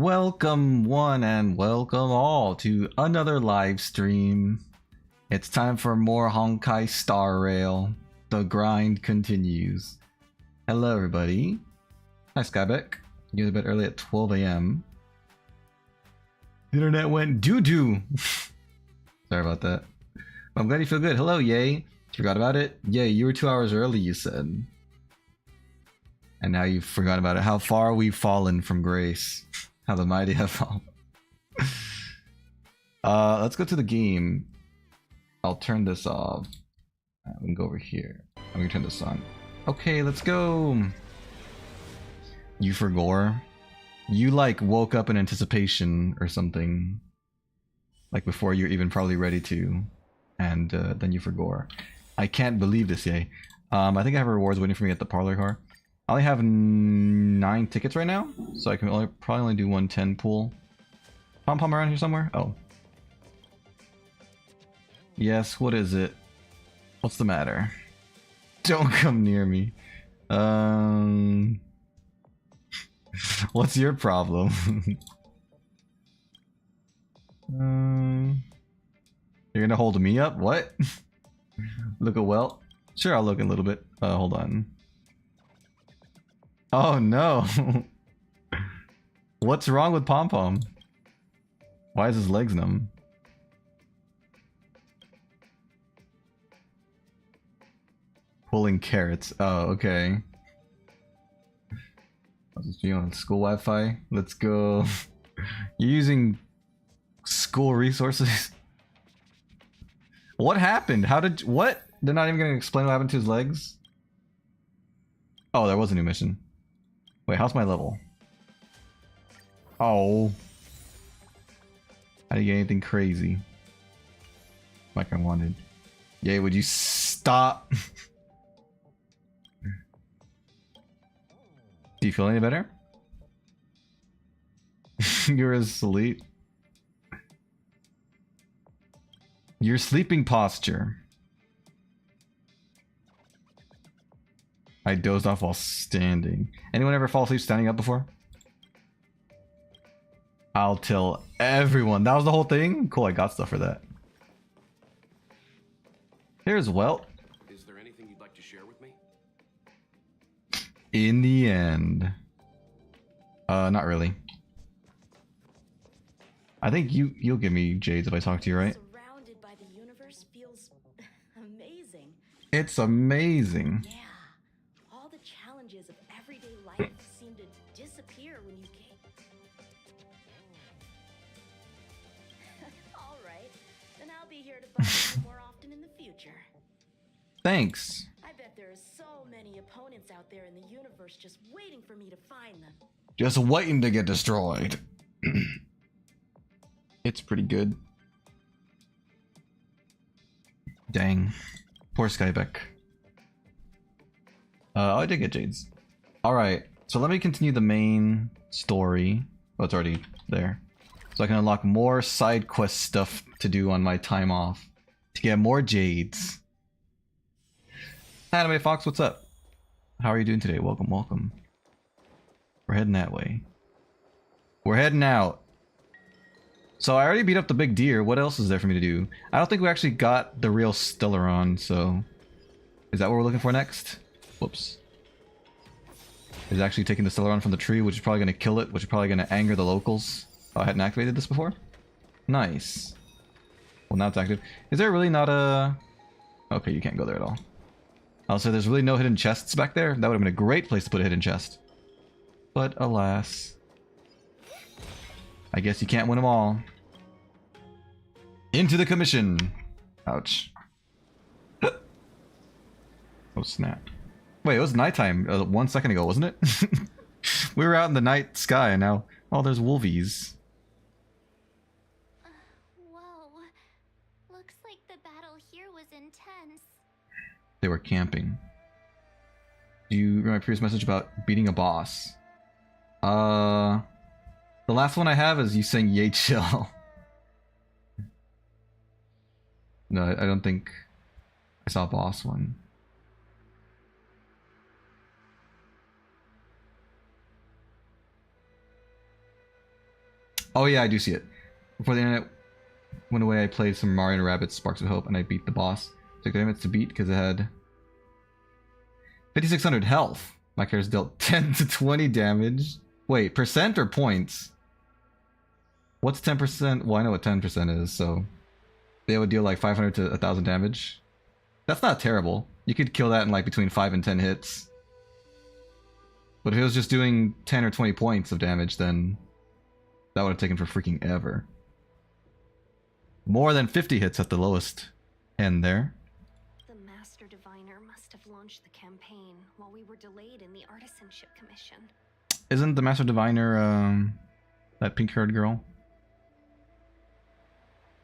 Welcome one and welcome all to another live stream. It's time for more Honkai Star Rail. The grind continues. Hello everybody. Hi Skybeck. You was a bit early at 12 a.m. The internet went doo-doo. Sorry about that. I'm glad you feel good. Hello, Yay. Forgot about it? Yay, you were 2 hours early, you said. And now you've forgotten about it. How far we've fallen from grace. How the mighty have fallen. Let's go to the game. I'll turn this off. We can go over here. I'm gonna turn this on. Okay, let's go. You forgore. You like woke up in anticipation or something. Like before you're even probably ready to. And then you forgore. I can't believe this, Yay. I think I have rewards waiting for me at the parlor car. I only have 9 tickets right now, so I can probably only do 110 pool. Pom-pom around here somewhere? Oh. Yes, what is it? What's the matter? Don't come near me. What's your problem? You're gonna hold me up? What? Look at well? Sure, I'll look in a little bit. Hold on. Oh no! What's wrong with Pom Pom? Why is his legs numb? Pulling carrots. Oh, okay. I'll just be on school Wi-Fi. Let's go. You're using school resources? What happened? How did... What? They're not even gonna explain what happened to his legs? Oh, there was a new mission. Wait, how's my level? Oh. I didn't get anything crazy. Like I wanted. Yay, would you stop? Do you feel any better? You're asleep. Your sleeping posture. I dozed off while standing. Anyone ever fall asleep standing up before? I'll tell everyone. That was the whole thing? Cool, I got stuff for that. Here's Welt. Is there anything you'd like to share with me? In the end. Not really. I think you'll give me jades if I talk to you, right? Surrounded by the universe feels amazing. It's amazing. Yeah. All the challenges of everyday life seem to disappear when you came. All right. Then I'll be here to bother you more often in the future. Thanks. I bet there are so many opponents out there in the universe just waiting for me to find them. Just waiting to get destroyed. It's pretty good. Dang. Poor Skybeck. I did get jades. Alright, so let me continue the main story. Oh, it's already there. So I can unlock more side quest stuff to do on my time off. To get more jades. Hi, Anime Fox, what's up? How are you doing today? Welcome, welcome. We're heading that way. We're heading out. So I already beat up the big deer. What else is there for me to do? I don't think we actually got the real stellaron, so... Is that what we're looking for next? Whoops. Is actually taking the stellaron from the tree, which is probably going to kill it, which is probably going to anger the locals. Oh, I hadn't activated this before? Nice. Well, now it's active. Is there really not a... Okay, you can't go there at all. I'll say there's really no hidden chests back there. That would have been a great place to put a hidden chest. But alas. I guess you can't win them all. Into the commission. Ouch. Oh snap. Wait, it was nighttime 1 second ago, wasn't it? We were out in the night sky and now... Oh, there's wolvies. Whoa. Looks like the battle here was intense. They were camping. Do you remember my previous message about beating a boss? The last one I have is you saying yay chill. No, I don't think I saw a boss one. Oh yeah, I do see it. Before the internet went away, I played some Mario & Rabbids Sparks of Hope, and I beat the boss. Took 30 minutes to beat because it had 5,600 health. My character's dealt 10 to 20 damage. Wait, percent or points? What's 10%? Well, I know what 10% is, so they would deal like 500 to 1,000 damage. That's not terrible. You could kill that in like between 5 and 10 hits. But if it was just doing 10 or 20 points of damage, then that would have taken for freaking ever. More than 50 hits at the lowest end there. The Master Diviner must have launched the campaign while we were delayed in the Artisanship Commission. Isn't the Master Diviner, that pink-haired girl?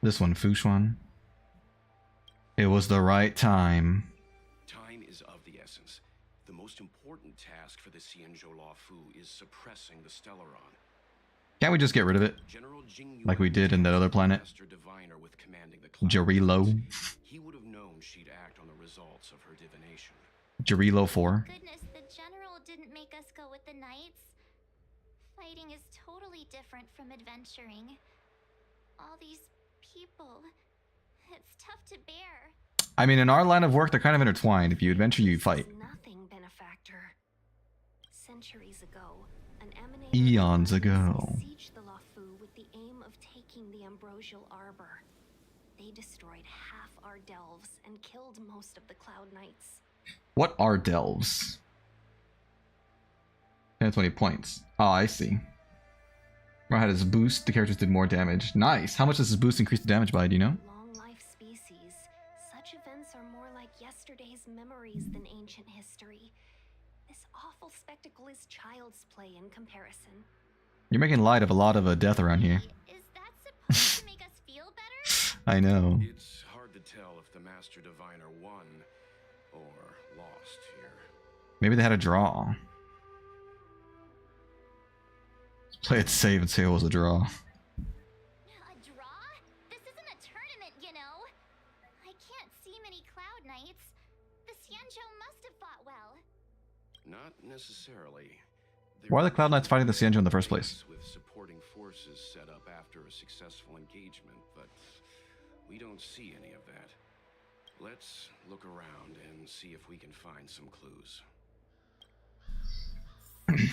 This one, Fushuan. It was the right time. Time is of the essence. The most important task for the Xianzhou Law Fu is suppressing the stellaron. Can't we just get rid of it? General Jing Like we did in that other planet? Master Diviner with commanding the cloud. Jarilo. He would have known she'd act on the results of her divination. Jarilo 4. Goodness, the general didn't make us go with the knights. Fighting is totally different from adventuring. All these people, it's tough to bear. I mean, in our line of work, they're kind of intertwined. If you adventure, you fight. Nothing, benefactor. Centuries ago, an Eons ago. besieged the Lafu with the aim of taking the ambrosial arbor. They destroyed half our delves and killed most of the Cloud Knights. What are delves? 10 to 20 points. Oh, I see. Or had his boost, the characters did more damage. Nice! How much does this boost increase the damage by, do you know? Long life species, such events are more like yesterday's memories than ancient history. This awful spectacle is child's play in comparison. You're making light of a lot of death around here. Is that supposed to make us feel better? I know. It's hard to tell if the Master Diviner won or lost here. Maybe they had a draw. Let's play it safe and say it was a draw. A draw? This isn't a tournament, you know. I can't see many Cloud Knights. The Xianzhou must have fought well. Not necessarily. Why are the Cloud Knights fighting the Xianzhou in the first place? With supporting forces set up after a successful engagement, but we don't see any of that. Let's look around and see if we can find some clues.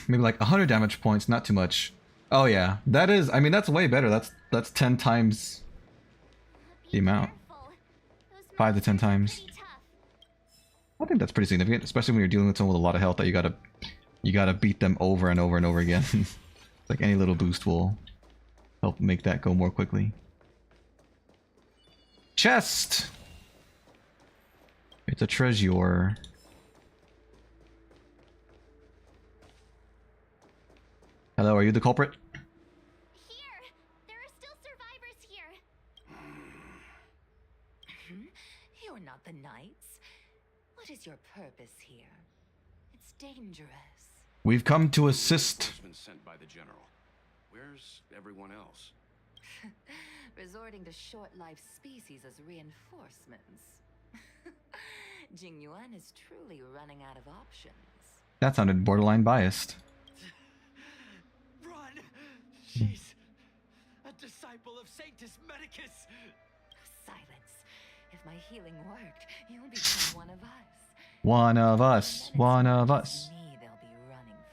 Maybe like 100 damage points, not too much. Oh yeah, that is, I mean, that's way better. That's 10 times the amount. 5 to 10 times. I think that's pretty significant, especially when you're dealing with someone with a lot of health that you gotta beat them over and over and over again. Like any little boost will help make that go more quickly. Chest! It's a treasure. Hello, are you the culprit? Here! There are still survivors here! You're not the knights. What is your purpose here? It's dangerous. We've come to assist. Been sent by the general. Where's everyone else? Resorting to short-lived species as reinforcements. Jing Yuan is truly running out of options. That sounded borderline biased. Run! She's a disciple of Sanctus Medicus! Silence. If my healing worked, you'll become one of us. One of us. One of us. Me they'll be running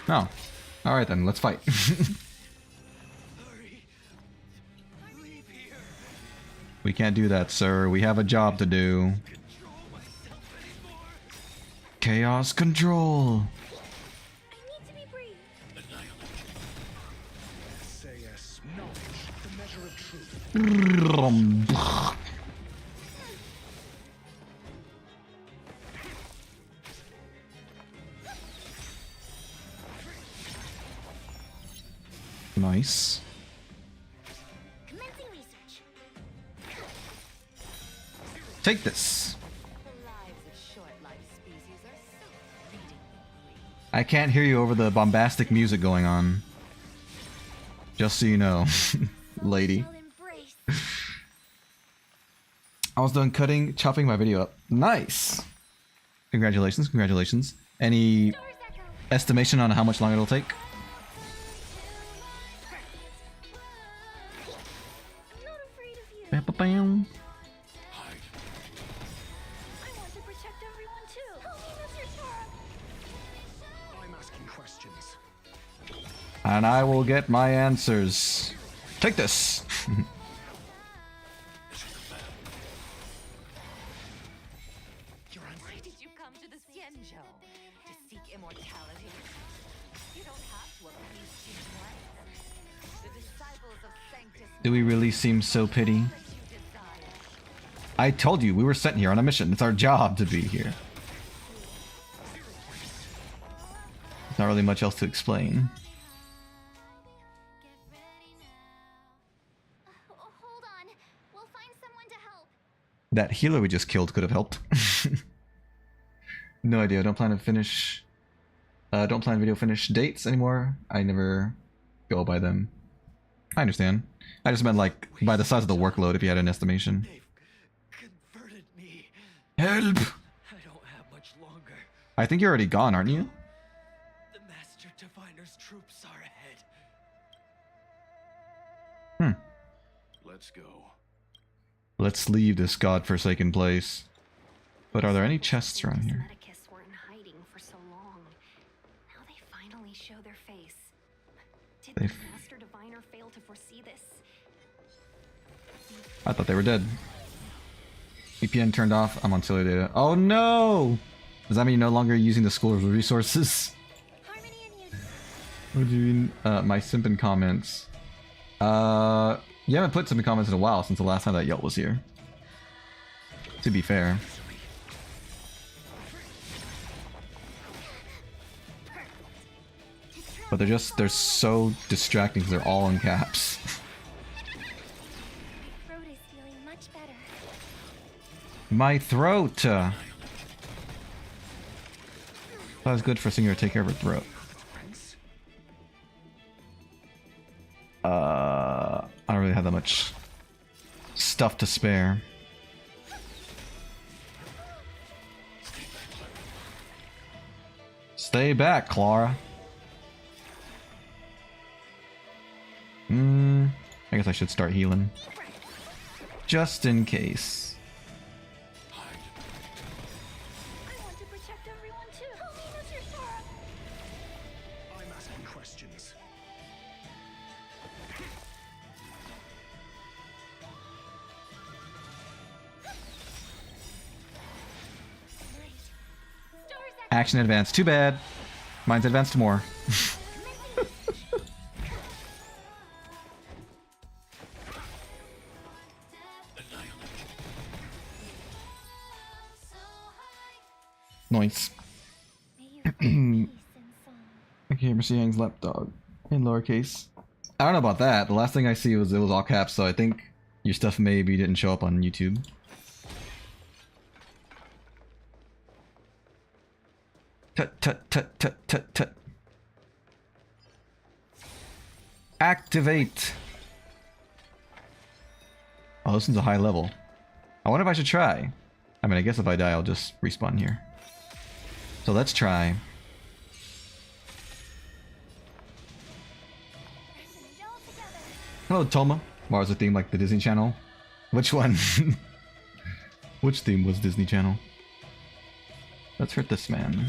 from. Oh. Alright then, let's fight. Hurry! Leave here! We can't do that, sir. We have a job to do. Control myself anymore! Chaos control. I need to be brief. SAS knowledge, the measure of truth. Nice. Commencing research. Take this. The lives of short-lived species are so fleetingly brief. I can't hear you over the bombastic music going on. Just so you know, lady. I'll embrace. I was done chopping my video up. Nice. Congratulations, congratulations. Any Doors echo. estimation on how much longer it'll take? asking questions. And I will get my answers. Take this! Why did you come to the Xianzhou? To seek immortality? You don't have to appease Jingwen. The disciples of Sanctus Do we really seem so pity? that you desire. I told you, we were sent here on a mission. It's our job to be here. There's not really much else to explain. Hold on. We'll find someone to help. That healer we just killed could have helped. No idea. Don't plan to finish. Don't plan video finish dates anymore. I never go by them. I understand. I just meant like by the size of the workload. If you had an estimation. They've converted me. Help! I don't have much longer. I think you're already gone, aren't you? The Master Diviner's troops are ahead. Let's go. Let's leave this godforsaken place. But are there any chests around here? Medicus were in hiding for so long. Now they finally show their face. Did the Master Diviner fail to foresee this? I thought they were dead. VPN turned off. I'm on cellular data. Oh no! Does that mean you're no longer using the school's resources? Harmony and you. What do you mean? My simpin comments. You haven't put simpin comments in a while since the last time that Yelp was here. To be fair. But they're so distracting because they're all in caps. My throat is feeling much better. My throat! That's good for a singer to take care of her throat. I don't really have that much stuff to spare. Stay back, Clara. I guess I should start healing. Just in case. I want to protect everyone too. Help me, Mr. Sora. I'm asking questions. Nice. Stars Action advanced. Too bad. Mine's advanced more. Nice. May you find peace in song. Okay, Mercy Hang's lapdog. In lowercase. I don't know about that. The last thing I see was it was all caps, so I think your stuff maybe didn't show up on YouTube. Tut tut tut tut tut tut. Activate. Oh, this one's a high level. I wonder if I should try. I mean, I guess if I die, I'll just respawn here. So let's try. Pressing it all together. Hello, Toma. Mars a theme like the Disney Channel. Which one? Which theme was Disney Channel? Let's hurt this man.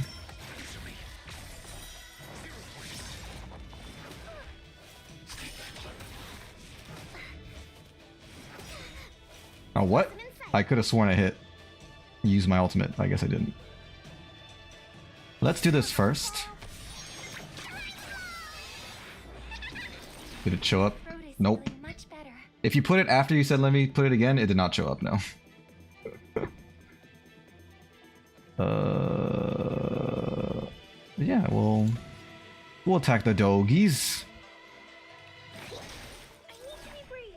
Oh, what? I could have sworn I hit. Use my ultimate. I guess I didn't. Let's do this first. Did it show up? Throat is Nope. feeling much better. If you put it after you said let me put it again, it did not show up, no. Yeah, we'll attack the doggies. I need to be brave.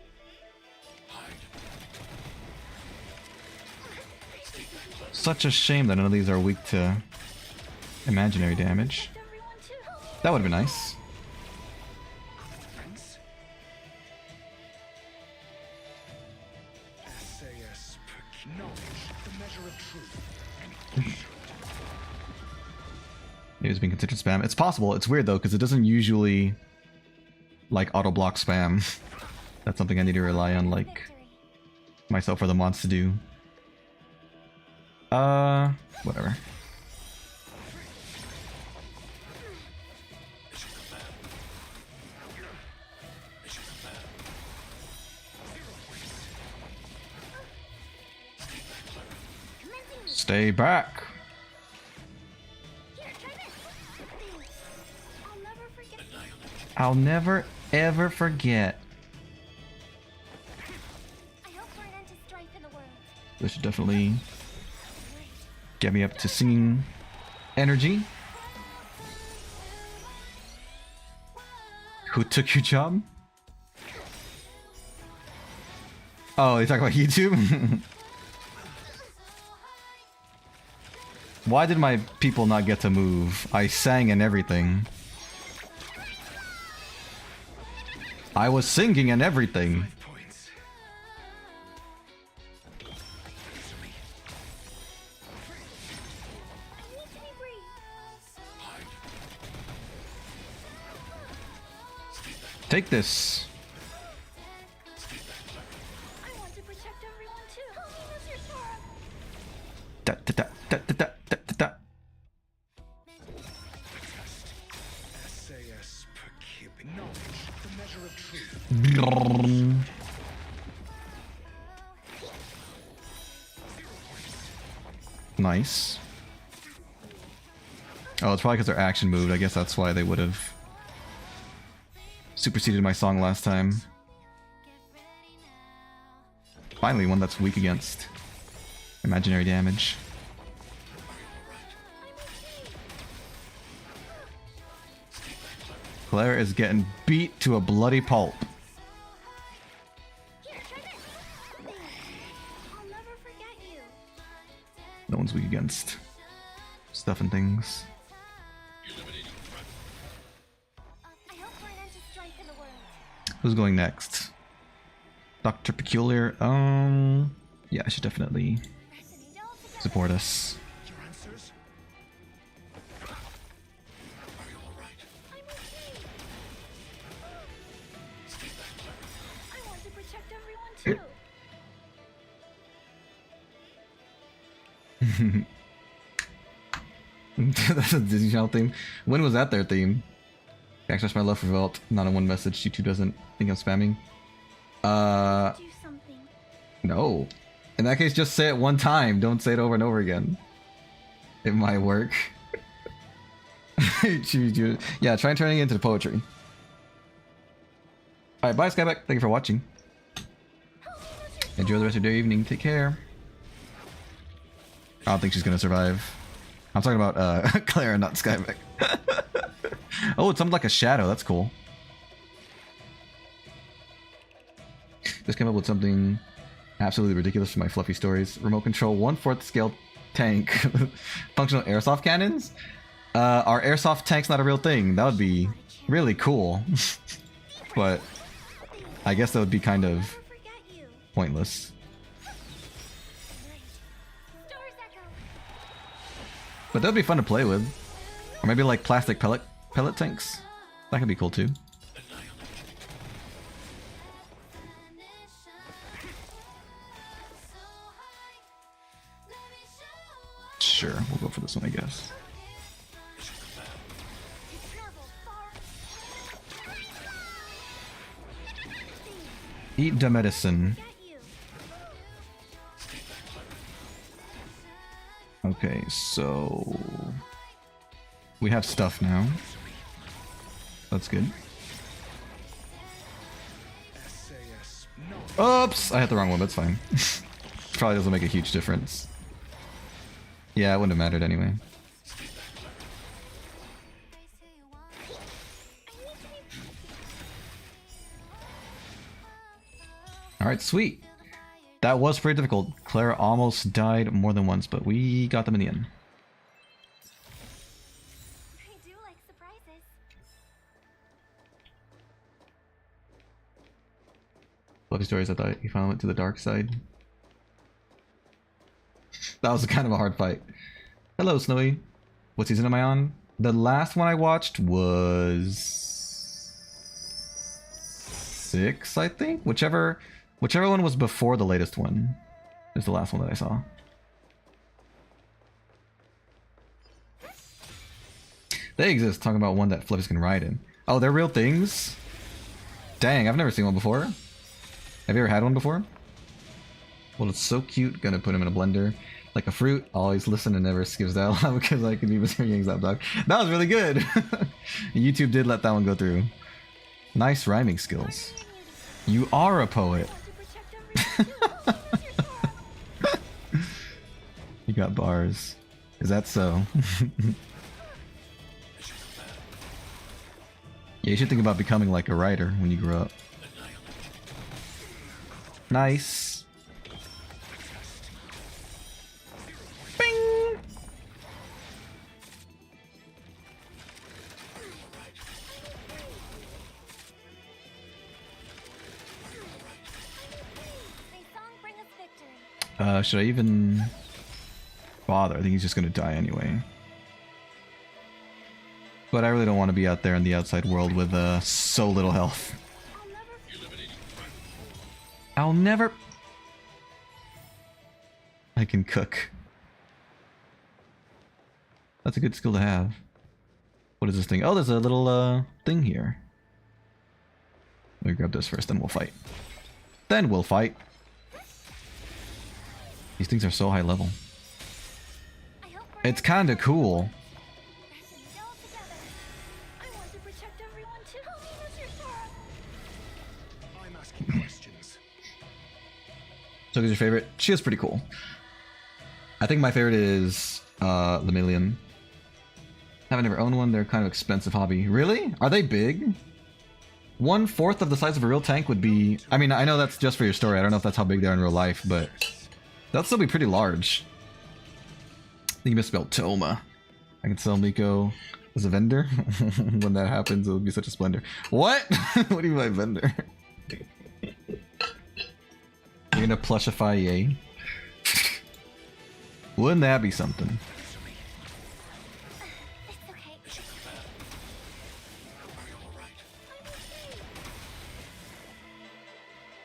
Such a shame that none of these are weak to imaginary damage. Protect everyone too. Help me. That would have been nice. Thanks. SAS knowledge, the measure of truth. Maybe it's being considered spam. It's possible. It's weird though, because it doesn't usually like auto block spam. That's something I need to rely on like Victory. myself or the mods to do. Whatever. Stay back. Here, try this. I'll never forget. I'll never ever forget. I hope for an end to strife in the world. This should definitely get me up to singing energy. Who took your job? Oh, you talking about YouTube? Why did my people not get to move? I sang and everything. I was singing and everything. Points. Take this. I want to protect everyone too. Help me, Mr. Sora. Da, da, da, da, da, da, da, da. SAS per cube. Knowledge, the measure of truth. Nice. Oh, it's probably because their action moved. I guess that's why they would have superseded my song last time. Finally, one that's weak against imaginary damage. Claire is getting beat to a bloody pulp. Here, try this. I'll never forget you. No one's weak against stuff and things. I hope for an end to strife in the world. Who's going next? Dr. Peculiar. Yeah, I should definitely Resonate all together. support us. Your answers? Are you alright? I'm okay. I want to protect everyone too. That's a Disney Channel theme. When was that their theme? Express my love for Velt. Not in one message. YouTube doesn't think I'm spamming. Do something. No. In that case, just say it one time. Don't say it over and over again. It might work. Yeah, try and turning it into poetry. Alright, bye Skyback. Thank you for watching. Enjoy the rest of your evening. Take care. I don't think she's gonna survive. I'm talking about Clara, not Skyback. Oh, it's something like a shadow. That's cool. Just came up with something absolutely ridiculous for my fluffy stories. Remote control 1/4 scale tank. Functional airsoft cannons? Are airsoft tanks not a real thing? That would be really cool. But I guess that would be kind of Never forget you. pointless. Stars echo. But that would be fun to play with. Or maybe like plastic pellet tanks. That could be cool too. Sure, we'll go for this one, I guess. Eat the medicine. Get you. Okay, so we have stuff now. That's good. SAS. Knowledge. Oops! I hit the wrong one, that's fine. Probably doesn't make a huge difference. Yeah, it wouldn't have mattered anyway. Alright, sweet. That was pretty difficult. Clara almost died more than once, but we got them in the end. I do like surprises. Love stories. I thought you finally went to the dark side. That was kind of a hard fight. Hello, Snowy. What season am I on? The last one I watched was 6, I think. Whichever one was before the latest one is the last one that I saw. They exist. Talking about one that Flippers can ride in. Oh, they're real things? Dang, I've never seen one before. Have you ever had one before? Well, it's so cute. Gonna put him in a blender. Like a fruit, always listen and never skips that line because I can be Mr. Yang's lapdog. That was really good. YouTube did let that one go through. Nice rhyming skills. You are a poet. You got bars. Is that so? Yeah, you should think about becoming like a writer when you grow up. Nice. Bing! Should I even bother? I think he's just gonna die anyway. But I really don't want to be out there in the outside world with so little health. I'll never... I can cook. That's a good skill to have. What is this thing? Oh, there's a little thing here. Let me grab this first, then we'll fight. Then we'll fight. These things are so high level. It's kind of cool. I'm asking questions. So who's your favorite? She is pretty cool. I think my favorite is Lemillion. Haven't ever owned one. They're kind of expensive hobby. Really? Are they big? 1/4 of the size of a real tank would be... I mean, I know that's just for your story. I don't know if that's how big they are in real life, but... that'll still be pretty large. I think you misspelled Toma. I can sell Miko as a vendor. When that happens, it would be such a splendor. What? What do you mean by vendor? You're gonna plushify Yay? Wouldn't that be something?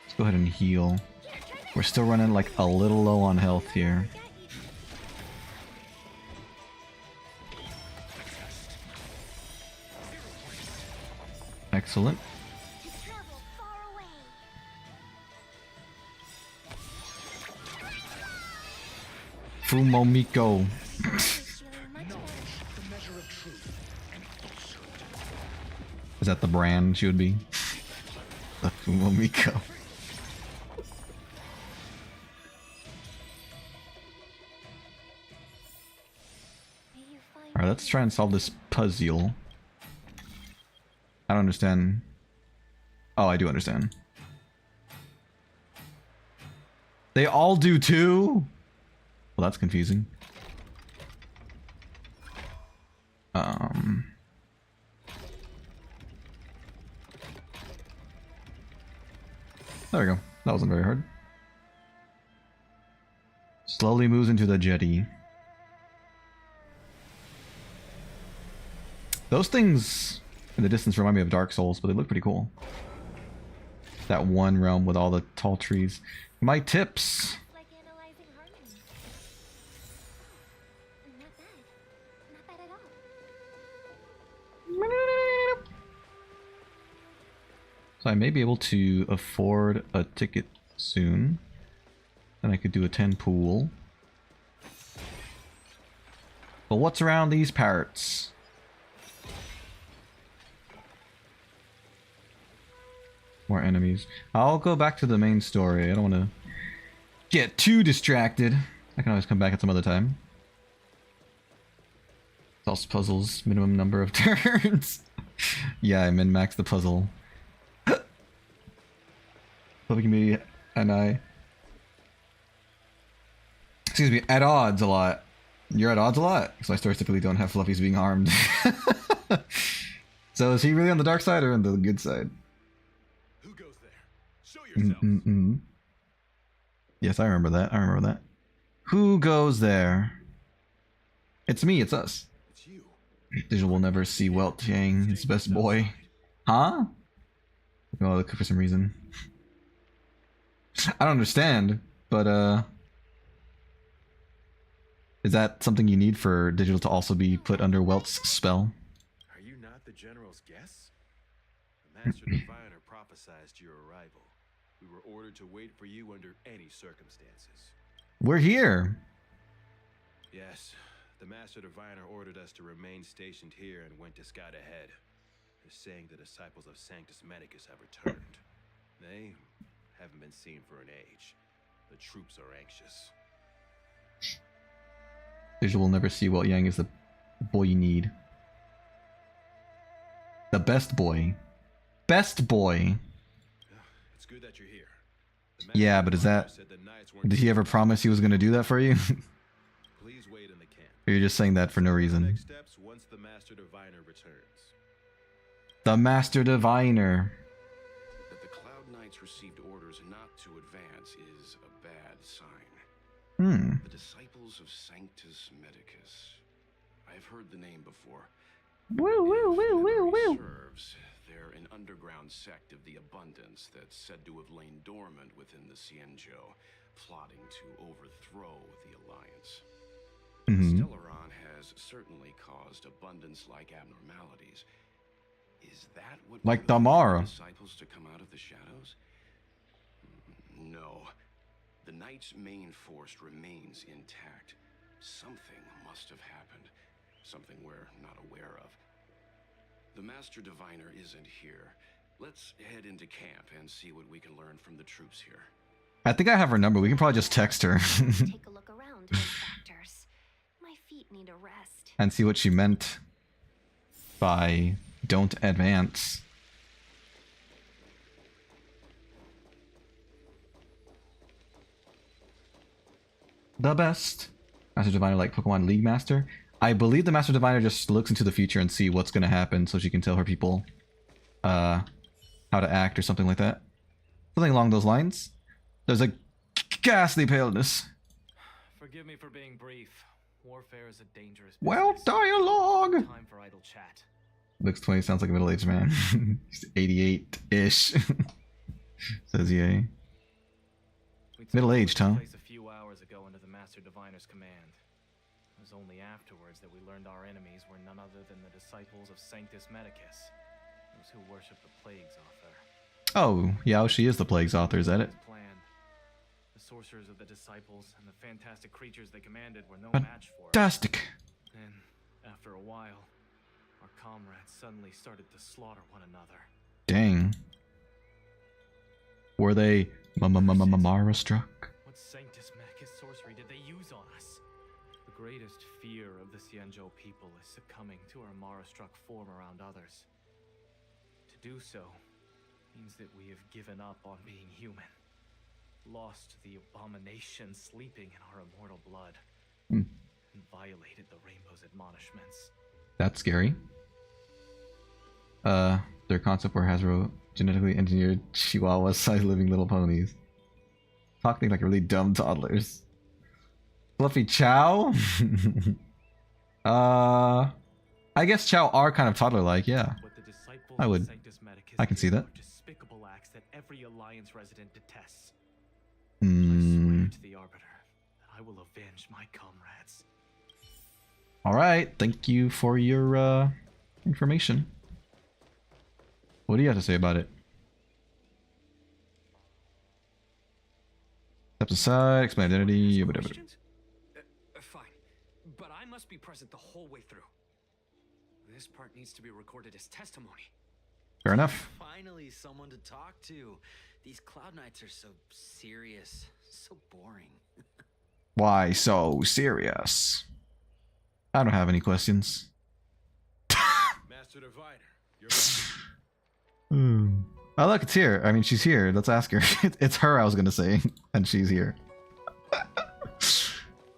Let's go ahead and heal. We're still running like a little low on health here. Excellent. Fumomiko. Is that the brand she would be? The Fumomiko. Alright, let's try and solve this puzzle. I don't understand. Oh, I do understand. They all do too? Well, that's confusing. There we go. That wasn't very hard. Slowly moves into the jetty. Those things in the distance remind me of Dark Souls, but they look pretty cool. That one realm with all the tall trees. My tips. Like analyzing harmony. Not bad. Not bad at all. So I may be able to afford a ticket soon. Then I could do a 10 pool. But what's around these parrots? More enemies. I'll go back to the main story. I don't want to get too distracted. I can always come back at some other time. Solves puzzles, minimum number of turns. Yeah, I min-maxed the puzzle. Fluffy community and I... Excuse me, at odds a lot. You're at odds a lot? Because my stories typically don't have fluffies being harmed. So is he really on the dark side or on the good side? Who goes there? Show yourself. Yes, I remember that. I remember that. Who goes there? It's me, it's us. It's you. Digital will never see Welt Yang, his best boy. Huh? Oh, for some reason. I don't understand, but is that something you need for Digital to also be put under Welt's spell? Are you not the general's guests? The Master Diviner prophesized your arrival. We were ordered to wait for you under any circumstances. We're here. Yes, the Master Diviner ordered us to remain stationed here and went to scout ahead. They're saying the disciples of Sanctus Medicus have returned. They haven't been seen for an age. The troops are anxious. Visual will never see Walt Yang is the boy you need. The best boy. Best boy. It's good that you're here. Yeah, but is that... Did he ever promise he was going to do that for you? Please wait in the camp. Or you're just saying that for no reason? Next steps once the Master Diviner returns. The Master Diviner. That the Cloud Knights received orders not to advance is a bad sign. The Disciples of Sanctus Medicus. I've heard the name before. Woo, woo, woo, woo, woo. Serves. They're an underground sect of the Abundance that's said to have lain dormant within the Cienjo, plotting to overthrow the Alliance. Stellaron has certainly caused Abundance-like abnormalities. Is that what like motivated Damara. the disciples to come out of the shadows? No. The Knight's main force remains intact. Something must have happened. Something we're not aware of. The Master Diviner isn't here. Let's head into camp and see what we can learn from the troops here. I think I have her number. We can probably just text her. Take a look around, benefactors. My feet need a rest. And see what she meant by don't advance. The best. Master Diviner like Pokemon League Master. I believe the Master Diviner just looks into the future and see what's going to happen so she can tell her people how to act or something like that. Something along those lines. There's a ghastly paleness. Forgive me for being brief. Warfare is a dangerous Well, business. dialogue! Time for idle chat. Looks 20, sounds like a middle-aged man. He's 88-ish. Says yay. We took Middle-aged, huh? place a few hours ago under the Master Diviner's command. It was only afterwards that we learned our enemies were none other than the disciples of Sanctus Medicus, those who worship the Plague's author. Oh, yeah, she is the Plague's author, is that it? As planned, the sorcerers of the disciples and the fantastic creatures they commanded were no match for us. Fantastic. Then, after a while, our comrades suddenly started to slaughter one another. Dang. Were they Mara struck? What Sanctus Medicus sorcery did they use on us? The greatest fear of the Cienjo people is succumbing to our Mara-struck form around others. To do so means that we have given up on being human, lost the abomination sleeping in our immortal blood, and violated the Rainbow's admonishments. That's scary. Their concept where Hasbro genetically engineered Chihuahua-sized living little ponies. Talking like really dumb toddlers. Fluffy Chow? I guess Chow are kind of toddler-like, yeah. What the disciples I would. of Sanctus Medicus I can see did that. were despicable acts that every Alliance resident detests. I Hmm. swear to the Arbiter that I will avenge my comrades. Alright, thank you for your information. What do you have to say about it? Step aside, explain identity, whatever. Questions? Fine, but I must be present the whole way through. This part needs to be recorded as testimony. Fair enough. Finally, someone to talk to. These Cloud Knights are so serious, so boring. Why so serious? I don't have any questions. Master Diviner, you're Oh look, it's here. I mean, she's here. Let's ask her. It's her I was gonna say, and she's here. I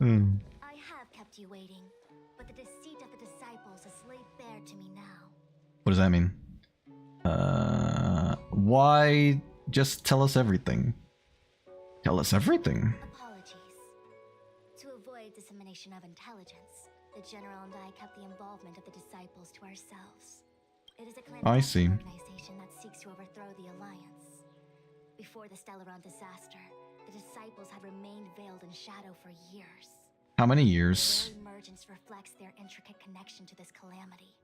have kept you waiting, but the deceit of the disciples is laid bare to me now. What does that mean? Why just tell us everything? Tell us everything. Apologies. To avoid dissemination of intelligence, the General and I kept the involvement of the disciples to ourselves. It is a I see. clandestine organization that seeks to overthrow the Alliance. Before the Stellaron disaster, the disciples had remained veiled in shadow for years. How many Their years? very emergence reflects their intricate connection to this calamity.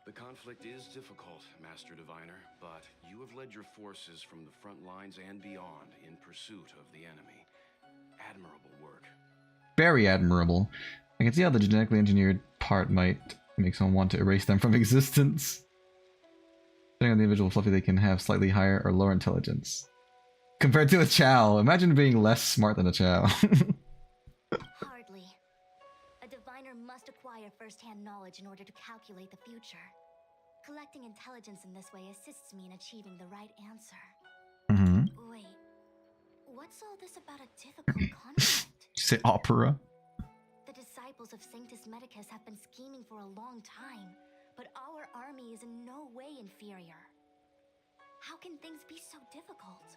The conflict is difficult, Master Diviner, but you have led your forces from the front lines and beyond in pursuit of the enemy. Admirable work. Very admirable. I can see how the genetically engineered part might make someone want to erase them from existence. Depending on the individual fluffy, they can have slightly higher or lower intelligence. Compared to a Chow. Imagine being less smart than a Chow. Hardly. A diviner must acquire first-hand knowledge in order to calculate the future. Collecting intelligence in this way assists me in achieving the right answer. Wait, what's all this about a difficult conflict? Say opera? The disciples of Sanctus Medicus have been scheming for a long time, but our army is in no way inferior. How can things be so difficult?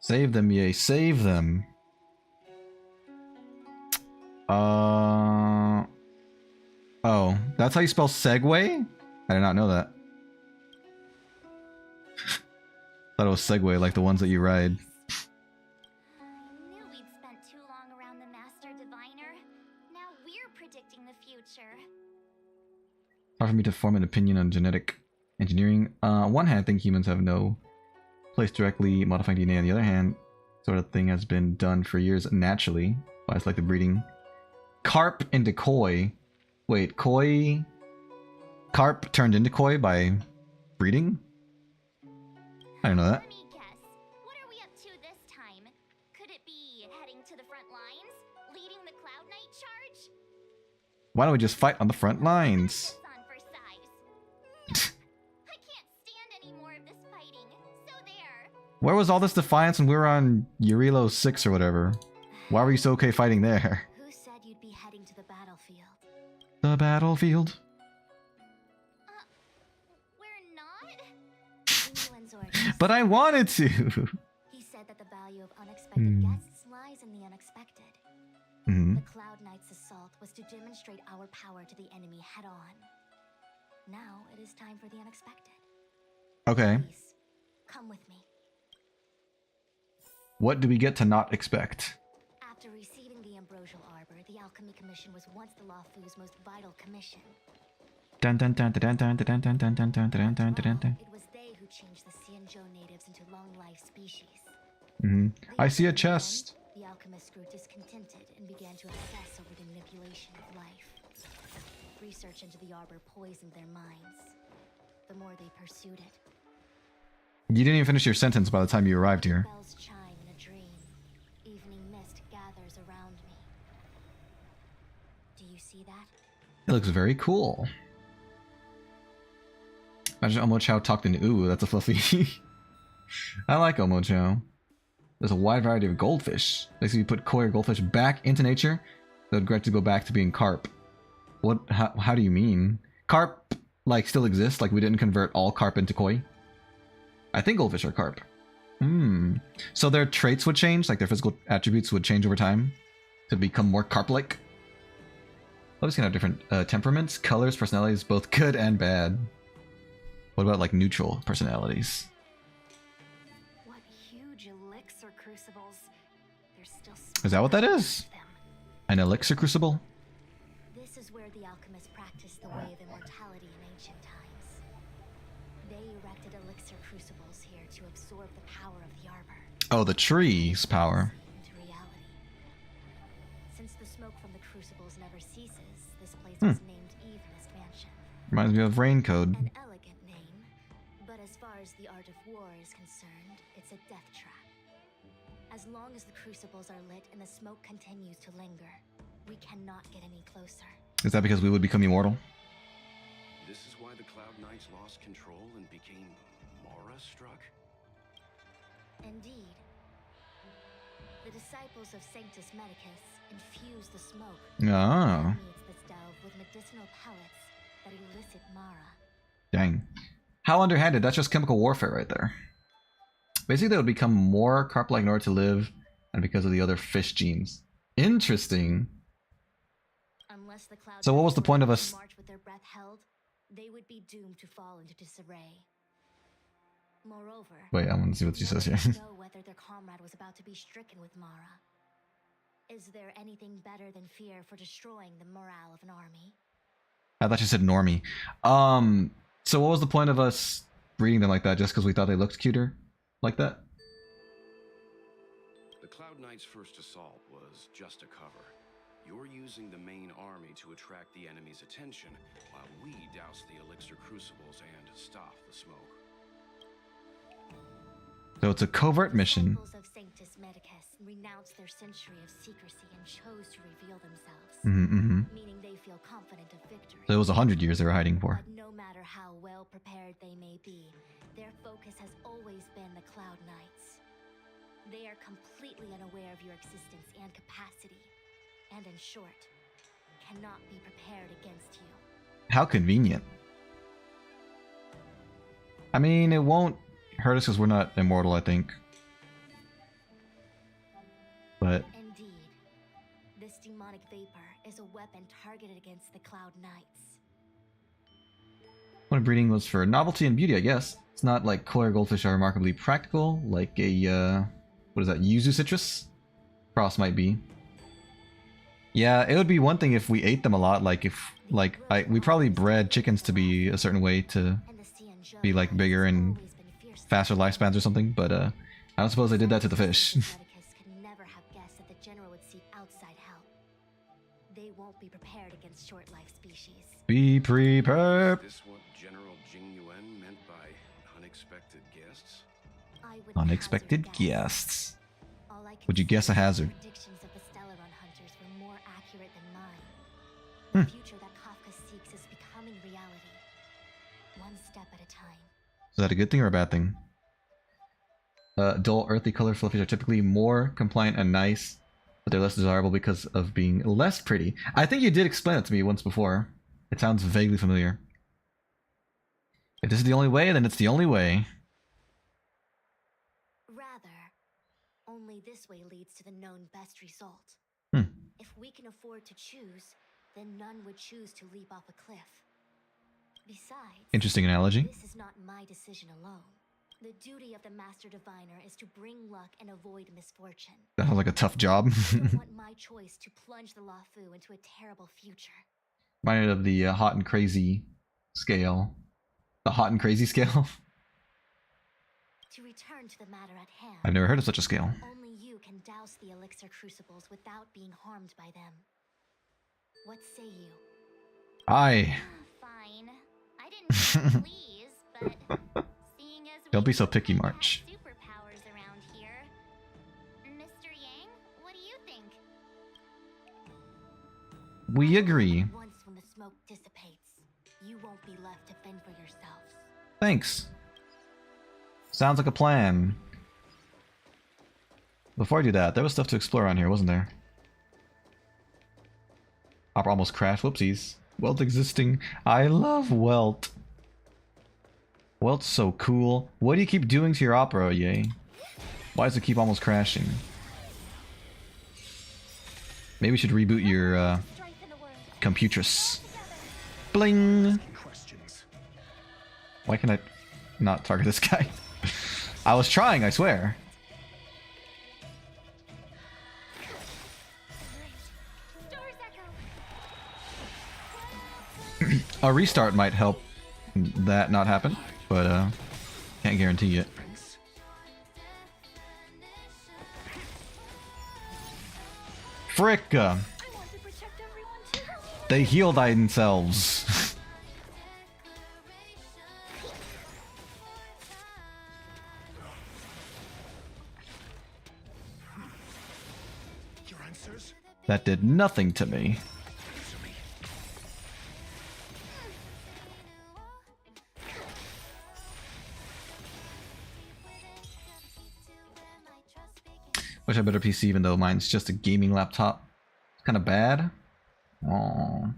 Save them, yay, save them. Oh, that's how you spell segue? I did not know that. Thought it was Segway, like the ones that you ride. I knew we'd spent too long around the Master Diviner. Now we're predicting the future. Hard for me to form an opinion on genetic engineering. On one hand, I think humans have no place directly modifying DNA. On the other hand, sort of thing has been done for years naturally by selective breeding. Carp into koi. Wait, koi... Carp turned into koi by breeding? I don't know that. Let me guess. What are we up to this time? Could it be heading to the front lines? Leading the Cloud Knight charge? Why don't we just fight on the front lines? On for size. I can't stand any more of this fighting. So there. Where was all this defiance when we were on Urilo 6 or whatever? Why were you so okay fighting there? Who said you'd be heading to the battlefield? The battlefield? We're not? Enuan's orders. But I wanted to! He said that the value of unexpected guests lies in the unexpected. The Cloud Knight's assault was to demonstrate our power to the enemy head on. Now it is time for the unexpected. Okay. Please, come with me. What do we get to not expect? After receiving the Ambrosial Arbor, the Alchemy Commission was once the Lawfu's most vital commission. Dun dun dun dun dun dun dun dun dun dun dun dun dun dun. It was they who changed the Xianzhou natives into long-life species. I see a chest. The alchemists grew discontented and began to obsess over the manipulation of life. Research into the arbor poisoned their minds. The more they pursued it, You didn't even finish your sentence by the time you arrived here. bells chime in a dream. Evening mist gathers around me. Do you see that? It looks very cool. Imagine Omochao talked in ooh, that's a fluffy. I like Omochao. There's a wide variety of goldfish. Basically, you put koi or goldfish back into nature, they would gradually go back to being carp. What? How do you mean? Carp, like, still exists? Like, we didn't convert all carp into koi? I think goldfish are carp. So their traits would change? Like, their physical attributes would change over time? To become more carp-like? Others can have different temperaments, colors, personalities, both good and bad. What about, like, neutral personalities? What huge elixir crucibles. There's still Is that what that is? them. An elixir crucible? This is where the alchemists practiced the way of immortality in ancient times. They erected elixir crucibles here to absorb the power of the arbor. Oh, the tree's power. Into reality. Since the smoke from the crucibles never ceases, this place Hmm. was named Evenest Mansion. Reminds me of Rain Code. An elegant name, but as far as the art of war is concerned, it's a death trap. As long as the crucibles are lit and the smoke continues to linger, we cannot get any closer. Is that because we would become immortal? This is why the Cloud Knights lost control and became Mara-struck? Indeed. The disciples of Sanctus Medicus infuse the smoke. Ah, Permeates this delve with medicinal pellets that elicit Mara. dang. How underhanded, that's just chemical warfare right there. Basically, they would become more carp-like in order to live, and because of the other fish genes. Interesting. Unless the cloud So what was the point of us- march with their breath held, they would be doomed to fall into disarray. Moreover, Wait, I want to see what she says here. none of them know whether their comrade was about to be stricken with Mara. Is there anything better than fear for destroying the morale of an army? I thought you said normie. So what was the point of us breeding them like that, just because we thought they looked cuter? Like that? The Cloud Knights' first assault was just a cover. You're using the main army to attract the enemy's attention, while we douse the elixir crucibles and stop the smoke. So it's a covert mission. Disciples of Sanctus Medicus renounced their century of secrecy and chose to reveal themselves, meaning they feel confident of victory. So it was 100 years they were hiding for. But no matter how well prepared they may be, their focus has always been the Cloud Knights. They are completely unaware of your existence and capacity, and in short, cannot be prepared against you. How convenient. I mean, it won't hurt us because we're not immortal, I think. But Indeed, this demonic vapor is a weapon targeted against the Cloud Knights. one breeding was for novelty and beauty, I guess. It's not like koi or goldfish are remarkably practical, like a what is that, yuzu citrus? Frost might be. Yeah, it would be one thing if we ate them a lot, like if we probably bred chickens to be a certain way to be like bigger and faster lifespans or something, but I don't suppose they did that to the fish. Could never have guessed that the general would seek outside help. They won't be prepared against short-life species. Be prepared. Is this what General Jing Yuan meant by unexpected guests? I would Unexpected hazard a guess. guests. All I can Would you say guess a is the hazard? predictions of the stellaron hunters were more accurate than mine. Hmm. The future that Kafka seeks is becoming reality, one step at a time. Is that a good thing or a bad thing? Dull, earthy color fluffies are typically more compliant and nice, but they're less desirable because of being less pretty. I think you did explain it to me once before. It sounds vaguely familiar. If this is the only way, then it's the only way. Rather, only this way leads to the known best result. Hmm. If we can afford to choose, then none would choose to leap off a cliff. Besides, Interesting analogy. this is not my decision alone. The duty of the Master Diviner is to bring luck and avoid misfortune. That sounds like a tough job. I don't want my choice to plunge the Lafu into a terrible future. Reminded of the hot and crazy scale. The hot and crazy scale? To return to the matter at hand, I've never heard of such a scale. only you can douse the elixir crucibles without being harmed by them. What say you? Aye. Fine. I didn't mean please, but seeing as Don't we be so don't picky, have March. superpowers around here, Mr. Yang, what do you think? We agree. Once when the smoke dissipates, you won't be left to fend for yourselves. Thanks. Sounds like a plan. Before I do that, there was stuff to explore on here, wasn't there? Hopper almost crashed. Whoopsies. Welt existing. I love Welt. Welt's so cool. What do you keep doing to your opera, yay? Why does it keep almost crashing? Maybe we should reboot your computress. Bling! Questions. Why can I not target this guy? I was trying, I swear. A restart might help that not happen, but can't guarantee it. Fricka! They heal themselves. Your answers? That did nothing to me. Answer me. Wish I had a better PC even though mine's just a gaming laptop. It's kind of bad. Aww.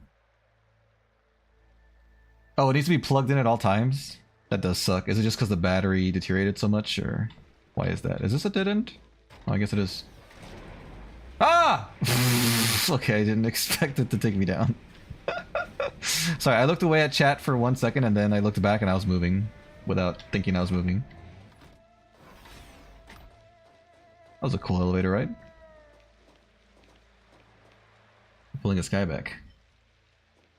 Oh, it needs to be plugged in at all times? That does suck. Is it just because the battery deteriorated so much, or why is that? Is this a dead end? Oh, I guess it is. Ah! Okay, I didn't expect it to take me down. Sorry, I looked away at chat for 1 second and then I looked back and I was moving without thinking I was moving. That was a cool elevator, right? Pulling this guy back.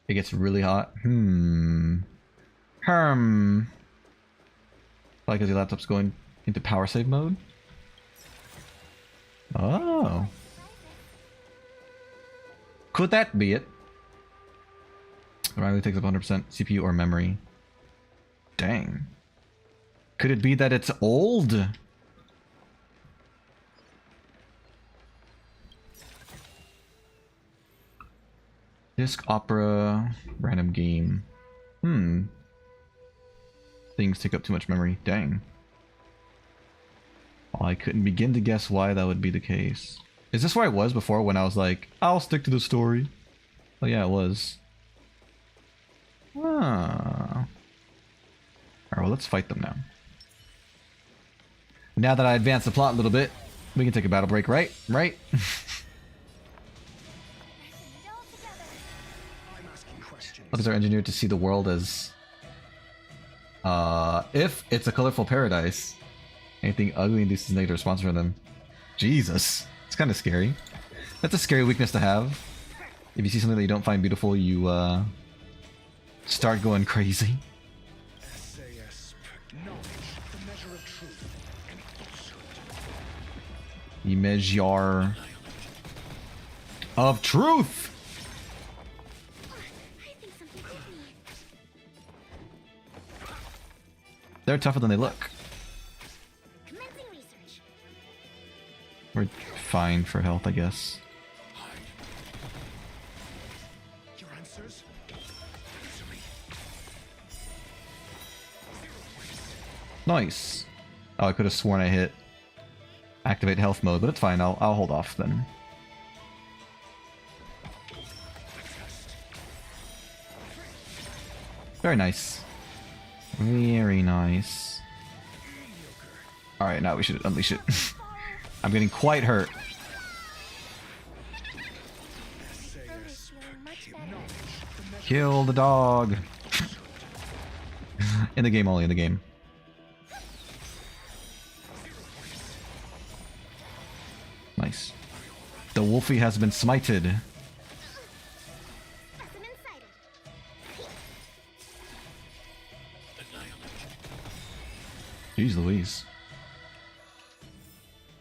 It gets really hot. Probably because your laptop's going into power save mode. Could that be it? It only takes up 100% CPU or memory. Dang. Could it be that it's old? Disc opera, random game. Things take up too much memory. Dang. Well, I couldn't begin to guess why that would be the case. Is this where I was before when I was like, I'll stick to the story? Oh yeah, it was. Ah. Alright, well let's fight them now. Now that I advanced the plot a little bit, we can take a battle break, right? Right? Others are engineered to see the world as... if it's a colorful paradise. Anything ugly induces negative response from them. Jesus. It's kind of scary. That's a scary weakness to have. If you see something that you don't find beautiful, you, start going crazy. The measure of truth! They're tougher than they look. We're fine for health, I guess. Nice. Oh, I could have sworn I hit activate health mode, but it's fine. I'll hold off then. Very nice. Very nice. Alright, now we should unleash it. I'm getting quite hurt. Kill the dog. In the game only, in the game. Nice. The Wolfie has been smited. Jeez Louise.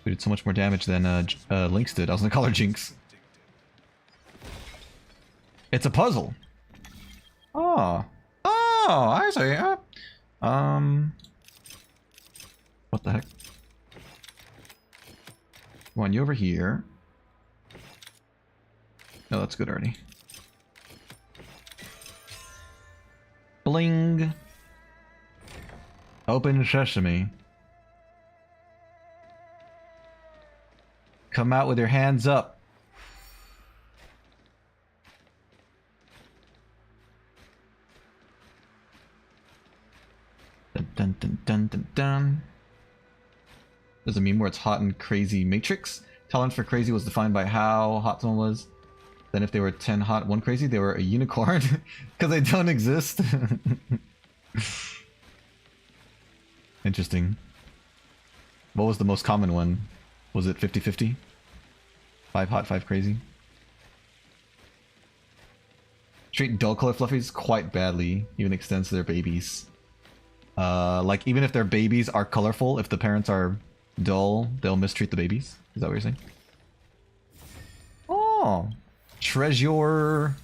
We did so much more damage than Lynx did. I was gonna call her Jinx. It's a puzzle. Oh. Oh, I see. What the heck? Come on, you over here. No, that's good already. Bling. Open sesame. Come out with your hands up. Dun dun dun dun dun dun. There's a meme where it's hot and crazy matrix. Tolerance for crazy was defined by how hot someone was. Then if they were 10 hot, 1 crazy, they were a unicorn. Because they don't exist. Interesting. What was the most common one? Was it 50-50? 5 hot, 5 crazy? Treat dull color fluffies quite badly, even extends to their babies. Like even if their babies are colorful, if the parents are dull, they'll mistreat the babies. Is that what you're saying? Oh, treasure.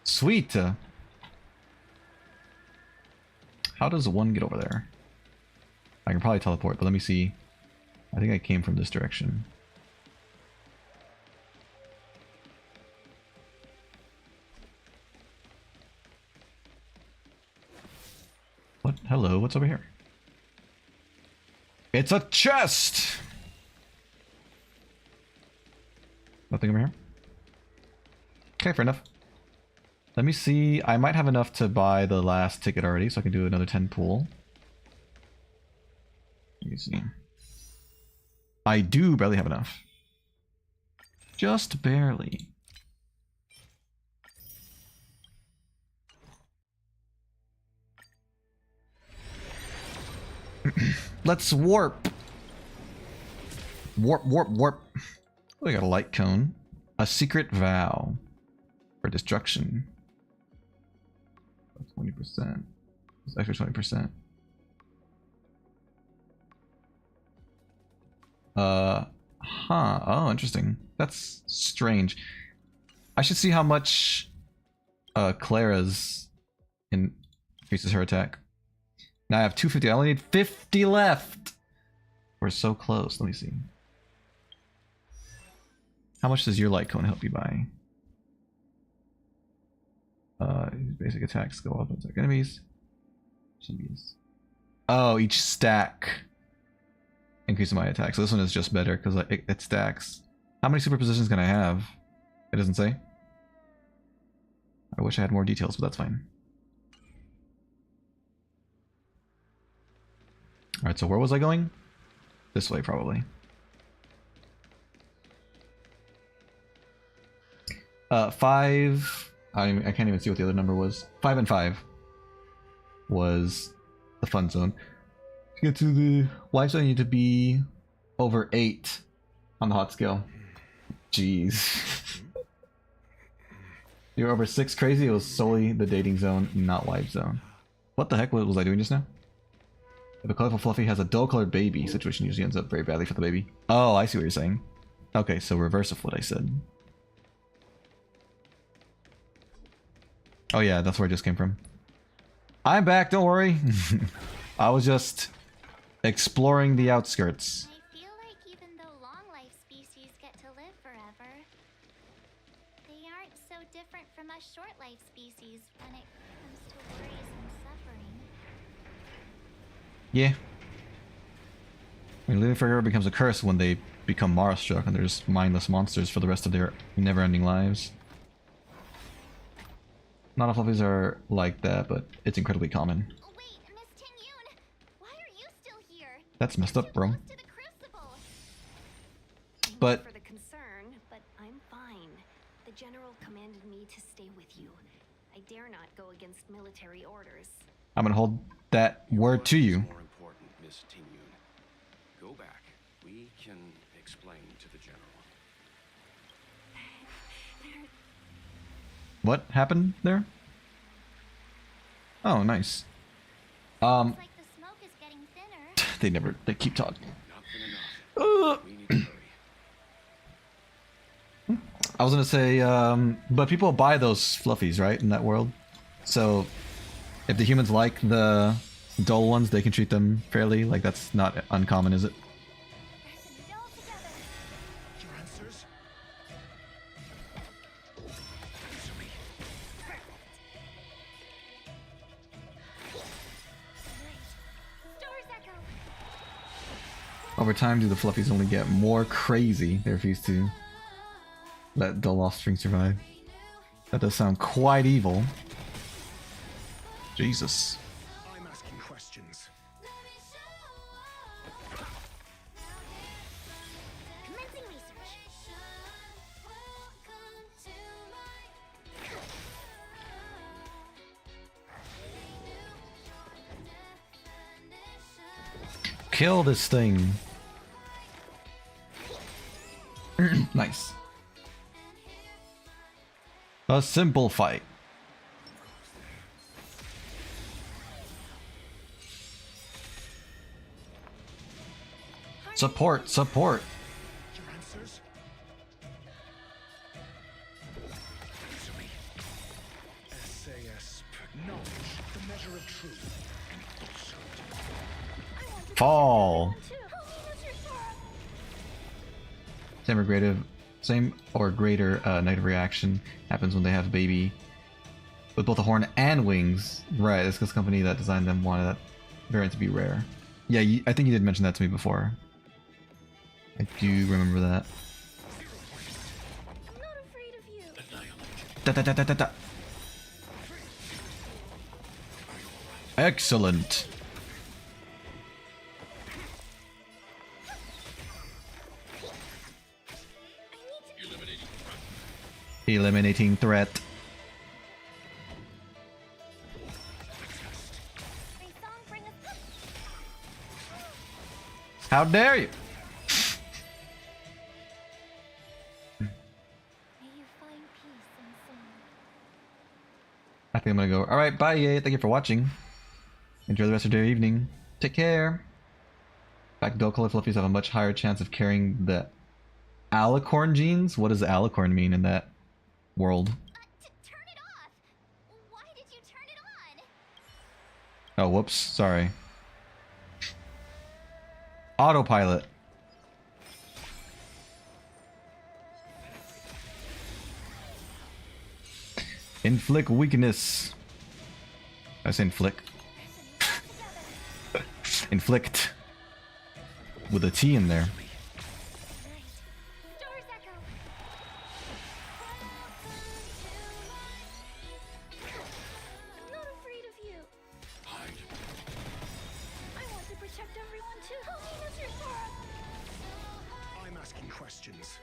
Sweet. How does one get over there? I can probably teleport, but let me see. I think I came from this direction. What? Hello, what's over here? It's a chest! Nothing over here? Okay, fair enough. Let me see. I might have enough to buy the last ticket already, so I can do another 10 pool. Let me see. I do barely have enough. Just barely. Let's warp. Warp, warp, warp. We got a light cone. A secret vow. For destruction. 20%. It's extra 20%. Huh. Oh, interesting. That's strange. I should see how much Clara's increases her attack. Now I have 250. I only need 50 left. We're so close. Let me see. How much does your light cone help you by? Basic attacks go up and attack enemies. Oh, each stack increases my attack. So this one is just better because it stacks. How many superpositions can I have? It doesn't say. I wish I had more details, but that's fine. Alright, so where was I going? This way, probably. 5... I can't even see what the other number was. 5 and 5 was the fun zone. To get to the life zone, you need to be over 8 on the hot scale. Jeez. You're over 6 crazy? It was solely the dating zone, not life zone. What the heck was I doing just now? If a colorful fluffy has a dull-colored baby, situation usually ends up very badly for the baby. Oh, I see what you're saying. Okay, so reverse of what I said. Oh yeah, that's where I just came from. I'm back, don't worry. I was just exploring the outskirts. I feel like even though long-life species get to live forever, they aren't so different from us short-life species when it comes to worries and suffering. Yeah. I mean, living forever becomes a curse when they become Mara-struck and they're just mindless monsters for the rest of their never-ending lives. Not all fluffies are like that, but it's incredibly common. Oh, wait, Miss Ting-Yun! Why are you still here? That's messed up, bro. To the crucible. But for the concern, but I'm fine. The general commanded me to stay with you. I dare not go against military orders. I'm gonna hold that word to you. More important, Miss Ting-Yun. Go back. We can explain to the general. What happened there? Oh, nice. Looks like the smoke is getting thinner. They keep talking. We need to hurry. I was gonna say, but people buy those fluffies, right, in that world? So, if the humans like the dull ones, they can treat them fairly. Like, that's not uncommon, is it? Your answers? Answer me. Stars echo. Over time, do the fluffies only get more crazy? They refuse to let dull offspring survive. That does sound quite evil. Jesus. I'm asking questions. Commencing research. Kill this thing. Nice. A simple fight. Support, support. Your answers? Answer me. SAS. Knowledge, the measure of truth and falsehood. Fall. Same or greater negative reaction happens when they have a baby with both a horn and wings. Right, it's because the company that designed them wanted that variant to be rare. Yeah, I think you did mention that to me before. I do remember that. I'm not afraid of you. Da, da, da, da, da, da. Excellent. Eliminating threat. How dare you? May you find peace and sin. I think I'm gonna go. Alright, bye, yay. Thank you for watching. Enjoy the rest of your evening. Take care. In fact, dull color fluffies have a much higher chance of carrying the alicorn genes. What does alicorn mean in that world. Turn it off! Why did you turn it on? Oh, whoops. Sorry. Autopilot. Inflict weakness. I say inflict. Inflict. With a T in there. Stars echo. I'm not afraid of you. I want to protect everyone too. Help me, Mr. Sora. I'm asking questions.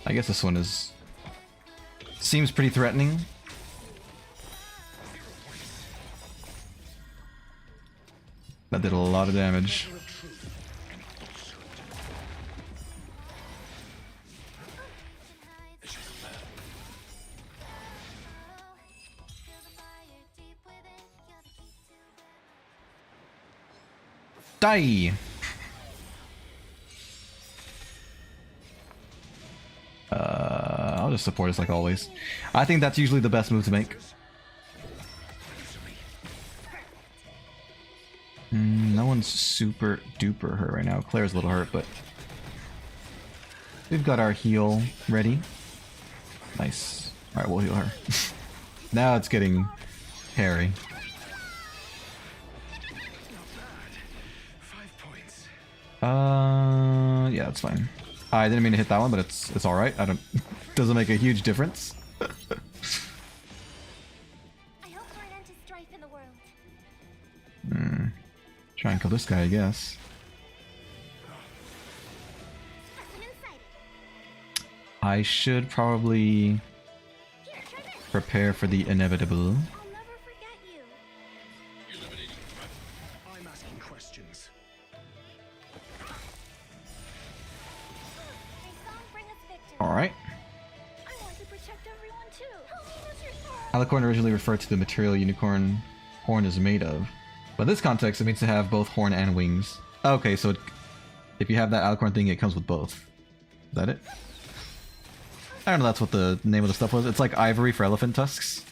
I guess this one is... seems pretty threatening. That did a lot of damage. Die! I'll just support us like always. I think that's usually the best move to make. No one's super duper hurt right now. Claire's a little hurt, but we've got our heal ready. Nice. Alright, we'll heal her. Now it's getting hairy. 5 points. Yeah, that's fine. I didn't mean to hit that one, but it's alright. I don't... doesn't make a huge difference. I hope for an end to strife in the world. Try and kill this guy, I guess. Specimen sighted. I should probably Here, try this. prepare for the inevitable. I'll never forget you. I'm asking questions. May song bring us victory. Alright. I want to protect everyone too. Help me, Mr. Sora. Alicorn originally referred to the material unicorn horn is made of. But in this context, it means to have both horn and wings. Okay, so if you have that alicorn thing, it comes with both. Is that it? I don't know that's what the name of the stuff was. It's like ivory for elephant tusks.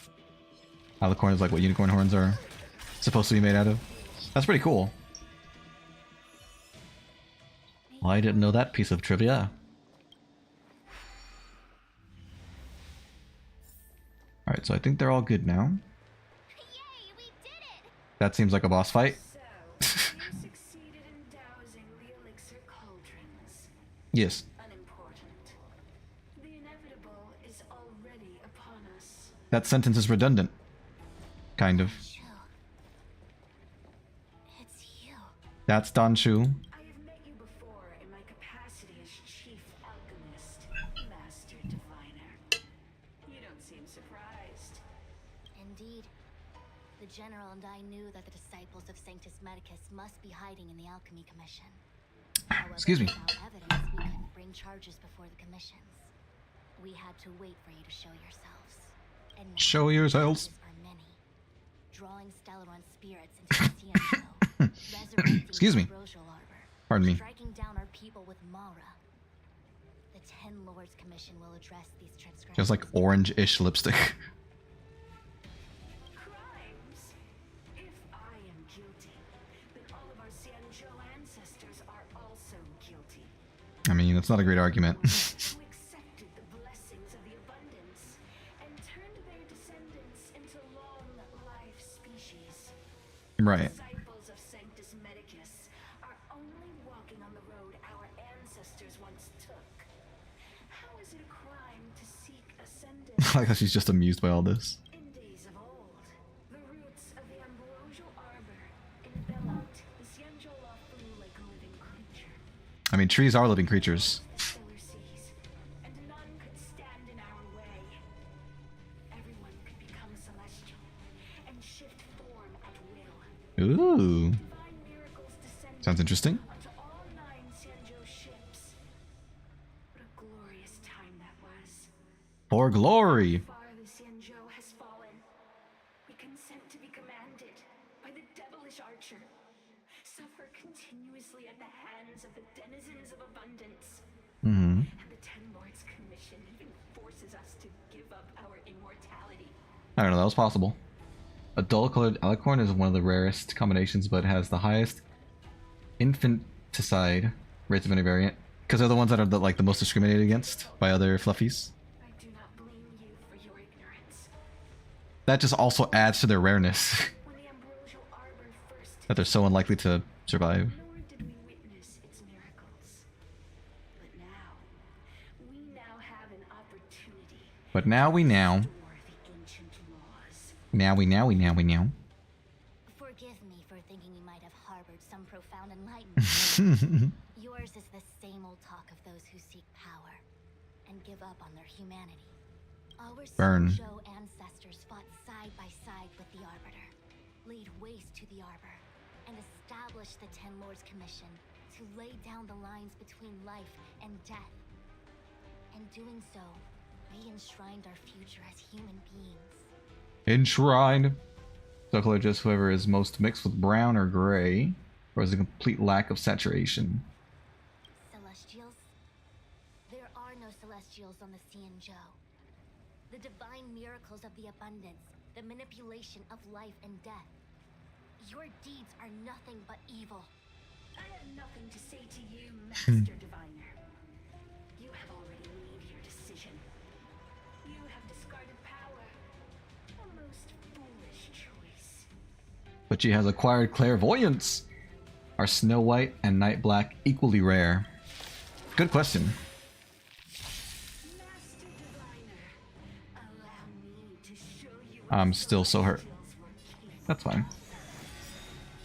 Alicorn is like what unicorn horns are supposed to be made out of. That's pretty cool. Well, I didn't know that piece of trivia. Alright, so I think they're all good now. Yay, we did it! That seems like a boss fight. So, you succeeded in dowsing the elixir cauldrons. Yes. Unimportant. The inevitable is already upon us. That sentence is redundant. Kind of. You. It's you. That's Danshu. I have met you before in my capacity as chief alchemist, master diviner. You don't seem surprised. Indeed. The General and I knew that the disciples of Sanctus Medicus must be hiding in the Alchemy Commission. However, Excuse me. without evidence, we couldn't bring charges before the commissions. We had to wait for you to show yourselves. And now, Show yourselves. charges are many. Drawing stellaron spirits into the Cienzo, resurrecting Excuse me. the ambrosial arbor, Pardon me. striking down our people with Mara. The Ten Lords Commission will address these transgressions. Just like orange-ish lipstick. Crimes? If I am guilty, then all of our Cienzo ancestors are also guilty. I mean, that's not a great argument. Who accepted the blessings of the abundance and turned their descendants into long-life species. Right. Disciples of Sanctus Medicus are only walking on the road our ancestors once took. How is it a crime to seek ascendance? I like how she's just amused by all this. In days of old, the roots of the ambrosial arbor enveloped the Cienjola flew like a living creature. I mean, trees are living creatures. Stellar seas, and none could stand in our way. Everyone could become celestial and shift form at will. Ooh. Divine miracles descended Sounds interesting. onto all 9 Cienjo ships. What a glorious time that was. For glory. Far the Cienjo has fallen. We consent to be commanded by the devilish archer. Suffer continuously at the hands of the denizens of abundance. Mm-hmm. And the Ten Lords Commission even forces us to give up our immortality. I don't know, that was possible. A dull-colored alicorn is one of the rarest combinations, but has the highest infanticide rates of any variant. Because they're the ones that are the most discriminated against by other fluffies. I do not blame you for your ignorance. That just also adds to their rareness. When the ambrosial arbor first that they're so unlikely to survive. nor did we witness its miracles. But now have an opportunity But now we know. to restore the ancient laws. Now we know. Forgive me for thinking you might have harbored some profound enlightenment. Yours is the same old talk of those who seek power and give up on their humanity. Our Burn. Senjo ancestors fought side by side with the Arbiter, laid waste to the Arbor, and established the Ten Lords Commission to lay down the lines between life and death. In doing so, we enshrined our future as human beings. Enshrined. So color just whoever is most mixed with brown or gray, or has a complete lack of saturation. Celestials? There are no Celestials on the Senjo. The divine miracles of the abundance, the manipulation of life and death. Your deeds are nothing but evil. I have nothing to say to you, Master Diviner. You have already made your decision. You have discarded power. A most foolish choice. But she has acquired clairvoyance. Are Snow White and Night Black equally rare? Good question. Master Diviner, allow me to show you I'm still so hurt. That's fine.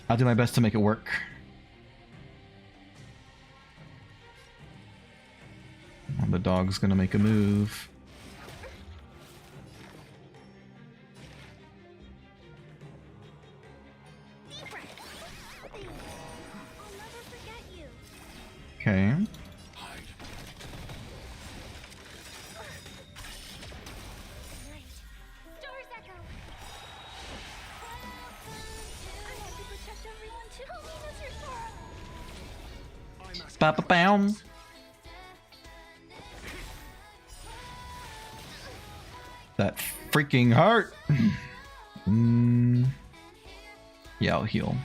I'll do my best to make it work. And the dog's gonna make a move. I'll never forget you. Okay. Right. Stars Echo. I want to protect everyone too. Help me, Mr. Sora. Ba-ba-bow. That freaking hurt. Yeah, I'll heal.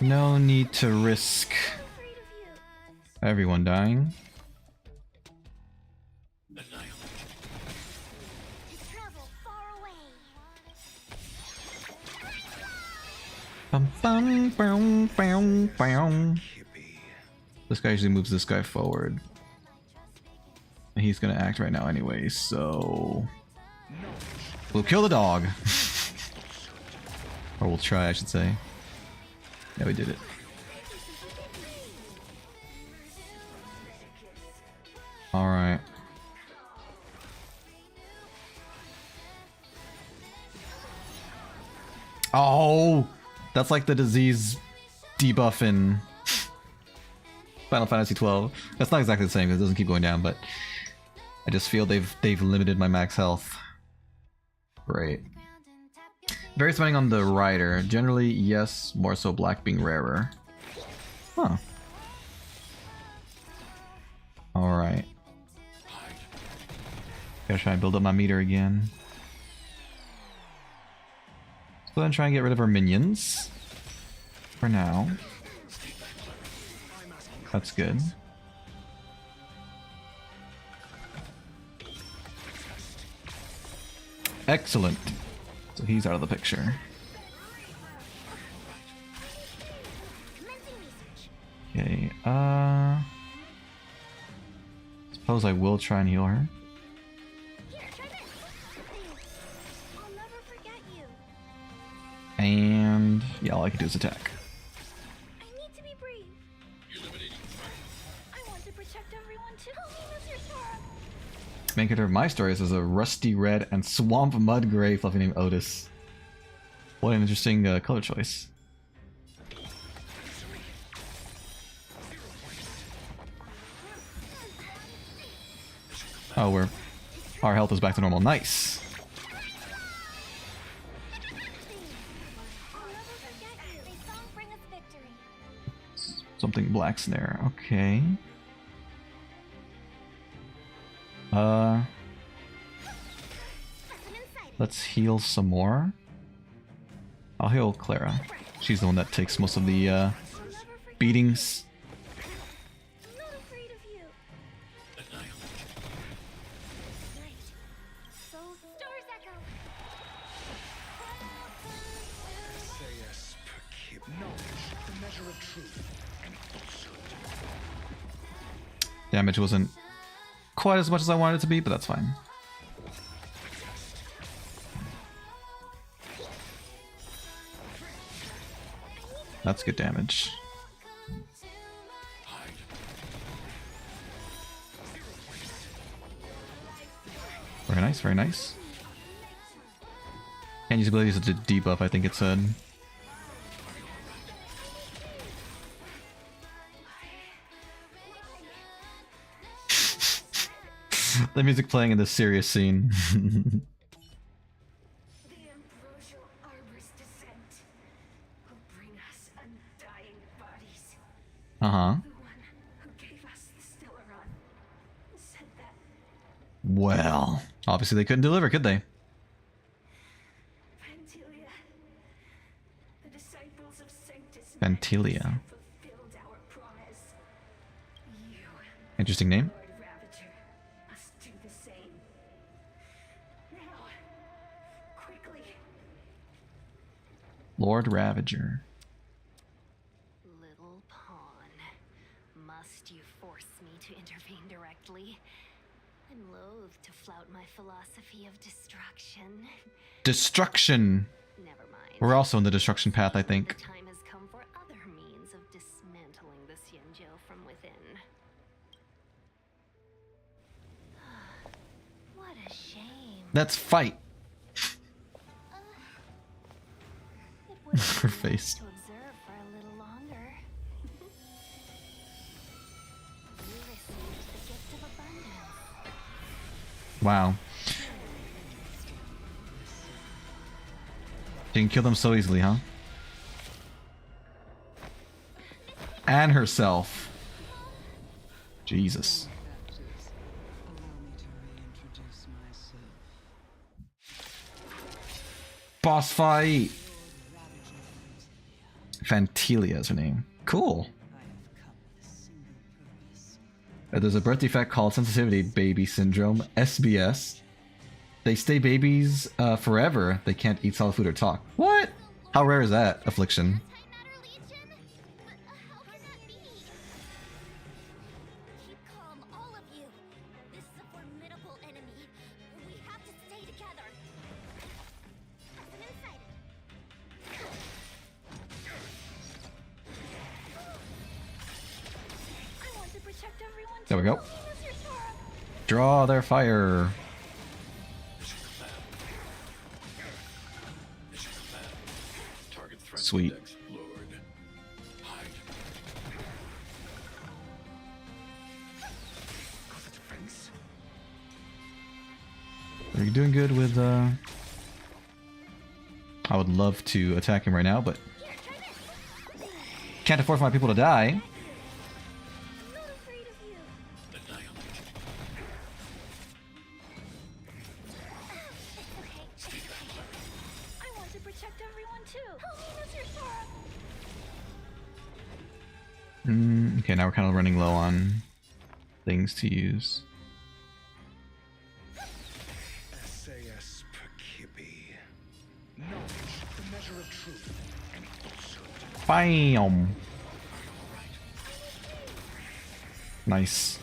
No need to risk everyone dying. Travel far away. Bum, bum, bum, bum, bum. This guy usually moves this guy forward. And he's gonna act right now anyway, so we'll kill the dog. Or we'll try, I should say. Yeah, we did it. Alright. Oh! That's like the disease debuff in Final Fantasy 12. That's not exactly the same because it doesn't keep going down, but I just feel they've limited my max health. Great. Varies depending on the rider. Generally, yes, more so black being rarer. Huh. Alright. Gotta try and build up my meter again. Let's go ahead and try and get rid of our minions. For now. That's good. Excellent. So he's out of the picture. Okay, suppose I will try and heal her. I'll never forget you. And yeah, all I can do is attack. I need to be brave. I want to protect everyone too. Help me, Mr. Sora. Main character of my story is a rusty red and swamp mud gray fluffy named Otis. What an interesting color choice. Oh, our health is back to normal. Nice. I'll never forget you. May song bring us victory. Something black snare. Okay. Let's heal some more. I'll heal Clara. She's the one that takes most of the beatings. I'm not afraid of you. So, Stars Echo. Knowledge, the measure of truth and falsehood. Damage wasn't quite as much as I wanted it to be, but that's fine. That's good damage. Very nice, very nice. Can't use abilities to debuff, I think it said. The music playing in this serious scene. The ambrosial arbor's descent will bring us undying bodies. Uh-huh. The one who gave us the stellaron said that Well, obviously they couldn't deliver, could they? Pantelia, the disciples of Sanctus Pantelia. have fulfilled our promise. You, Interesting name. Lord Ravager, must do the same. Now, quickly. Lord Ravager. Little pawn, must you force me to intervene directly? I'm loath to flout my philosophy of destruction. Destruction. Never mind. We're also in the destruction path, I The think. time has come for other means of dismantling the Xianzhou from within. What a shame. Let's fight. It would have Her been nice face. to observe for a little longer. You received the gift of abundance. Wow. She can kill them so easily, huh? And herself. Jesus. Boss fight! Fantelia is her name. Cool. There's a birth defect called sensitivity baby syndrome, SBS. They stay babies forever. They can't eat solid food or talk. What? How rare is that affliction? Antimatter Legion? But how can that be? Keep calm, all of you. This is a formidable enemy. We have to stay together. As an insider. I want to protect everyone. There we go. too. Mr. Sora. Draw their fire. Target threat Sweet. index lowered. Hide. Are you doing good with I would love to attack him right now, but can't afford for my people to die. I'm not afraid of you. I want to protect everyone too. Help me, Mr. Sora. Okay, now we're kind of running low on things to use. SAS Percipi. Knowledge, the measure of truth and falsehood. Bam! Nice.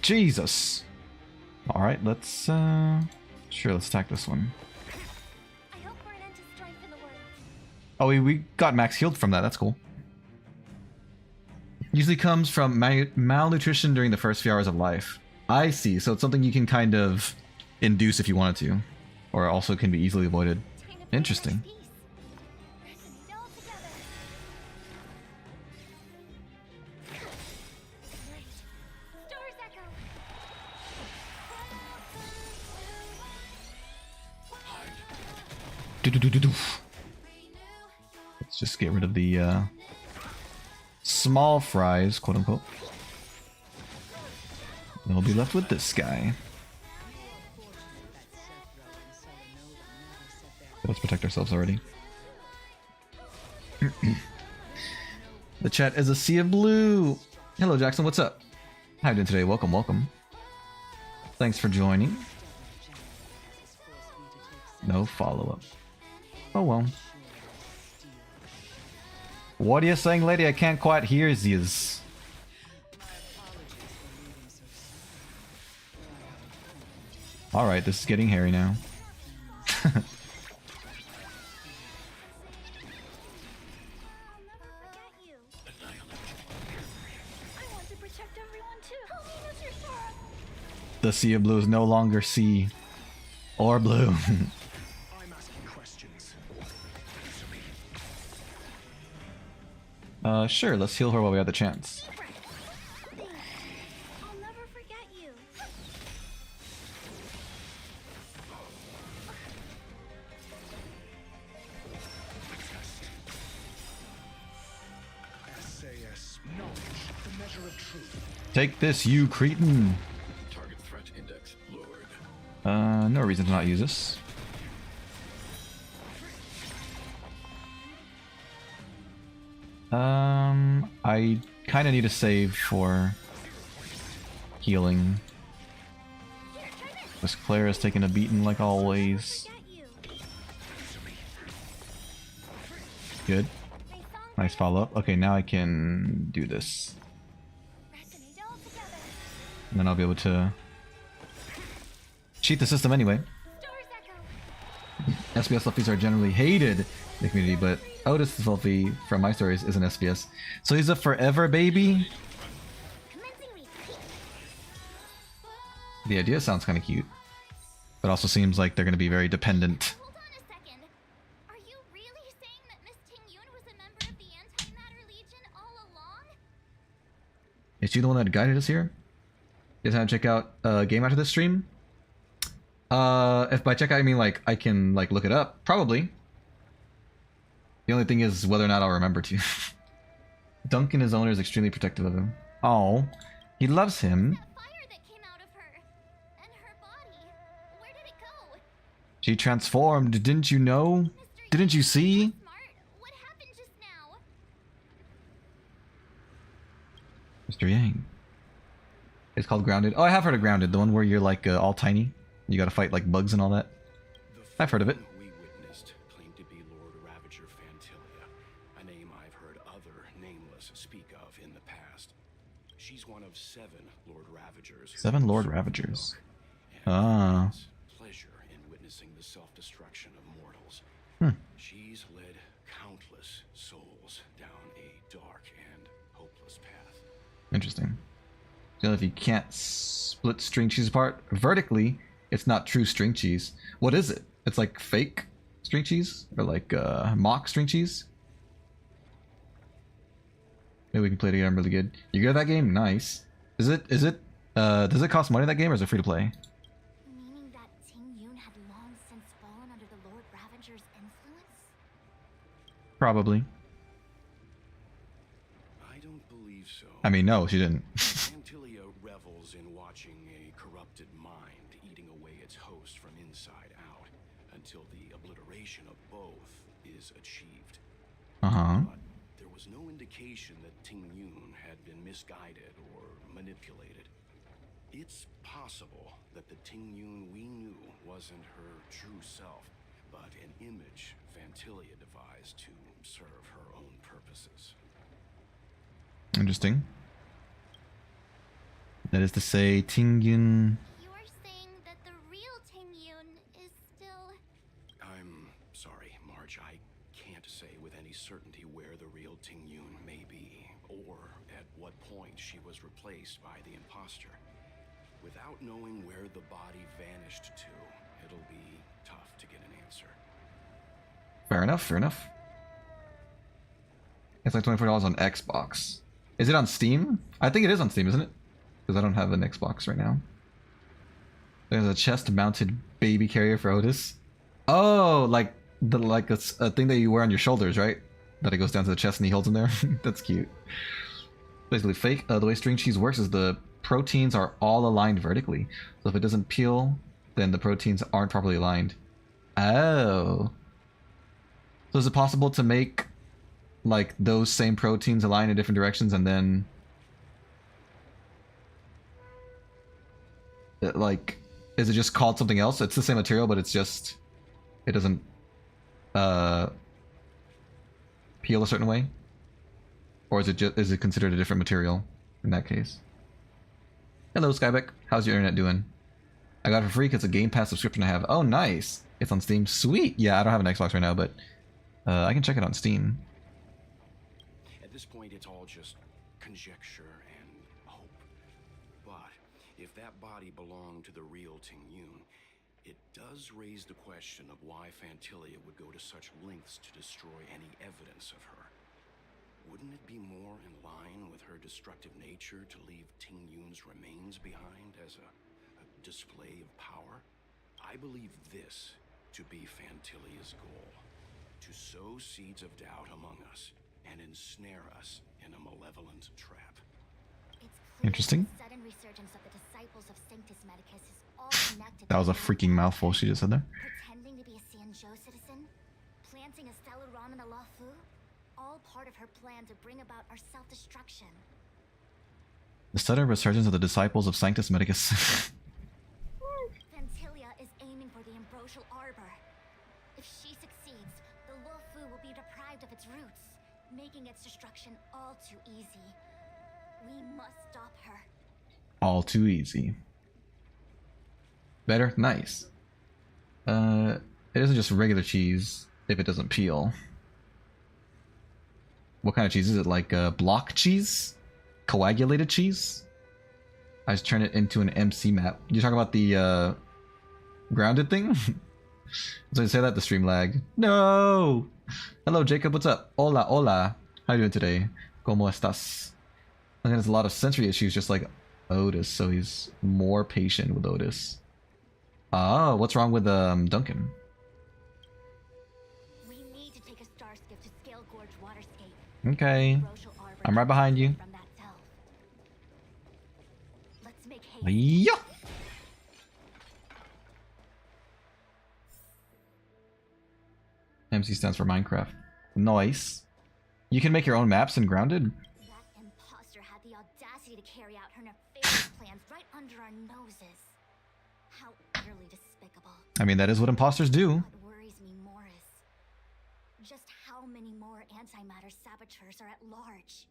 Jesus! Alright, let's sure, let's attack this one. I hope for an end to strife in the world. Oh, we got max healed from that, that's cool. Usually comes from malnutrition during the first few hours of life. I see, so it's something you can kind of induce if you wanted to. Or also can be easily avoided. Time to bring Interesting. peace. Let's all together. Right. Stars Echo. Do-do-do-do-do. Let's just get rid of the small fries, quote unquote. We'll be left with this guy. Let's protect ourselves already. The chat is a sea of blue. Hello, Jackson. What's up? How you doing today? Welcome, welcome. Thanks for joining. No follow-up. Oh well. What are you saying, lady? I can't quite hear yous. Alright, this is getting hairy now. The sea of blue is no longer sea or blue. I'm asking questions. Sure, let's heal her while we have the chance. I'll never forget you. SAS knowledge, the measure of truth. Take this, you cretin. Target threat index lowered. No reason to not use this. I kind of need a save for healing. This Claire is taking a beating like always. Good. Nice follow-up. Okay, now I can do this. And then I'll be able to cheat the system anyway. SBS Fluffies are generally hated in the community, but Otis the Fluffy from my stories is an SBS. So he's a forever baby? The idea sounds kind of cute, but also seems like they're going to be very dependent. Hold on a second. Are you really saying that Miss Ting-Yun was a member of the Antimatter Legion all along? Is she the one that guided us here? You guys want to check out a game after this stream? If by check out I mean like I can like look it up, probably. The only thing is whether or not I'll remember to. Duncan, his owner, is extremely protective of him. Oh, he loves him. That fire that came out of her and her body. Where did it go? She transformed, didn't you know? Didn't you see? Smart. What happened just now? Mr. Yang. It's called Grounded. Oh, I have heard of Grounded, the one where you're like all tiny. You gotta fight like bugs and all that. I've heard of it. We witnessed claimed to be Lord Ravager Fantilia, a name I've heard other nameless speak of in the past. She's one of 7 Lord Ravagers. 7 Lord Ravagers. Ah. Pleasure in witnessing the self-destruction of mortals. She's led countless souls down a dark and hopeless path. Interesting. So if you can't split string cheese apart vertically, it's not true string cheese. What is it? It's like fake string cheese? Or like mock string cheese? Maybe we can play it again. I'm really good. You good at that game? Nice. Does it does it cost money, that game, or is it free to play? Meaning that Ting-Yun had long since fallen under the Lord Ravager's influence? Probably. I don't believe so. I mean, no, she didn't. Fantilia revels in watching a corrupted mind eating away its host from inside out until the obliteration of both is achieved. Uh-huh. But there was no indication that Ting-Yun had been misguided or manipulated. It's possible that the Ting-Yun we knew wasn't her true self, but an image Fantilia devised to serve her own purposes. Interesting. That is to say, Ting-Yun... You are saying that the real Ting-Yun is still... I'm sorry, Marge. I can't say with any certainty where the real Ting-Yun may be, or at what point she was replaced by the imposter. Without knowing where the body vanished to, it'll be tough to get an answer. Fair enough, fair enough. It's like $24 on Xbox. Is it on Steam? I think it is on Steam, isn't it? Because I don't have an Xbox right now. There's a chest-mounted baby carrier for Otis. Oh, like a thing that you wear on your shoulders, right? That it goes down to the chest and he holds in there. That's cute. Basically, fake. The way string cheese works is the proteins are all aligned vertically. So if it doesn't peel, then the proteins aren't properly aligned. Oh. So is it possible to make like those same proteins align in different directions and then like is it just called something else? It's the same material, but it's just it doesn't peel a certain way? Or is it considered a different material in that case? Hello Skybeck, how's your internet doing? I got it for free because it's a Game Pass subscription I have. Oh nice! It's on Steam. Sweet! Yeah, I don't have an Xbox right now, but I can check it on Steam. At this point, it's all just conjecture and hope. But if that body belonged to the real Ting Yun, it does raise the question of why Fantilia would go to such lengths to destroy any evidence of her. Wouldn't it be more in line with her destructive nature to leave Ting Yun's remains behind as a display of power? I believe this to be Fantilia's goal. To sow seeds of doubt among us and ensnare us in a malevolent trap. Interesting. The sudden resurgence of the disciples of Sanctus Medicus is all connected. That was a freaking mouthful she just said there. Pretending to be a Xianzhou citizen, planting a stellaron in the Luofu, all part of her plan to bring about our self-destruction. The sudden resurgence of the disciples of Sanctus Medicus. Fantilia is aiming for the ambrosial arbor. If she succeeds, the Luofu will be deprived of its roots, making its destruction all too easy. We must stop her. All too easy. Better? Nice. It isn't just regular cheese if it doesn't peel. What kind of cheese is it? Like block cheese? Coagulated cheese? I just turn it into an MC map. You talking about the grounded thing? So I say that the stream lag. No! Hello Jacob, what's up? Hola, hola. How you doing today? ¿Cómo estás? I think there's a lot of sensory issues just like Otis, so he's more patient with Otis. Oh, what's wrong with Duncan? We need to take a star skiff to Scale Gorge Waterscape. Okay. I'm right behind you. From that delve. Let's make haste. Yeah. MC stands for Minecraft. Nice. You can make your own maps in Grounded? That imposter had the audacity to carry out her nefarious plans right under our noses. How utterly despicable. I mean, that is what imposters do. What worries me more is just how many more antimatter saboteurs are at large.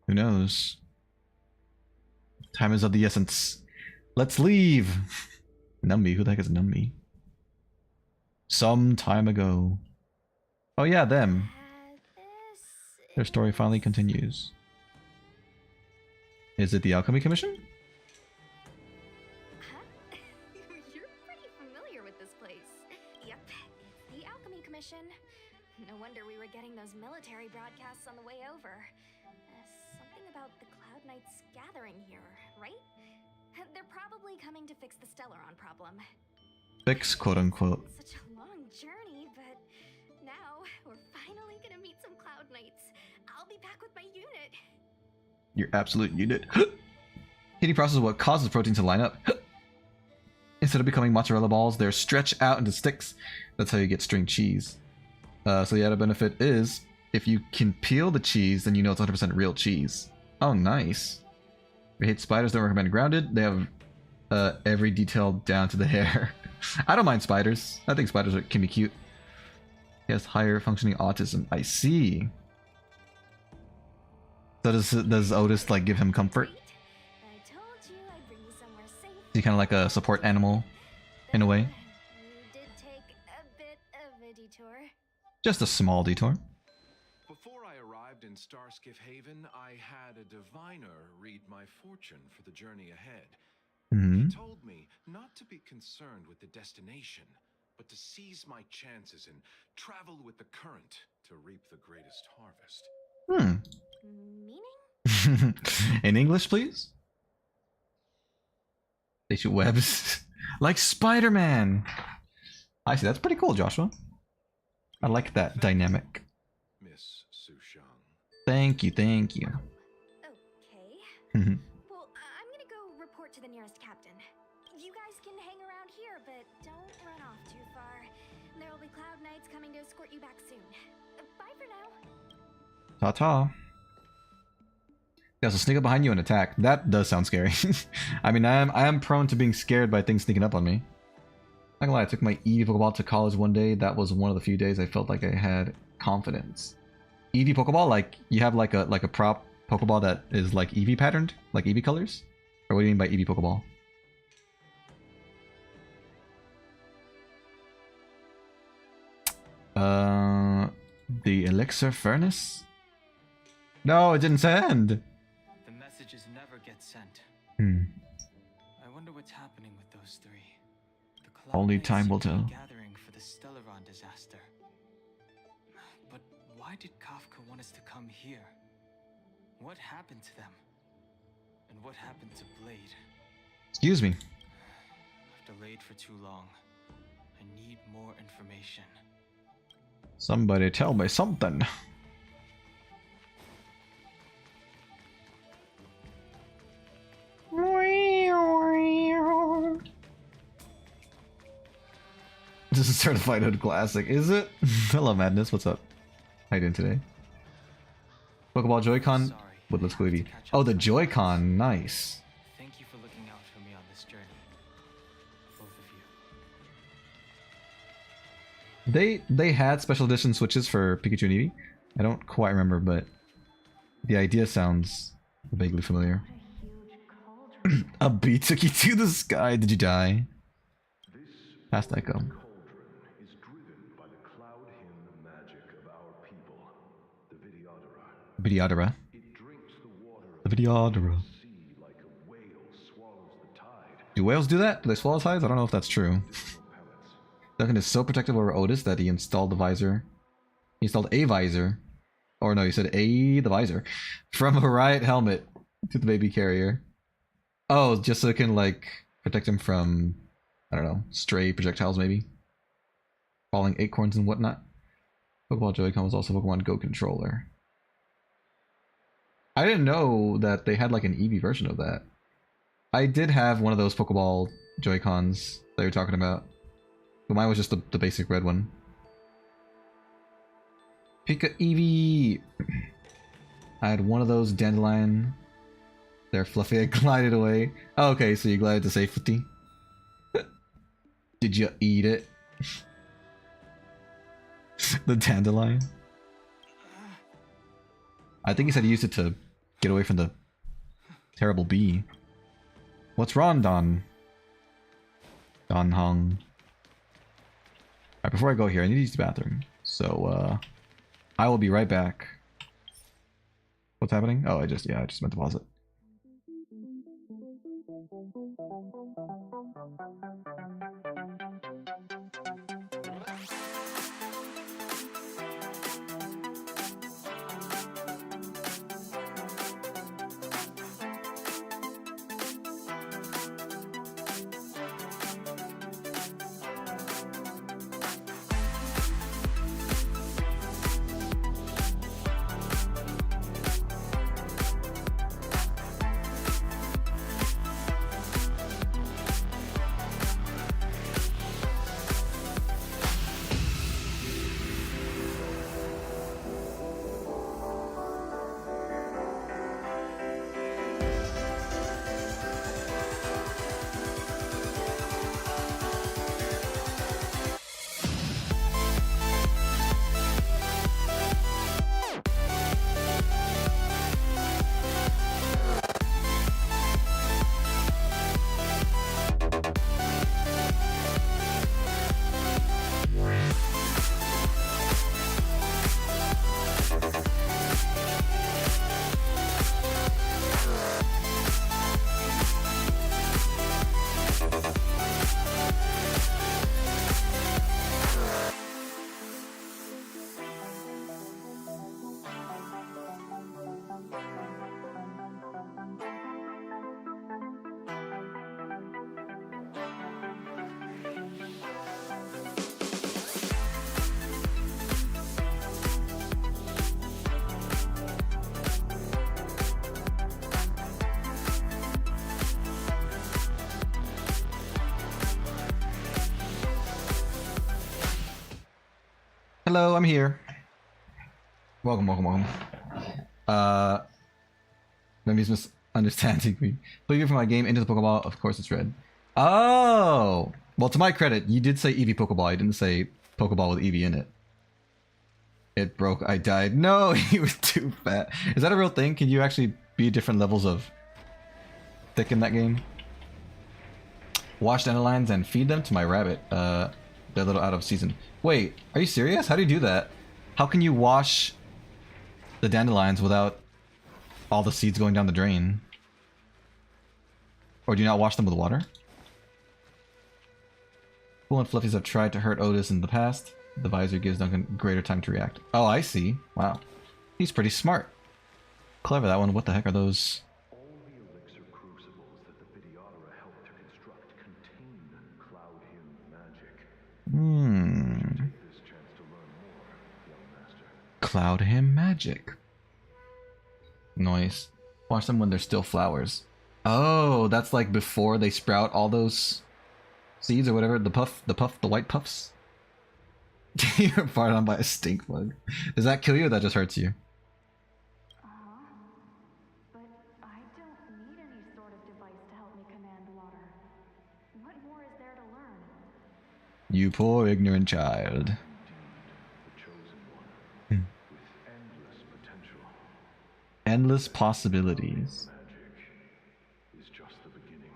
Who knows? Time is of the essence. Let's leave. Numby, who the heck is Numby? Some time ago. Oh yeah, them. Their story finally continues. Is it the Alchemy Commission? Huh? You're pretty familiar with this place. Yep, it's the Alchemy Commission. No wonder we were getting those military broadcasts on the way over. Something about the Cloud Knights gathering here, right? They're probably coming to fix the stellaron problem. Fix, quote unquote. Such a long journey, but now we're finally gonna meet some Cloud Knights. I'll be back with my unit. Your absolute unit. Heating process is what causes proteins to line up. Instead of becoming mozzarella balls, they're stretched out into sticks. That's how you get string cheese. So the added benefit is, if you can peel the cheese, then you know it's 100% real cheese. Oh, nice. If you hate spiders, don't recommend Grounded. They have every detail down to the hair. I don't mind spiders. I think spiders can be cute. He has higher functioning autism. I see. So does Otis like give him comfort? I told you I'd bring you somewhere safe. Is he kind of like a support animal in a way? You did take a bit of a detour. Just a small detour. Before I arrived in Starskiff Haven, I had a diviner read my fortune for the journey ahead. Mm-hmm. He told me not to be concerned with the destination, but to seize my chances and travel with the current to reap the greatest harvest. Meaning? In English, please? They shoot webs. Like Spider-Man! I see, that's pretty cool, Joshua. I like that dynamic. Miss Sushang. Thank you, thank you. Okay. Well, I'm gonna don't run off too far. There will be Cloud Knights coming to escort you back soon. Bye for now. Ta-ta. Yeah, so sneak up behind you and attack. That does sound scary. I mean, I am prone to being scared by things sneaking up on me. Not gonna lie, I took my Eevee Pokeball to college one day. That was one of the few days I felt like I had confidence. Eevee Pokeball, like you have like a prop Pokeball that is like Eevee patterned, like Eevee colors? Or what do you mean by Eevee Pokeball? The Elixir Furnace? No, it didn't send! The messages never get sent. I wonder what's happening with those three. The Cloud Only Knights time will seem to be tell. Gathering for the Stellaron disaster. But why did Kafka want us to come here? What happened to them? And what happened to Blade? Excuse me. I've delayed for too long. I need more information. Somebody tell me something. This is Certified Hood Classic, is it? Hello, Madness. What's up? How you doing today? Pokeball Joy-Con with Let's Go Eevee. Oh, the Joy-Con. Nice. Thank you for looking out for me on this journey. Both of you. They had special edition switches for Pikachu and Eevee. I don't quite remember, but the idea sounds vaguely familiar. A bee took you to the sky. Did you die? Past Echo. Is driven by the cloud hymn magic of our people, the Vidyadhara. It drinks the water The Vidyadhara. of the sea like a whale swallows the tide. Do whales do that? Do they swallow tides? I don't know if that's true. Duncan is so protective over Otis that he installed the visor. He installed a visor. Or no, he said the visor. From a riot helmet to the baby carrier. Oh, just so it can, like, protect him from, I don't know, stray projectiles maybe? Falling acorns and whatnot. Pokeball Joy-Con was also Pokemon Go controller. I didn't know that they had, like, an Eevee version of that. I did have one of those Pokeball Joy-Cons that you're talking about. But mine was just the basic red one. Pika Eevee! I had one of those Dandelion. They're fluffy. I glided away. Oh, okay, so you glided to safety. Did you eat it? The Dandelion? I think he said he used it to get away from the terrible bee. What's wrong, Don? Don Hong. Alright, before I go here, I need to use the bathroom. So, I will be right back. What's happening? Oh, I just meant to pause it. Hello, I'm here. Welcome, welcome, welcome. Maybe he's misunderstanding me. Looking for my game into the Pokeball. Of course, it's red. Oh, well, to my credit, you did say Eevee Pokeball. You didn't say Pokeball with Eevee in it. It broke. I died. No, he was too fat. Is that a real thing? Can you actually be different levels of thick in that game? Wash dandelions and feed them to my rabbit. They're a little out of season. Wait, are you serious? How do you do that? How can you wash the dandelions without all the seeds going down the drain? Or do you not wash them with water? Cool and Fluffies have tried to hurt Otis in the past. The visor gives Duncan greater time to react. Oh, I see. Wow. He's pretty smart. Clever, that one. What the heck are those? All the elixir crucibles that the Vitiaura helped to construct contain Cloud Hymn magic. Take this chance to learn more, young master. Cloud Hymn magic. Nice. Watch them when they're still flowers. Oh, that's like before they sprout all those seeds or whatever. The white puffs. You're farted on by a stink bug. Does that kill you or that just hurts you? But I don't need any sort of device to help me command water. What more is there to learn? You poor ignorant child. The chosen one, with endless potential. Endless possibilities. Magic is just the beginning.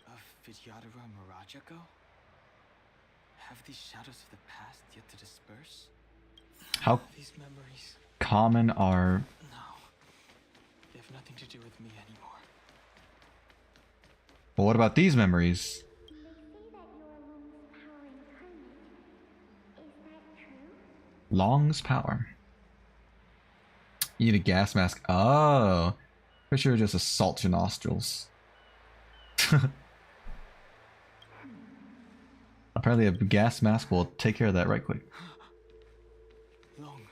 Of Vidyadhara Mirage-go? Have these shadows of the past yet to disperse? How These memories. common are... No. They have nothing to do with me anymore. Well, what about these memories? They say that your Lung's power is permanent. Is that true? Long's power. You need a gas mask. Oh. Pretty sure it just assaults your nostrils. Apparently a gas mask will take care of that right quick. Long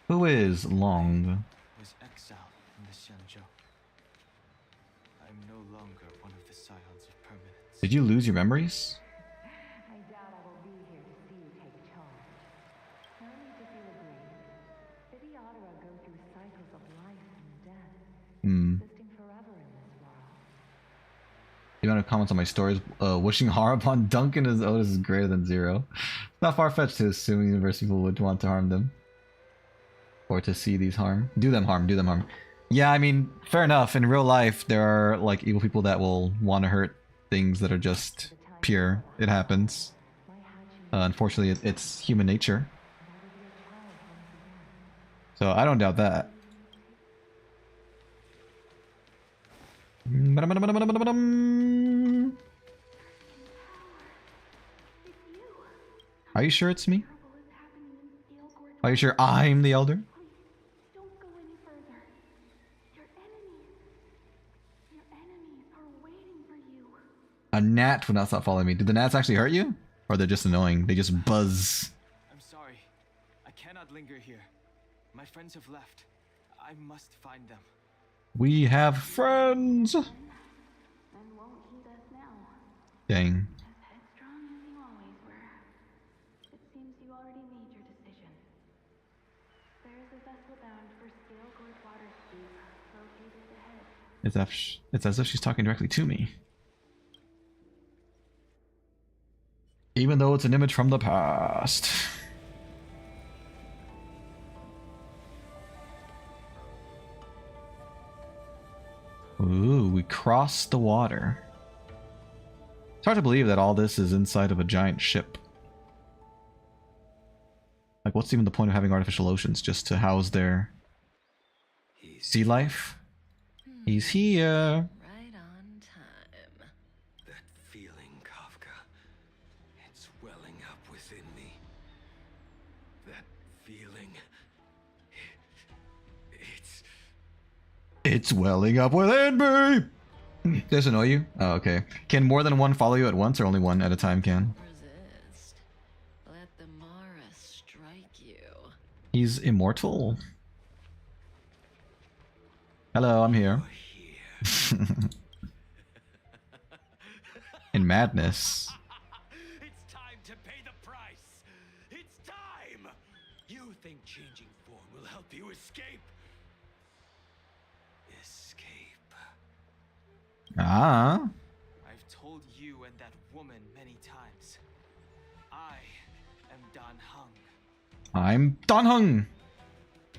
Who is Long? was exiled in the Xianzhou. I'm no longer one of the scions of permanence. Did you lose your memories? I doubt I will be here to see you take charge. Tell me if you agree. Vitiaura go through cycles of life and death, existing forever in this world. The amount of comments on my stories wishing harm upon Duncan as Otis is greater than 0. Not far-fetched to assume university people would want to harm them. Or to see these harm. Do them harm, do them harm. Yeah, I mean, fair enough. In real life, there are like evil people that will want to hurt things that are just pure. It happens. Unfortunately, it's human nature. So I don't doubt that. Are you sure it's me? Are you sure I'm the elder? Don't go any further. Your enemies are waiting for you. A gnat would not stop following me. Did the gnats actually hurt you? Or they're just annoying? They just buzz. I'm sorry. I cannot linger here. My friends have left. I must find them. We have friends! And won't heed us now. Dang. As headstrong as you always were. It seems you already made your decision. There is a vessel bound for Scale Gorge Waters Deep, located ahead. It's as if she's talking directly to me. Even though it's an image from the past. Ooh, we crossed the water. It's hard to believe that all this is inside of a giant ship. Like, what's even the point of having artificial oceans? Just to house their sea life? He's here. Right on time. That feeling, Kafka. It's welling up within me. That feeling. It's welling up within me! Does this annoy you? Oh, okay. Can more than one follow you at once, or only one at a time can? Resist. Let the Mara strike you. He's immortal. Hello, I'm here. In madness. It's time to pay the price. It's time. time. You think changing form will help you escape? Escape. Ah. I've told you and that woman many times. I am Dan Heng. I'm Dan Heng.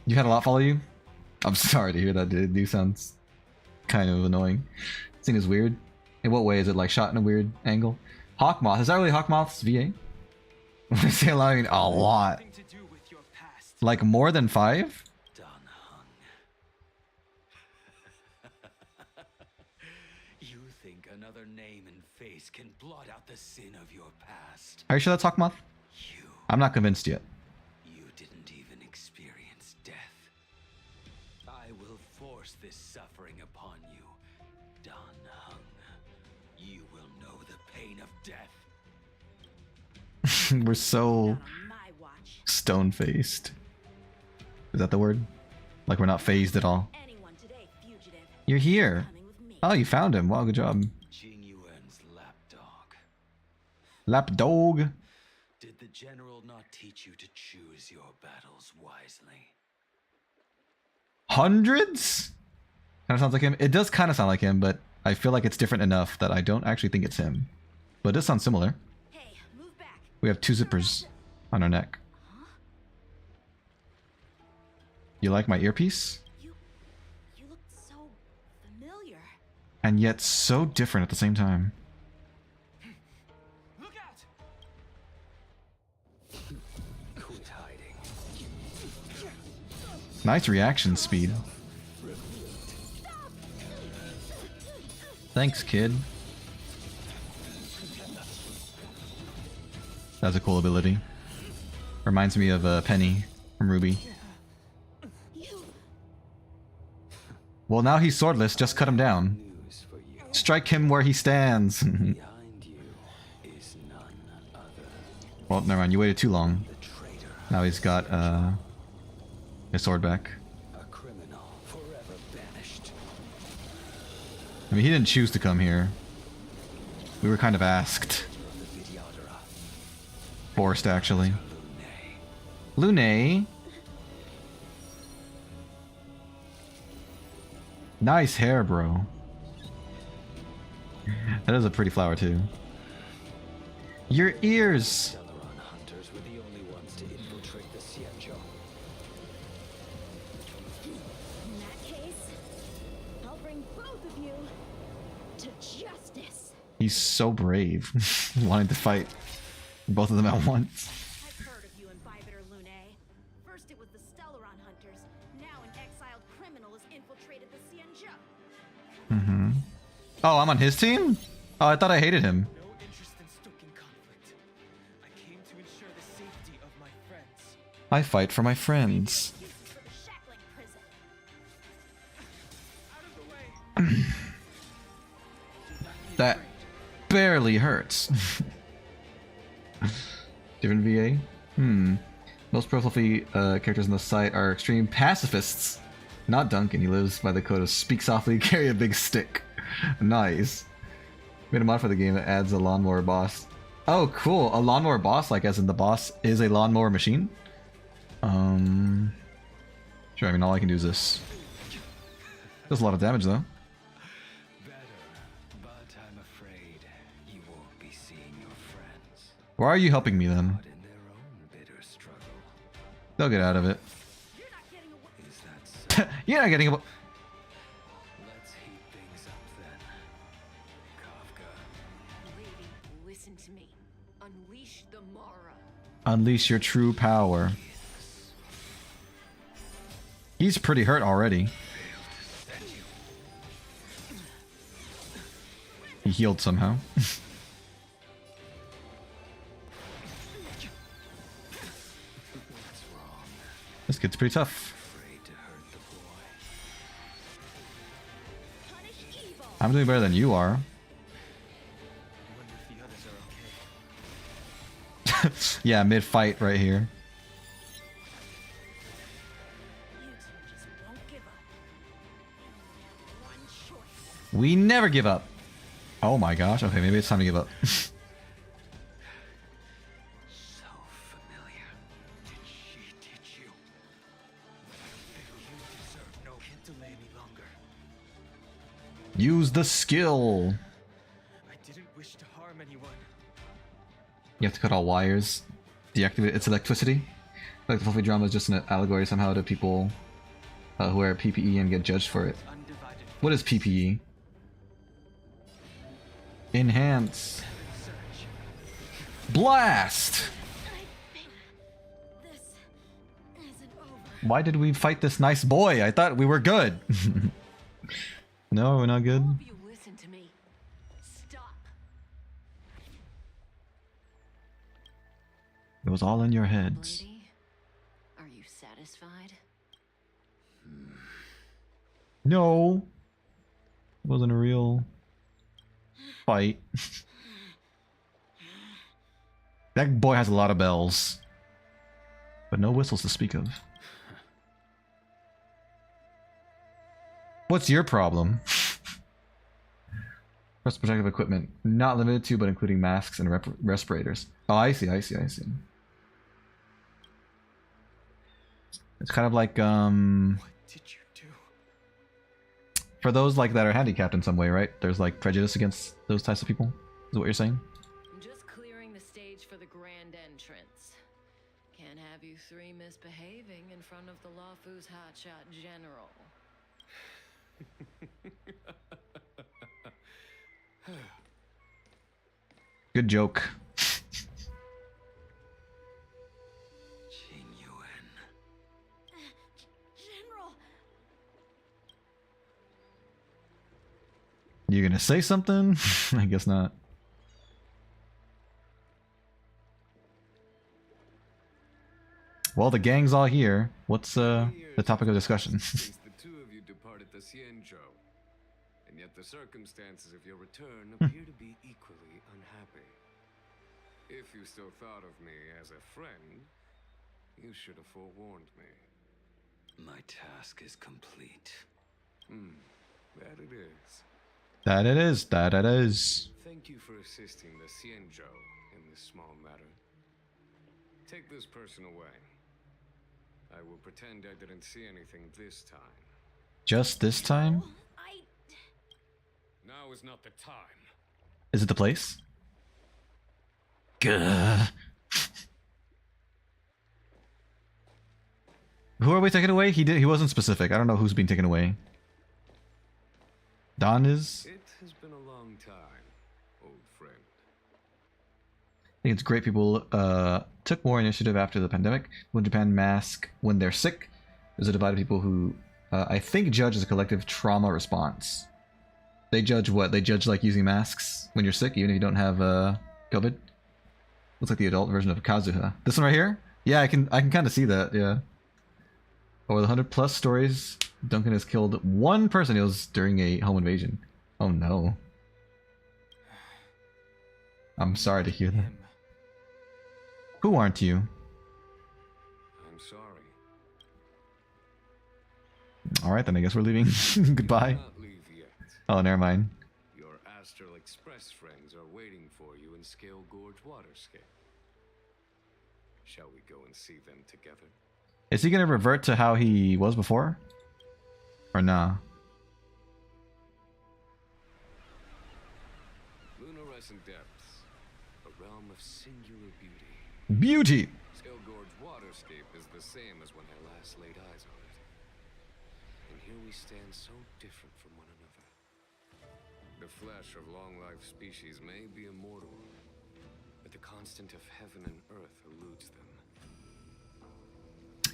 You had a lot follow you? I'm sorry to hear that, dude. You sounds kind of annoying. This thing is weird. In what way is it like shot in a weird angle? Hawkmoth. Is that really Hawkmoth's VA? When I say a lot, I mean a lot. Nothing to do with your past. Like more than 5? Dan Heng. You think another name and face can blot out the sin of your past? Are you sure that's Hawkmoth? You. I'm not convinced yet. You didn't even experience death. I will force this suffering upon you, Dan Heng. You will know the pain of death. We're so stone-faced. Is that the word? Like we're not phased at all. You're here. Oh, you found him. Wow, good job. Jing Yuan's lapdog. Lapdog. Did the general not teach you to choose your battles wisely? Hundreds? Kind of sounds like him. It does kind of sound like him, but I feel like it's different enough that I don't actually think it's him. But it does sound similar. Hey, move back. We have 2 zippers on our neck. You like my earpiece? You look so familiar. And yet so different at the same time. Look out! Quit hiding. Nice reaction speed. Thanks, kid. That's a cool ability. Reminds me of Penny from Ruby. Well, now he's swordless. Just cut him down. Strike him where he stands. Well, never mind. You waited too long. Now he's got his sword back. I mean, he didn't choose to come here. We were kind of asked. Forced, actually. Lune. Nice hair, bro. That is a pretty flower, too. Your ears! Stellaron hunters were the only ones to infiltrate the Xianzhou. In that case, I'll bring both of you to justice. He's so brave. Wanting to fight both of them at once. I've heard of you and Bybiter Lune. First it was the Stellaron hunters. Now an exiled criminal has infiltrated the Xianzhou. Mm-hmm. Oh, I'm on his team? Oh, I thought I hated him. No interest in stoking conflict. I came to ensure the safety of my friends. I fight for my friends. Excuses for the shackling prison. Out of the way! That barely hurts. Different VA? Most profile characters on the site are extreme pacifists. Not Duncan, he lives by the code of speak softly, carry a big stick. Nice. Made a mod for the game that adds a lawnmower boss. Oh, cool. A lawnmower boss, like as in the boss is a lawnmower machine? Sure, I mean, all I can do is this. Does a lot of damage, though. Better, but I'm afraid you won't be seeing your friends. Why are you helping me, then? Not in their own bitter struggle. They'll get out of it. You're not getting away. Is that so? You're not getting a... Let's heat things up then. Kafka. Lady, listen to me. Unleash the Mara. Unleash your true power. He's pretty hurt already. He healed somehow. This kid's pretty tough. Afraid to hurt the boy. Punish evil. I'm doing better than you are. I wonder if the others are okay. Yeah, mid-fight right here. You two just won't give up. One choice. We never give up. Oh my gosh. Okay, maybe it's time to give up. So familiar. Did Use the skill. I didn't wish to harm anyone. You have to cut all wires. Deactivate its electricity. Like the fluffy drama is just an allegory somehow to people who wear PPE and get judged for it. What is PPE? Enhance. Blast! Why did we fight this nice boy? I thought we were good. No, we're not good. You listen to me. Stop. It was all in your heads. Lady, are you satisfied? No. It wasn't a real fight. That boy has a lot of bells. But no whistles to speak of. What's your problem? Personal protective equipment. Not limited to, but including masks and respirators. Oh, I see. It's kind of like, What did you do? for those like that are handicapped in some way, right? There's like prejudice against those types of people, is what you're saying? I'm just clearing the stage for the grand entrance. Can't have you three misbehaving in front of the Lawfu's hotshot general. Good joke. General! You gonna say something? I guess not. Well, the gang's all here. What's the topic of discussion? Since the two of you departed the Cienjo, and yet the circumstances of your return appear to be equally unhappy. If you still thought of me as a friend, you should have forewarned me. My task is complete. That it is. That it is. That it is. Thank you for assisting the Cienjo in this small matter. Take this person away. I will pretend I didn't see anything this time. Just this time? Now is not the time. Is it the place? Gah. Who are we taking away? He wasn't specific. I don't know who's being taken away. Don is? It has been a long time, old friend. I think it's great people took more initiative after the pandemic. When Japan mask when they're sick, there's a divide of people who I think judge as a collective trauma response. They judge what? They judge like using masks when you're sick, even if you don't have COVID. Looks like the adult version of Kazuha. This one right here? Yeah, I can kind of see that. Yeah. Over the 100+ stories, Duncan has killed one person. It was during a home invasion. Oh no. I'm sorry to hear that. Who aren't you? I'm sorry. Alright then, I guess we're leaving. Goodbye. Not leave yet. Oh, never mind. Your Astral Express friends are waiting for you in Scale Gorge Waterscape. Shall we go and see them together? Is he gonna revert to how he was before? Or nah? Luminescent Depths, a realm of singular beauty. Beauty! Scale Gorge Waterscape is the same as when I last laid eyes on it. And here we stand so different from one another. The flesh of long-lived species may be immortal, but the constant of heaven and earth eludes them.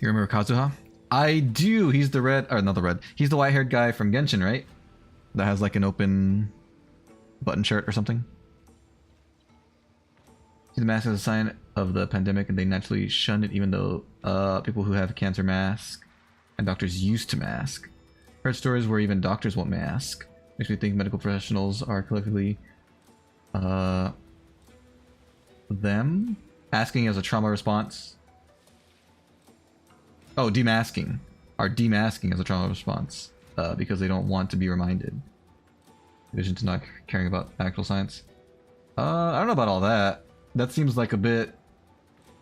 You remember Kazuha? I do! He's the red... Or not the red. He's the white-haired guy from Genshin, right? That has like an open button shirt or something. The mask is a sign of the pandemic and they naturally shun it even though people who have cancer mask and doctors used to mask. Heard stories where even doctors won't mask. Makes me think medical professionals are collectively them asking as a trauma response. Oh, demasking. Are demasking as a trauma response because they don't want to be reminded. Vision to not caring about actual science. I don't know about all that. That seems like a bit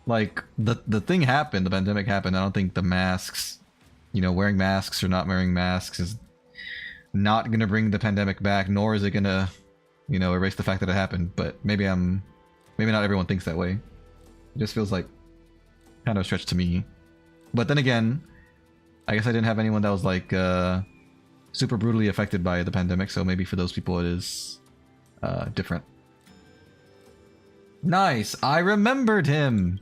like the thing happened, the pandemic happened. I don't think the masks, you know, wearing masks or not wearing masks is not gonna bring the pandemic back, nor is it gonna, you know, erase the fact that it happened. But maybe not everyone thinks that way. It just feels like kind of a stretch to me. But then again, I guess I didn't have anyone that was like super brutally affected by the pandemic, so maybe for those people it is different. Nice! I remembered him!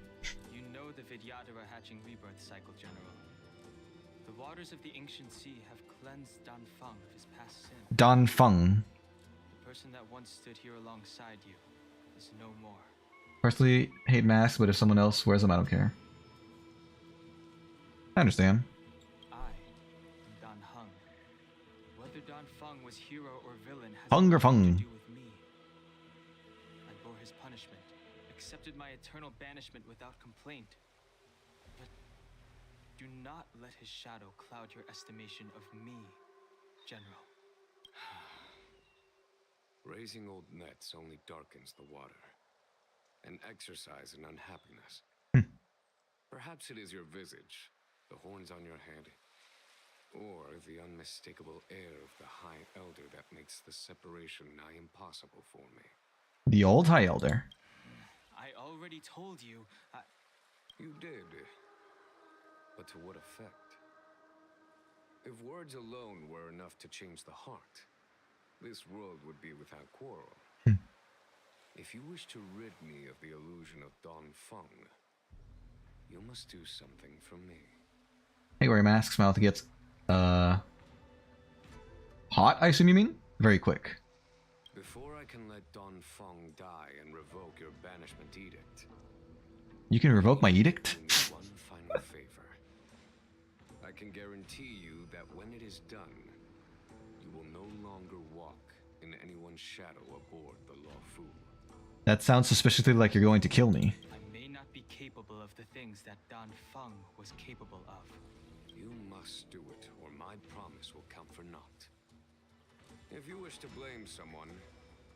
You know the Vidyadhara hatching rebirth cycle, General. The waters of the ancient sea have cleansed Dan Feng of his past sin. Dan Feng. The person that once stood here alongside you is no more. Personally, hate masks, but if someone else wears them, I don't care. I understand. I am Dan Heng. Whether Dan Feng was hero or villain has Hunger nothing to Feng. do with me. I bore his punishment, accepted my eternal banishment without complaint. But do not let his shadow cloud your estimation of me, General. Raising old nets only darkens the water, and exercise in unhappiness. Perhaps it is your visage, the horns on your head, or the unmistakable air of the High Elder that makes the separation nigh impossible for me. The old High Elder. I already told you. You did. But to what effect? If words alone were enough to change the heart, this world would be without quarrel. If you wish to rid me of the illusion of Dan Feng, you must do something for me. Hey, wear a mask, smile to get hot, I assume you mean? Very quick. Before I can let Dan Feng die and revoke your banishment edict, You can revoke my edict? do me one final favor. I can guarantee you that when it is done, you will no longer walk in anyone's shadow aboard the Lawfu. That sounds suspiciously like you're going to kill me. I may not be capable of the things that Dan Feng was capable of. You must do it, or my promise will count for naught. If you wish to blame someone,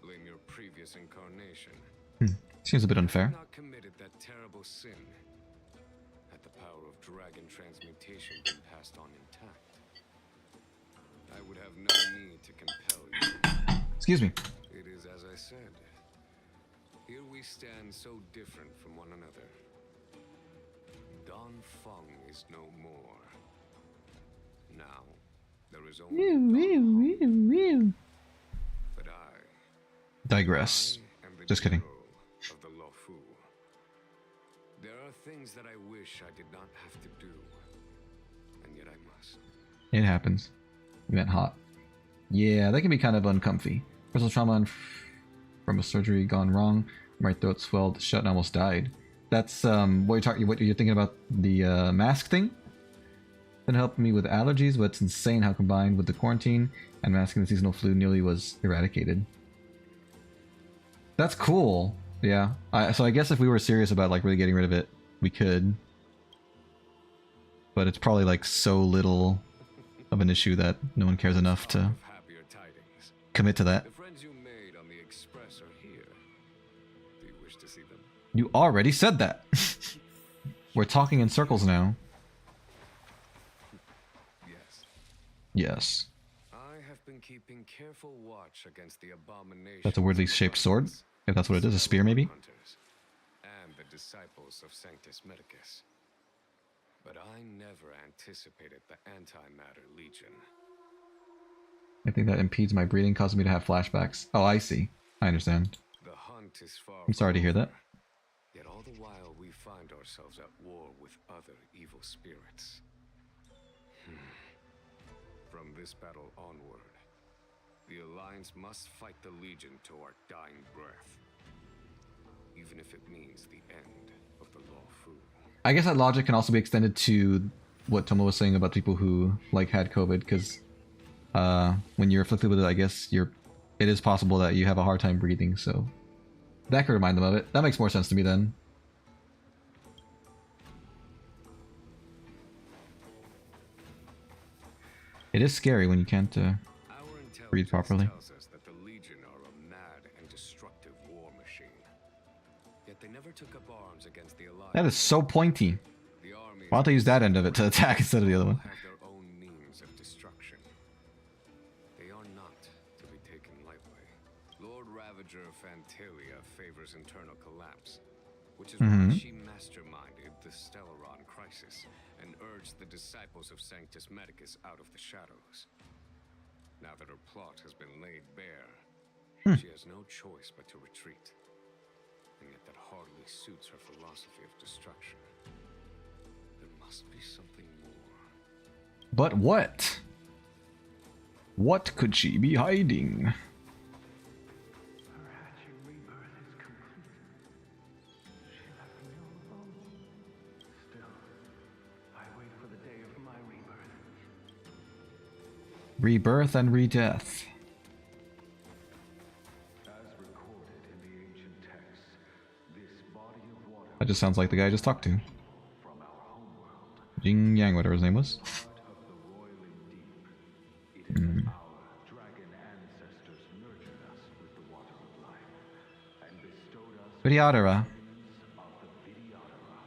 blame your previous incarnation. Seems a bit unfair. Had not committed that terrible sin, had the power of dragon transmutation been passed on intact, I would have no need to compel you. Excuse me. It is as I said. Here we stand so different from one another. Dan Feng is no more. Now, there is only Dan. But Digress. I am the Just kidding. general of the Lawfu. There are things that I wish I did not have to do, and yet I must. It happens. You meant hot. Yeah, that can be kind of uncomfy. Personal trauma from a surgery gone wrong. My throat swelled shut and almost died. That's what you're thinking about, the mask thing? Been helping me with allergies, but it's insane how combined with the quarantine and masking the seasonal flu nearly was eradicated. That's cool. Yeah. So I guess if we were serious about like really getting rid of it, we could. But it's probably like so little of an issue that no one cares enough to Happier tidings. commit to that. The friends you made on the Express are here. Do you wish to see them? You already said that. We're talking in circles now. Yes. Yes. I have been keeping careful watch against the abomination. That's a weirdly shaped sword. If that's what it is, a spear maybe? And the disciples of Sanctus Medicus. But I never anticipated the Antimatter Legion. I think that impedes my breathing, causing me to have flashbacks. Oh, I see. I understand. The hunt is far. I'm sorry to hear that. Yet all the while we find ourselves at war with other evil spirits. From this battle onward, the Alliance must fight the Legion to our dying breath. Even if it means the end of the Lawfu. I guess that logic can also be extended to what Tomo was saying about people who like had COVID, because when you're afflicted with it, I guess it is possible that you have a hard time breathing, so that could remind them of it. That makes more sense to me then. It is scary when you can't breathe properly. Tells us that the Legion are a mad and destructive war machine. Yet they never took up arms against the Alliance. That is so pointy. The armies Why don't they use that end of it to attack instead of the other one? have their own means of destruction. They Vtuber's internal collapse, which is why she masterminded the Stellaron crisis and urged the disciples of Sanctus Medicus out of the shadows. Now that her plot has been laid bare, she has no choice but to retreat. And yet that hardly suits her philosophy of destruction. There must be something more. But what? What could she be hiding? Her hatching rebirth is complete. She left me all alone. Still, I wait for the day of my rebirth. Rebirth and redeath. As recorded in the ancient texts, this body of water That just sounds like the guy I just talked to. from our homeworld, Jing Yang, whatever his name was. part of the roiling deep. It is our dragon ancestors nurtured us with the water of life and bestowed us Vidyadhara. of the Vidyadhara.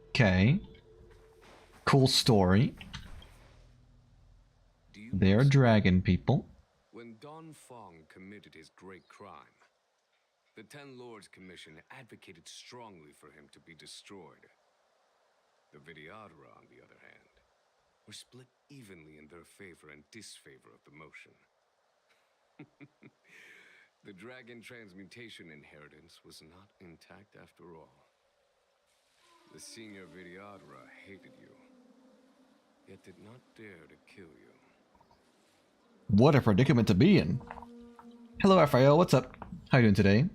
Okay. Cool story. Do you They're dragon people. When Don Fong committed his great crime, the Ten Lords Commission advocated strongly for him to be destroyed. The Vidyadhara, on the other hand, were split evenly in their favor and disfavor of the motion. The dragon transmutation inheritance was not intact after all. The senior Vidyadhara hated you, yet did not dare to kill you. What a predicament to be in. Hello, Raphael. What's up? How you doing today?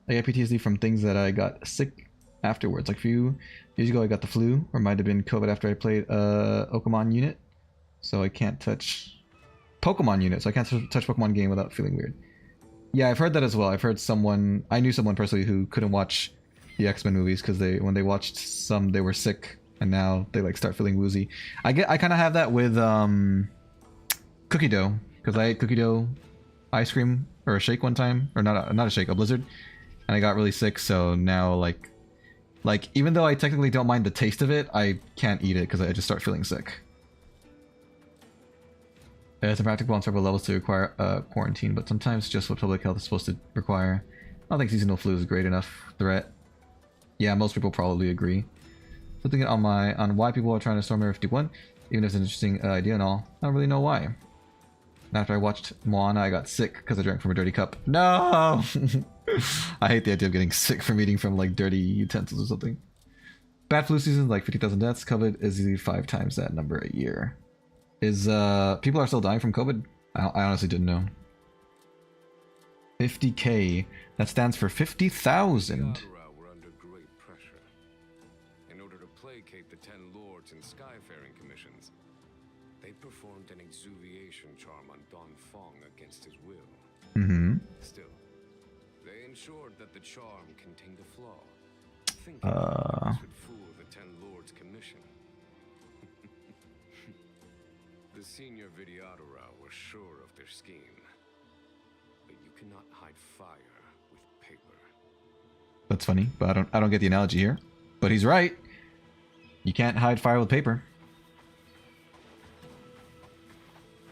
I got PTSD from things that I got sick afterwards. Like a few years ago, I got the flu, or might have been COVID after I played Pokemon Unit. So I can't touch Pokemon Unit. So I can't touch Pokemon game without feeling weird. Yeah, I've heard that as well. I've heard someone, I knew someone personally who couldn't watch the X-Men movies because when they watched some, they were sick, and now they like start feeling woozy. I kind of have that with cookie dough, because I ate cookie dough ice cream or a shake one time, or not a shake, a Blizzard, and I got really sick. So now like even though I technically don't mind the taste of it, I can't eat it because I just start feeling sick. It's impractical on several levels to require quarantine, but sometimes just what public health is supposed to require. I don't think seasonal flu is a great enough threat. Yeah, most people probably agree. Something on why people are trying to storm Area 51, even if it's an interesting idea and all. I don't really know why. After I watched Moana, I got sick because I drank from a dirty cup. No! I hate the idea of getting sick from eating from like dirty utensils or something. Bad flu season, like 50,000 deaths. COVID is easily 5 times that number a year. Is people are still dying from COVID? I honestly didn't know. 50K. That stands for 50,000. Vidyadhara were under great pressure. In order to placate the Ten Lords and Skyfaring Commissions, they performed an exuviation charm on Don Fong against his will. Still, they ensured that the charm contained a flaw, thinking this would fool the Ten Lords Commission. The senior Vidyadhara were sure of their scheme, but you cannot hide fire with paper. That's funny, but I don't get the analogy here. But he's right. You can't hide fire with paper.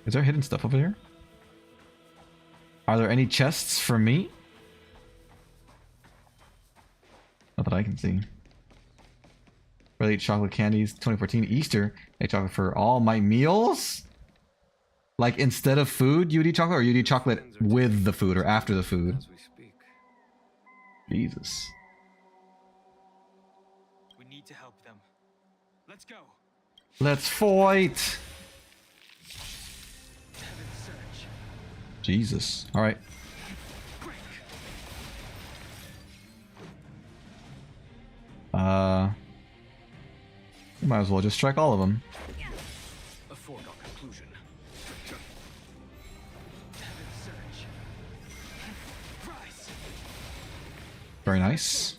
Is there hidden stuff over here? Are there any chests for me? Not that I can see. Really eat chocolate candies. 2014 Easter. I ate chocolate for all my meals? Like instead of food, you would eat chocolate, or you'd eat chocolate with the food or after the food? As we speak. Jesus. We need to help them. Let's go. Let's fight! Jesus. Alright. You might as well just strike all of them. A foregone conclusion. Very nice.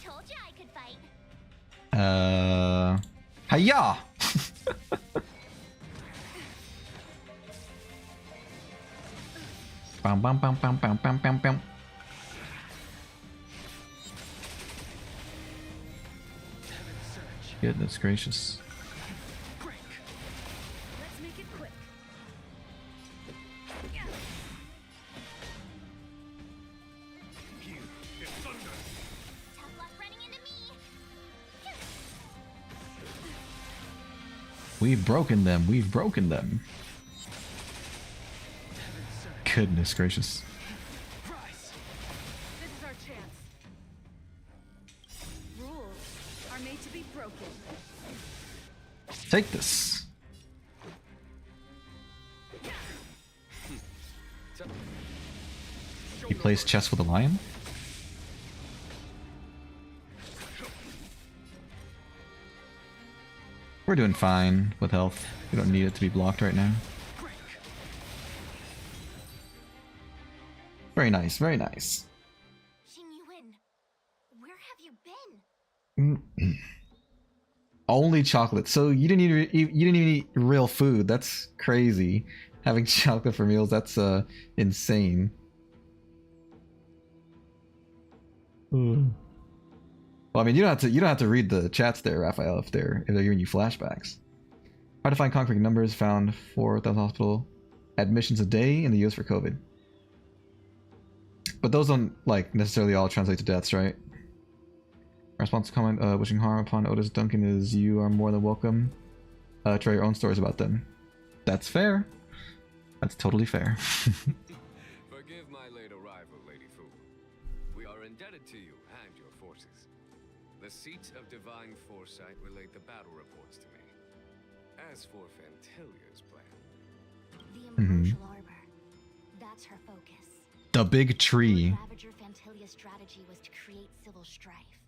Told you I could fight. Hiya! Bam bam bam bam bam bam bam bam. Goodness gracious. We've broken them. We've broken them. Goodness gracious. This is our chance. Rules are made to be broken. Take this. He plays chess with a lion? We're doing fine with health. We don't need it to be blocked right now. Very nice, very nice. Xingyuan, where have you been? Only chocolate. So you didn't even eat real food. That's crazy. Having chocolate for meals, that's insane. Well, I mean, you don't have to read the chats there, Raphael, if they're giving you flashbacks. Hard to find concrete numbers. Found 4,000 hospital admissions a day in the US for COVID. But those don't like necessarily all translate to deaths, right? Response to comment wishing harm upon Otis Duncan is you are more than welcome. Try your own stories about them. That's fair. That's totally fair. Forgive my late arrival, Lady Fu. We are indebted to you and your forces. The seat of divine foresight relayed the battle reports to me. As for Fantilia's plan, The Ambrosial Arbor. That's her focus. The big tree. Ravager Fantilia's strategy was to create civil strife,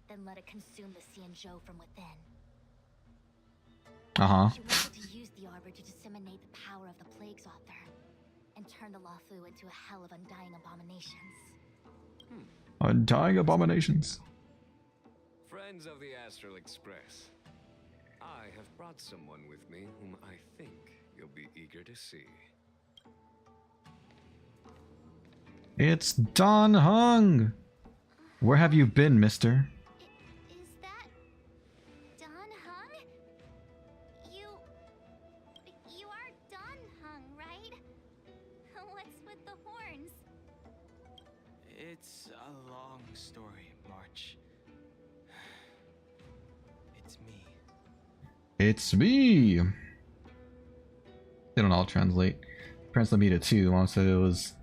then let it consume the Xianzhou from within. She wanted to use the Arbor to disseminate the power of the Plague's author, and turn the Luofu into a hell of undying abominations. Undying abominations. friends of the Astral Express, I have brought someone with me whom I think you'll be eager to see. It's Don Hung! Where have you been, mister? Is that Don Hung? You are Don Hung, right? What's with the horns? It's a long story, March. It's me. It's me! They don't all translate. Translate me to two. Mom said it was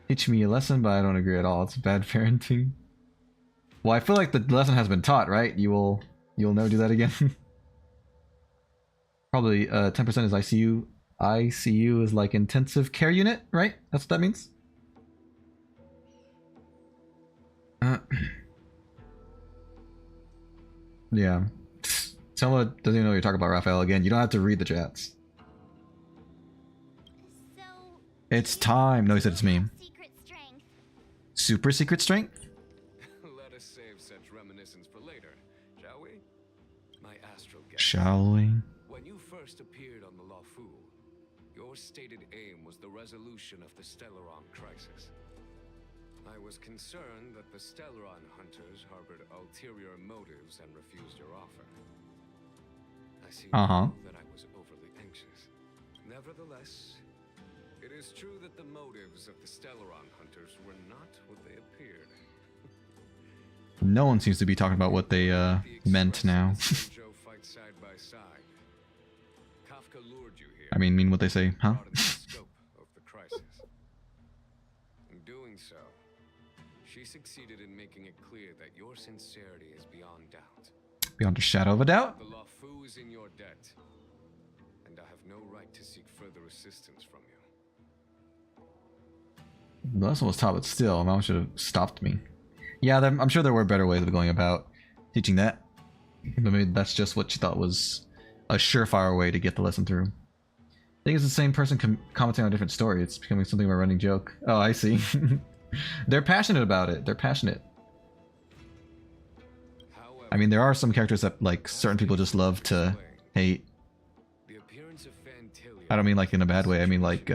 teach me a lesson, but I don't agree at all. It's bad parenting. Well, I feel like the lesson has been taught, right? You'll never do that again. Probably 10% is ICU. ICU is like intensive care unit, right? That's what that means. Yeah. Someone doesn't even know what you're talking about, Raphael. Again, you don't have to read the chats. So It's time. No, he said it's me. secret strength. Super secret strength? Let us save such reminiscence for later, shall we? My astral guest. Shall we? When you first appeared on the Luofu, your stated aim was the resolution of the stellaron crisis. I was concerned that the stellaron hunters harbored ulterior motives and refused your offer. I see now that I was overly anxious. Nevertheless, it is true that the motives of the stellaron hunters were not what they appeared. No one seems to be talking about what they meant now. Joe fight side by side. Kafka lured you here. I mean what they say, huh? Out of the scope of the crisis. In doing so, she succeeded in making it clear that your sincerity is beyond doubt. Beyond a shadow of a doubt. The Luofu is in your debt, and I have no right to seek further assistance from you. The lesson was taught, but still, Mom should have stopped me. Yeah, I'm sure there were better ways of going about teaching that. But maybe that's just what she thought was a surefire way to get the lesson through. I think it's the same person commenting on a different story. It's becoming something of a running joke. Oh, I see. They're passionate about it. They're passionate. I mean, there are some characters that, like, certain people just love to hate. I don't mean like in a bad way. I mean like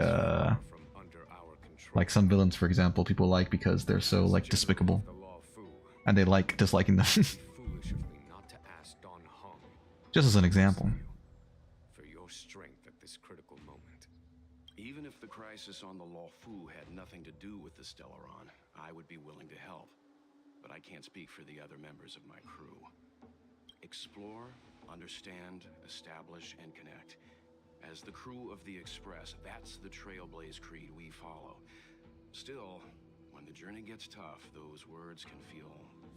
some villains, for example, people like because they're so, like, despicable. And they like disliking them. Just as an example. For your strength at this critical moment. Even if the crisis on the Luofu had nothing to do with the Stellaron, I would be willing to help. But I can't speak for the other members of my crew. Explore understand, establish, and connect. As the crew of the Express, that's the Trailblaze creed we follow. Still, when the journey gets tough, those words can feel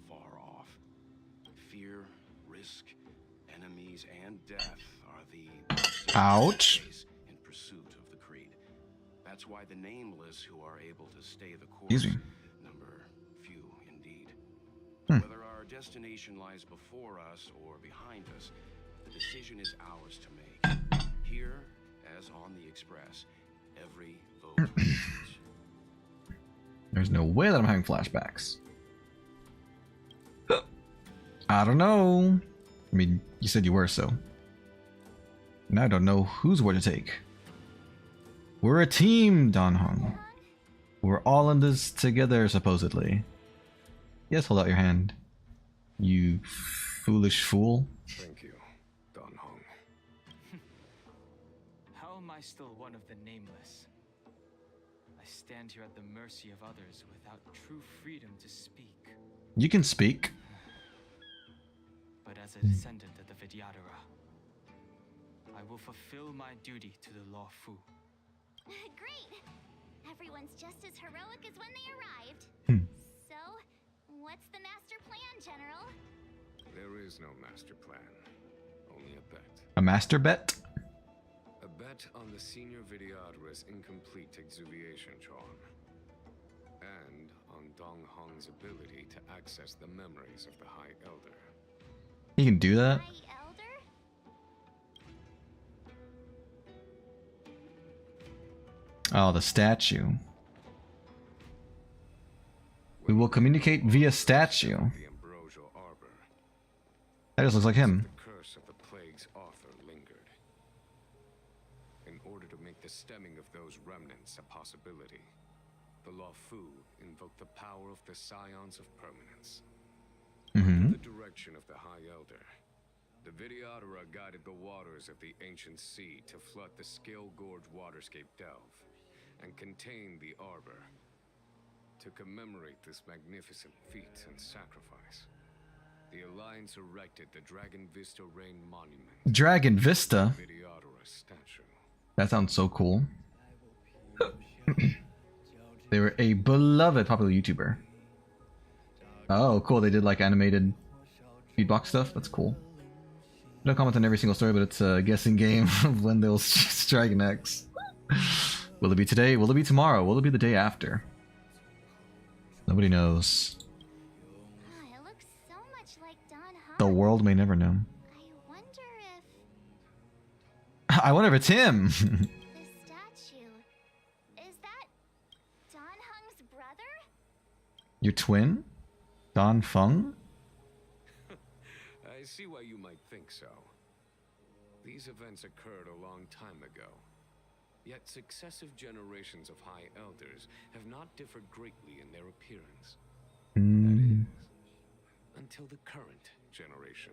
far off. Fear, risk, enemies, and death are the Ouch. in pursuit of the creed. That's why the nameless who are able to stay the course Excuse me. number few indeed. Hmm. Whether our destination lies before us or behind us, the decision is ours to make. Here, as on the Express, every vote counts. There's no way that I'm having flashbacks. I don't know. I mean, you said you were, so. Now I don't know whose word to take. We're a team, Don Hung. We're all in this together, supposedly. Yes, hold out your hand. You foolish fool. Thank you, Don Hung. How am I still one of the nameless? I stand here at the mercy of others without true freedom to speak. You can speak. But as a descendant of the Vidyadhara, I will fulfill my duty to the Law Fu. Great! Everyone's just as heroic as when they arrived. So, what's the master plan, General? There is no master plan, only a bet. A master bet? A bet on the senior Vidyadhara's incomplete exuviation charm. And on Dong Hong's ability to access the memories of the High Elder. You can do that? High Elder? Oh, the statue. We will communicate via statue. The ambrosial arbor. That just looks like him. The curse of the plague's author lingered. In order to make the stemming of those remnants a possibility, the Law Fu invoked the power of the Scions of Permanence. Under the direction of the High Elder, the Vidyadhara guided the waters of the ancient sea to flood the Scale Gorge waterscape delve and contain the arbor. To commemorate this magnificent feat and sacrifice, the Alliance erected the Dragon Vista Rain Monument. Dragon Vista? Vidyadhara statue. That sounds so cool. They were a beloved popular YouTuber. Oh, cool. They did like animated beatbox stuff. That's cool. No comment on every single story, but it's a guessing game of when they'll strike next. Will it be today? Will it be tomorrow? Will it be the day after? Nobody knows. Oh, it looks so much like Don Hung. The world may never know. I wonder if I wonder if it's him. the statue is that Don Hung's brother? Your twin? Don Fung? I see why you might think so. These events occurred a long time ago. Yet successive generations of High Elders have not differed greatly in their appearance. That is, until the current generation.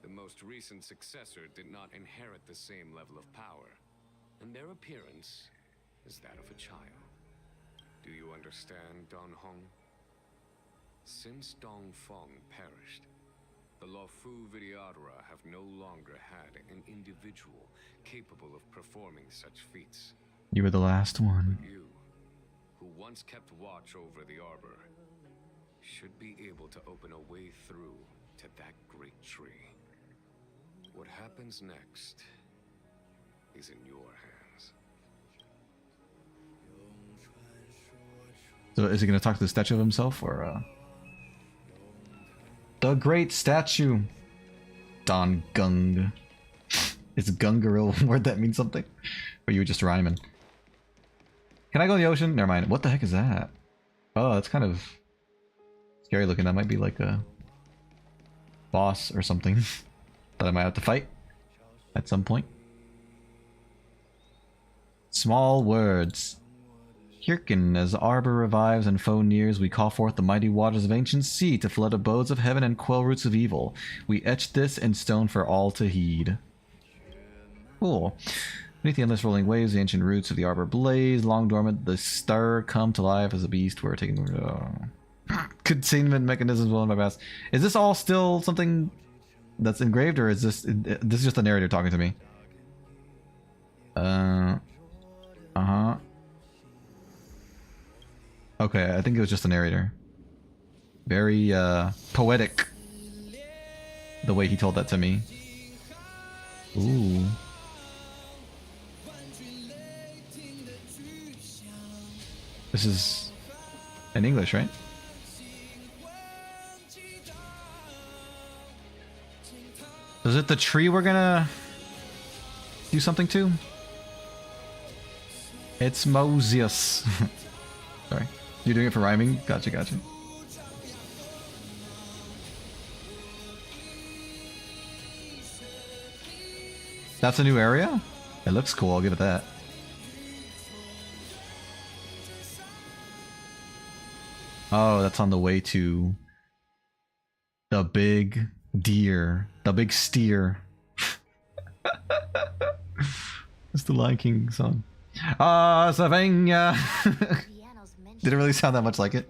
The most recent successor did not inherit the same level of power, and their appearance is that of a child. Do you understand, Don Hong? Since Dong Feng perished, the Law Fu Vidyadhara have no longer had an individual capable of performing such feats. You were the last one. But you, who once kept watch over the arbor, should be able to open a way through to that great tree. What happens next is in your hands. So is he going to talk to the statue of himself, or the great statue? Don Gung. Is Gung a real word that means something? Or you were just rhyming? Can I go in the ocean? Never mind. What the heck is that? Oh, that's kind of scary looking. That might be like a boss or something that I might have to fight at some point. Small words. Hearken, as Arbor revives and foe nears, we call forth the mighty waters of ancient sea to flood abodes of heaven and quell roots of evil. We etch this in stone for all to heed. Cool. Beneath the endless rolling waves, the ancient roots of the arbor blaze, long dormant, the stir come to life as a beast we're taking containment mechanisms well in my past. Is this all still something that's engraved, or is this is just the narrator talking to me? Uh-huh. Okay, I think it was just the narrator. Very poetic, the way he told that to me. Ooh. This is in English, right? Is it the tree we're gonna do something to? It's Moses. Sorry. You're doing it for rhyming? Gotcha, gotcha. That's a new area? It looks cool, I'll give it that. Oh, that's on the way to the big deer. The big steer. It's the Lion King song. Ah, Savannah! Did it really sound that much like it?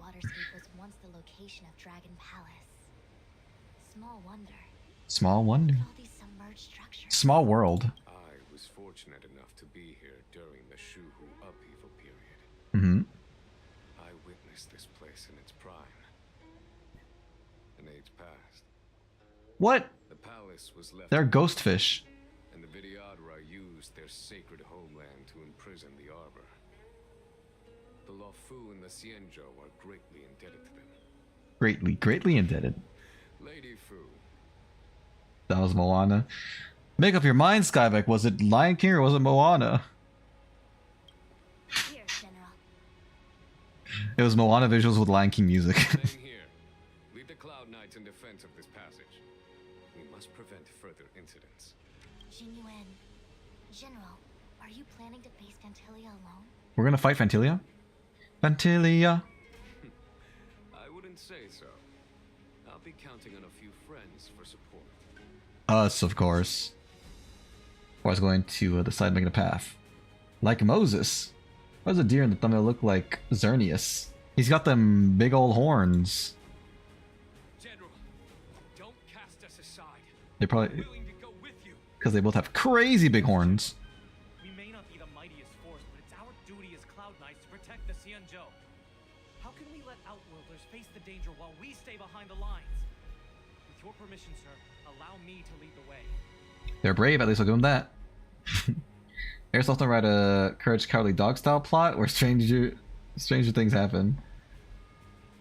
Small wonder. Small world. I was fortunate enough to be here during the Shuhu upheaval period. Mm-hmm. I witnessed this place in its prime. An age past. What? The palace was left. They're ghost fish. And the Vidyadhara used their sacred homeland to imprison the Arbor. The Luofu and the Xianzhou are greatly indebted to them. Greatly indebted. Lady Fu. That was Moana. Make up your mind, Skybeck. Was it Lion King or was it Moana? Here, General. It was Moana visuals with Lion King music. Staying here. Lead the Cloud Knights in defense of this passage. We must prevent further incidents. Jinyuan. General, are you planning to face Fantilia alone? We're gonna fight Fantilia? Fantilia! I wouldn't say so. I'll be counting on a few friends for support. Us, of course. Or I was going to the side making a path. Like Moses. Why does a deer in the thumbnail look like Xerneas? He's got them big old horns. General, don't cast us aside. They probably... I'm willing to go with you. Because they both have crazy big horns. We may not be the mightiest force, but it's our duty as Cloud Knights to protect the Xianzhou. How can we let Outworlders face the danger while we stay behind the lines? With your permission, sir, allow me to lead the way. They're brave, at least I'll give them that. Airsoft don't write a Courage Cowardly Dog style plot where stranger things happen.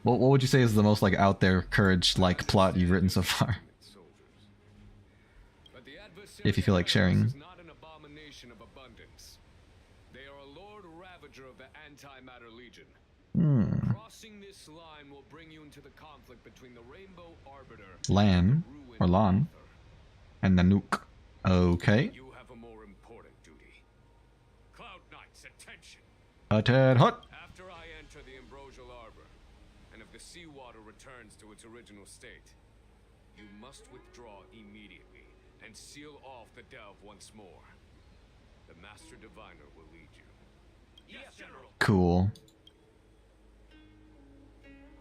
What would you say is the most like out there Courage-like plot you've written so far? If you feel like sharing. Is not an abomination of abundance. They are a Lord Ravager of the Antimatter Legion. Crossing this line will bring you into the conflict between the Rainbow Arbiter, Lan, or Lan, and Nanook. Okay. You have a more important duty. Cloud Knights, attention! Hut! After I enter the Ambrosial Arbor, and if the seawater returns to its original state, you must withdraw immediately and seal off the delve once more. The Master Diviner will lead you. Yes, General! Cool.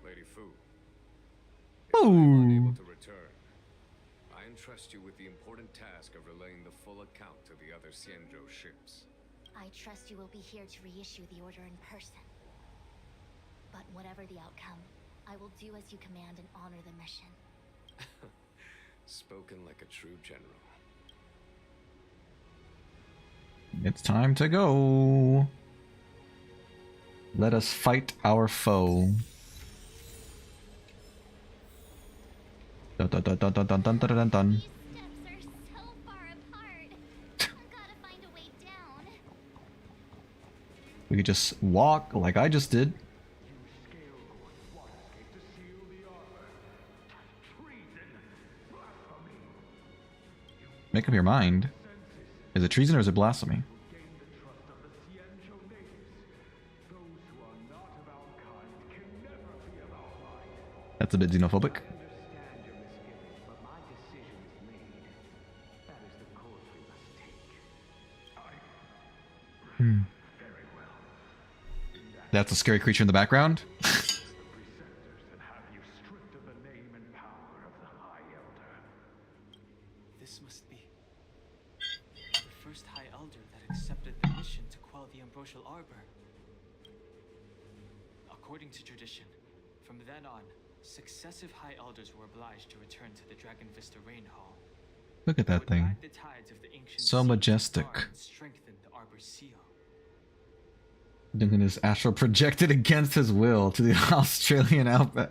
Lady Fu. If I am unable to return, I entrust you with the important task of relaying the full account to the other Xianzhou ships. I trust you will be here to reissue the order in person. But whatever the outcome, I will do as you command and honor the mission. Spoken like a true general. It's time to go. Let us fight our foe. Dun dun dun dun dun dun dun dun dun dun. These steps are so far apart. I've got to find a way down. We could just walk like I just did. Make up your mind. Is it treason or is it blasphemy? That's a bit xenophobic. That's a scary creature in the background. sacrificial arbor. According to tradition, from then on, successive High Elders were obliged to return to the Dragon Vista Rain Hall. Look at that thing. The tides of the ancient So sea majestic. far and strengthen the arbor's seal. Duncan is astral projected against his will to the Australian outback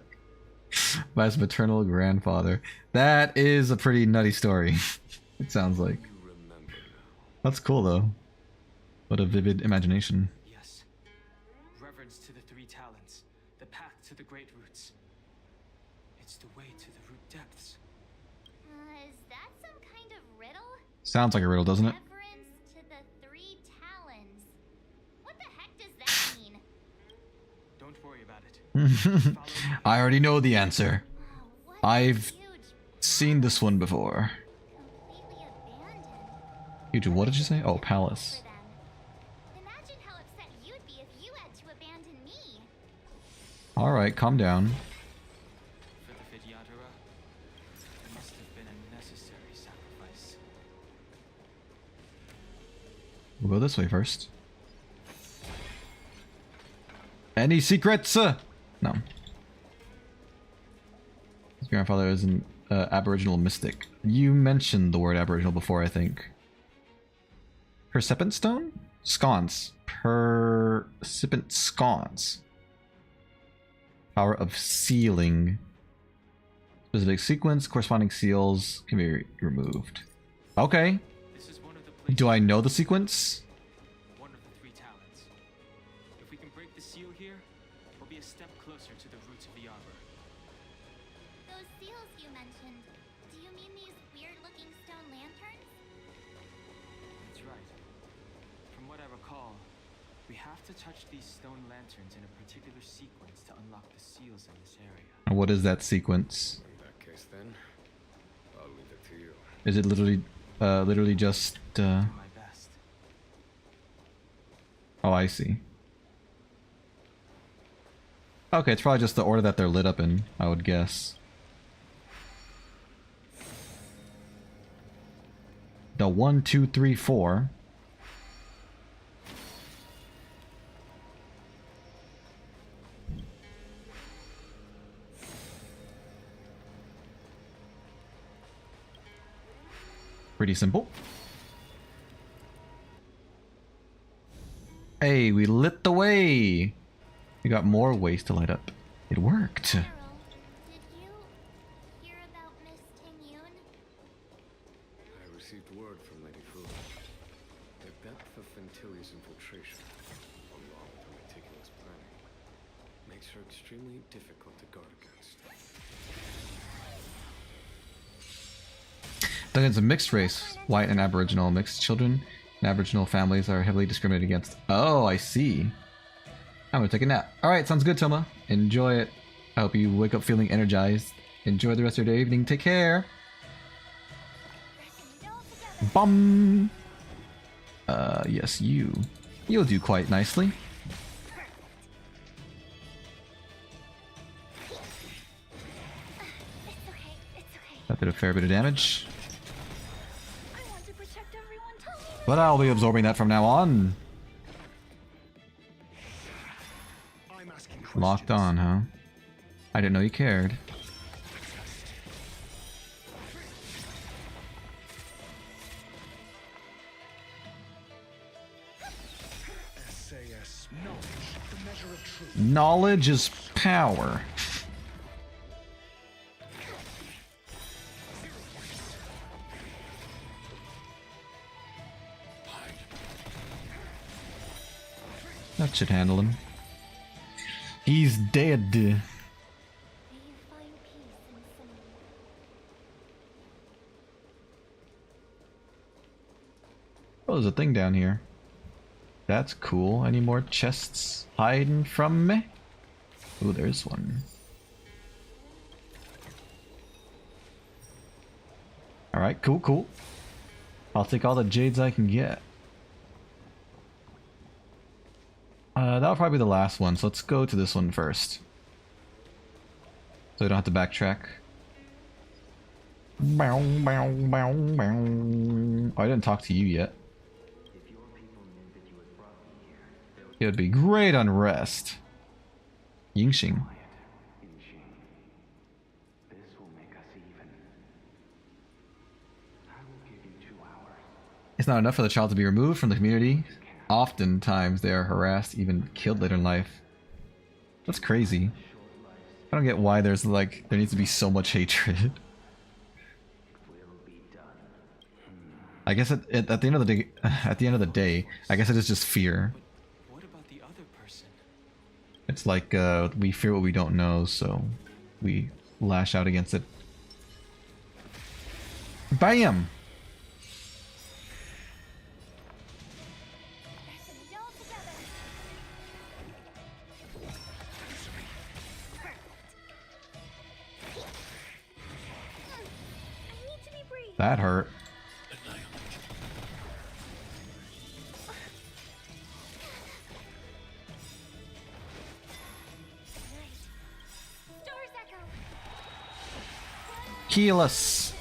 by his maternal grandfather. That is a pretty nutty story. It sounds like. That's cool though. What a vivid imagination. Yes. Reverence to the three talents, the path to the great roots. It's the way to the root depths. Is that some kind of riddle? Sounds like a riddle, doesn't it? Reverence to the three talons. What the heck does that mean? Don't worry about it. I already know the answer. What I've huge, seen this one before. completely abandoned Huge, what did you say? Oh, palace. for them. Imagine how upset you'd be if you had to abandon me. Alright, calm down. For the Vidyadhara, it must have been a necessary sacrifice. We'll go this way first. Any secrets? No. His grandfather is an aboriginal mystic. You mentioned the word aboriginal before, I think. Percipient stone? Sconce. Percipient sconce. Power of sealing. Specific sequence, corresponding seals can be removed. Okay. This is one of the places, Do I know the sequence? one of the three talents. If we can break the seal here, we'll be a step closer to the roots of the arbor. Those seals you mentioned, do you mean these weird-looking stone lanterns? That's right. From what I recall, we have to touch these stone lanterns in a particular sequence to unlock the seals in this area. And what is that sequence? In that case, then, I'll leave it to you. Is it literally just My best. Oh, I see. Okay, it's probably just the order that they're lit up in, I would guess. The 1, 2, 3, 4. Pretty simple. Hey, we lit the way! We got more ways to light up. It worked. Carol, did you hear about Miss Tingyun? I received word from Lady Fu. The depth of Ventilia's infiltration, along with her meticulous planning, makes her extremely difficult to guard against. Duncan's a mixed race, white and aboriginal. Mixed children and aboriginal families are heavily discriminated against. Oh, I see. I'm gonna take a nap. Alright, sounds good, Toma. Enjoy it. I hope you wake up feeling energized. Enjoy the rest of your day, evening. Take care. Bum. Yes, you. You'll do quite nicely. It's okay, it's okay. That did a fair bit of damage. I want to protect everyone. Tell me But I'll be absorbing that from now on. I'm asking Locked questions. on, huh? I didn't know you cared. SAS, knowledge, the measure of truth. Knowledge is power. That should handle him. He's dead. May you find peace in some. Oh, there's a thing down here. That's cool. Any more chests hiding from me? Ooh, there's one. Alright, cool, cool. I'll take all the jades I can get. That'll probably be the last one, so let's go to this one first. So we don't have to backtrack. Bow, bow, bow, bow. Oh, I didn't talk to you yet. If your people knew that you had brought me here, It would be great on rest. Yingxing. This will make us even. I will give you 2 hours. It's not enough for the child to be removed from the community. Oftentimes they are harassed, even killed later in life. That's crazy. I don't get why there's like, there needs to be so much hatred. I guess at the end of the day, I guess it is just fear. What about the other person? It's like we fear what we don't know, so we lash out against it. Bam! That hurt. Heal us.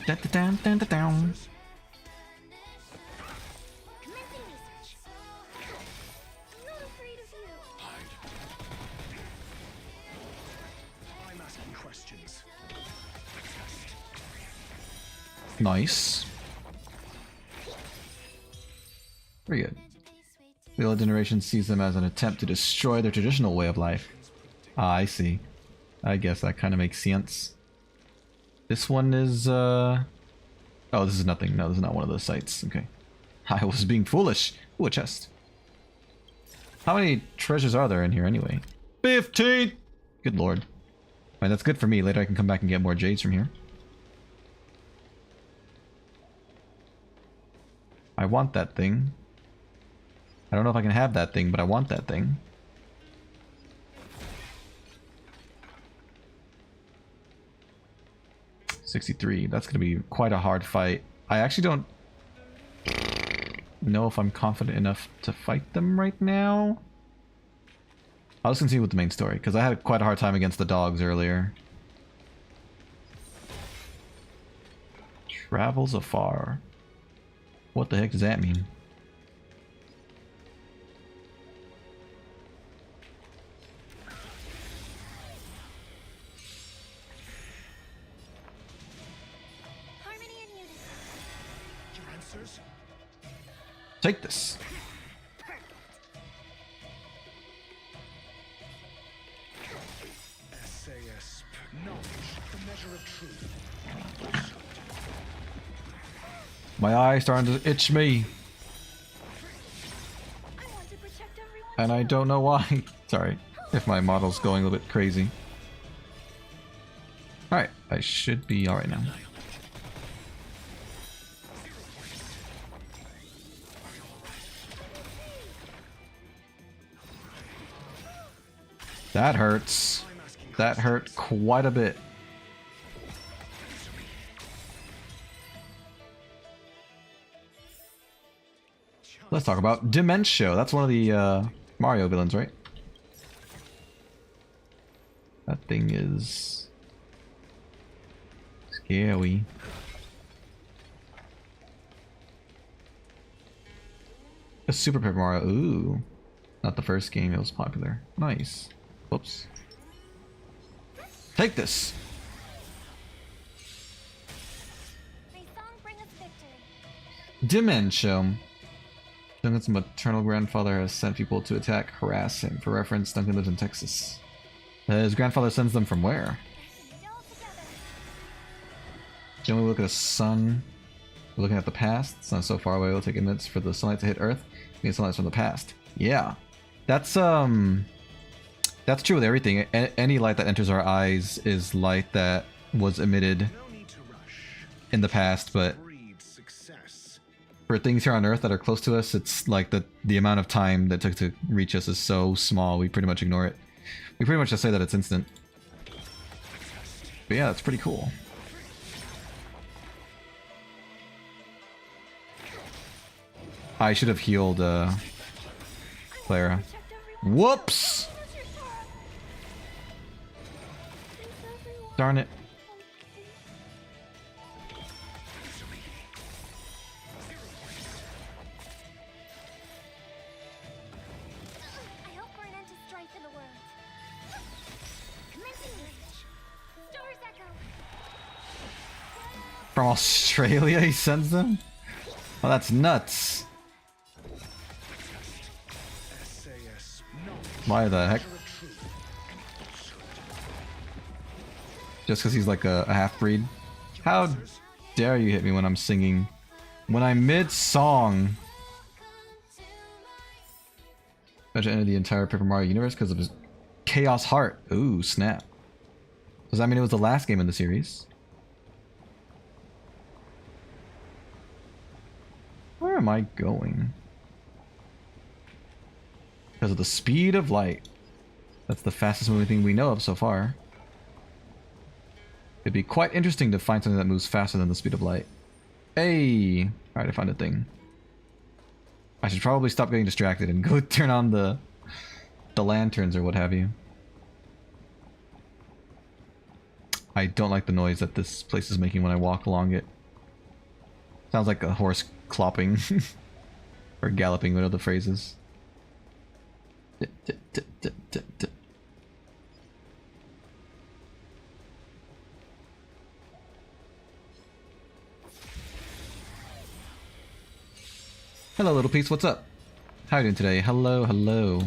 Dun, dun, dun, dun, dun. I'm asking questions. Nice. Very good. The old generation sees them as an attempt to destroy their traditional way of life. Ah, I see. I guess that kind of makes sense. This one is, oh, this is nothing. No, this is not one of those sites. Okay. I was being foolish. Ooh, a chest. How many treasures are there in here anyway? 15! Good lord. Alright, that's good for me. Later I can come back and get more jades from here. I want that thing. I don't know if I can have that thing, but I want that thing. $63. That's going to be quite a hard fight. I actually don't know if I'm confident enough to fight them right now. I'll just continue with the main story, because I had quite a hard time against the dogs earlier. Travels afar. What the heck does that mean? Your answers? Take this. SAS. Knowledge, the measure of truth. My eye's starting to itch me. And I don't know why. Sorry if my model's going a little bit crazy. Alright, I should be alright now. That hurts. That hurt quite a bit. Let's talk about Dementio. That's one of the Mario villains, right? That thing is scary. A Super Paper Mario. Ooh. Not the first game that was popular. Nice. Whoops. Take this! Dementio. Duncan's maternal grandfather has sent people to attack, harass him. For reference, Duncan lives in Texas. His grandfather sends them from where? Generally, we look at the sun. We're looking at the past. It's not so far away. It'll take minutes for the sunlight to hit Earth. We need sunlight from the past. Yeah, that's true with everything. Any light that enters our eyes is light that was emitted in the past, but for things here on Earth that are close to us, it's like the amount of time that took to reach us is so small, we pretty much ignore it. We pretty much just say that it's instant. But yeah, that's pretty cool. I should have healed Clara. Whoops! Darn it. From Australia he sends them? Well, that's nuts. Why the heck? Just because he's like a half-breed? How dare you hit me when I'm singing? When I'm mid-song. Better enter the entire Paper Mario universe because of his Chaos Heart. Ooh, snap. Does that mean it was the last game in the series? Where am I going? Because of the speed of light. That's the fastest moving thing we know of so far. It'd be quite interesting to find something that moves faster than the speed of light. Hey! Alright, I found a thing. I should probably stop getting distracted and go turn on the lanterns or what have you. I don't like the noise that this place is making when I walk along it. Sounds like a horse clopping. Or galloping, whatever the phrase is. Hello, little piece. What's up? How are you doing today? Hello, hello.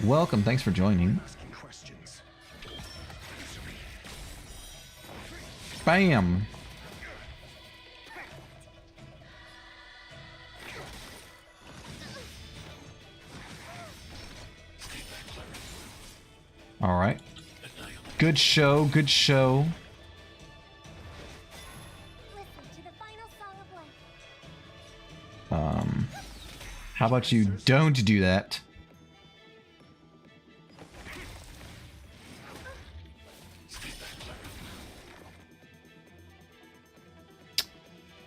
Welcome. Thanks for joining. Bam. All right. Good show. Good show. How about you don't do that?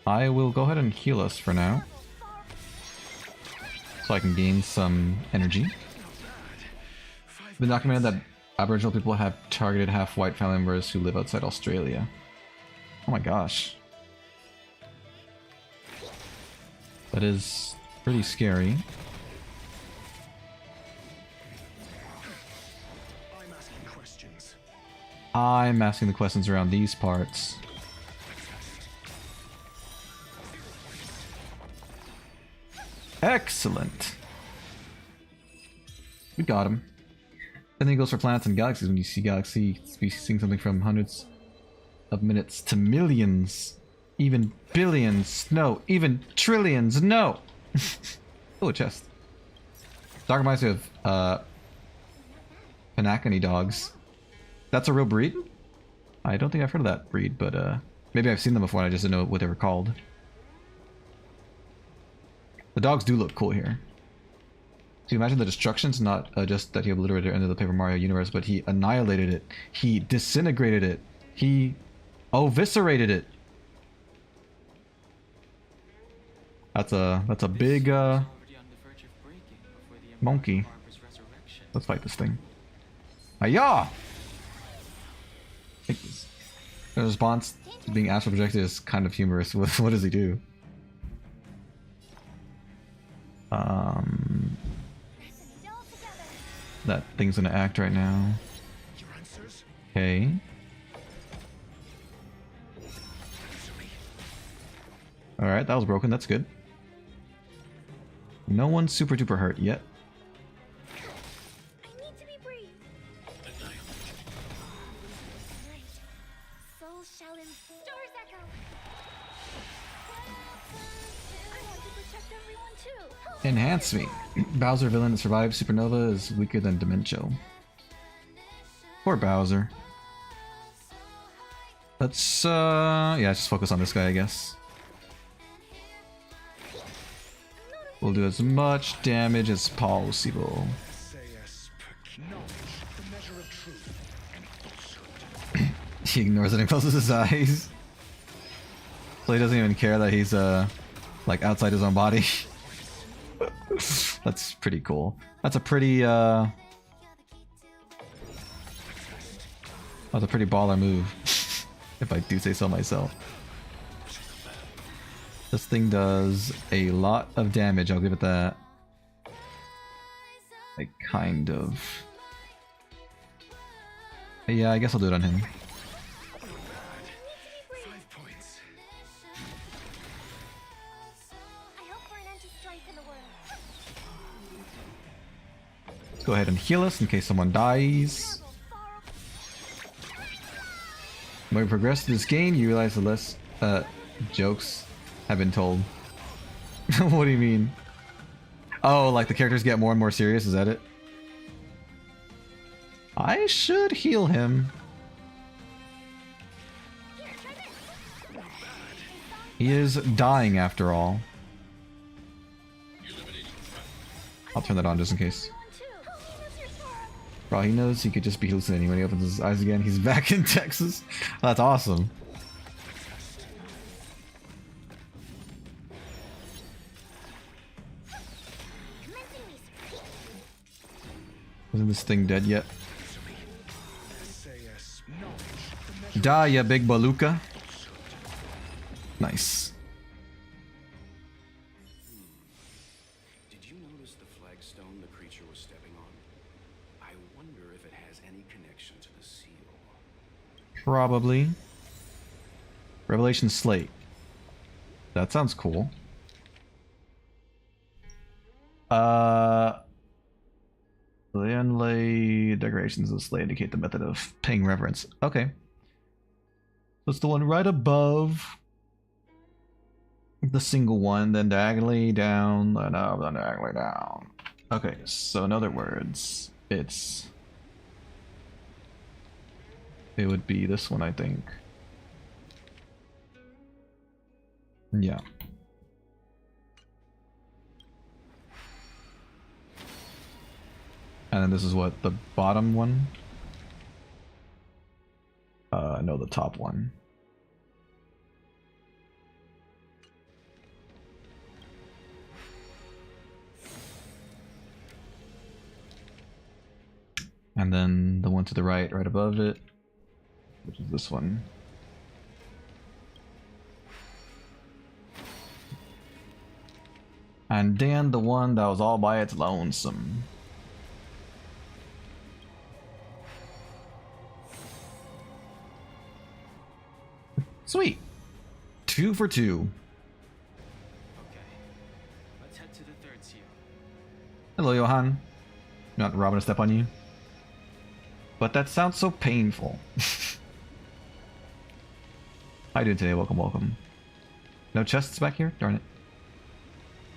I will go ahead and heal us for now. So I can gain some energy. It's been documented that Aboriginal people have targeted half-white family members who live outside Australia. Oh my gosh. That is pretty scary. I'm asking the questions around these parts. Excellent. We got him. And then he goes for planets and galaxies. When you see galaxy, seeing something from hundreds of minutes to millions, even billions, no, even trillions, no. Oh, a chest. Dog reminds me of Panakani dogs. That's a real breed? I don't think I've heard of that breed, but maybe I've seen them before and I just didn't know what they were called. The dogs do look cool here. So you imagine the destruction's not just that he obliterated into the Paper Mario universe, but he annihilated it. He disintegrated it. He eviscerated it. That's a big monkey. Let's fight this thing. Hiya! The response to being astral projected is kind of humorous. What does he do? That thing's gonna act right now. Okay. Alright, that was broken. That's good. No one's super duper hurt yet. I need to be brief. Soul shall Stars echo. I want to protect everyone too. Enhance me. Bowser villain that survives supernova is weaker than Dementia. Poor Bowser. Let's yeah, just focus on this guy, I guess. We'll do as much damage as possible. He ignores it and closes his eyes. So he doesn't even care that he's like outside his own body. That's pretty cool. That's a pretty that's a pretty baller move. If I do say so myself. This thing does a lot of damage, I'll give it that. Like, kind of. Yeah, I guess I'll do it on him. Go ahead and heal us in case someone dies. When we progress through this game, you realize the less jokes have been told. What do you mean? Oh, like the characters get more and more serious, is that it? I should heal him. He is dying after all. I'll turn that on just in case. For all he knows, he could just be hallucinating. When he opens his eyes again, he's back in Texas. That's awesome. Isn't this thing dead yet? Die, ya big baluka. Nice. Did you notice the flagstone the creature was stepping on? I wonder if it has any connection to the seal. Probably. Revelation Slate. That sounds cool. The inlay decorations of the slate indicate the method of paying reverence. Okay. That's the one right above the single one, then diagonally down, then up, then diagonally down. Okay, so in other words, it would be this one, I think. Yeah. And then this is what, the bottom one? No, the top one. And then the one to the right, right above it, which is this one. And then the one that was all by its lonesome. Sweet. 2 for 2. Okay. Let's head to the third seal. Hello, Johan. Not robbing a step on you. But that sounds so painful. How you doing today? Welcome, welcome. No chests back here? Darn it.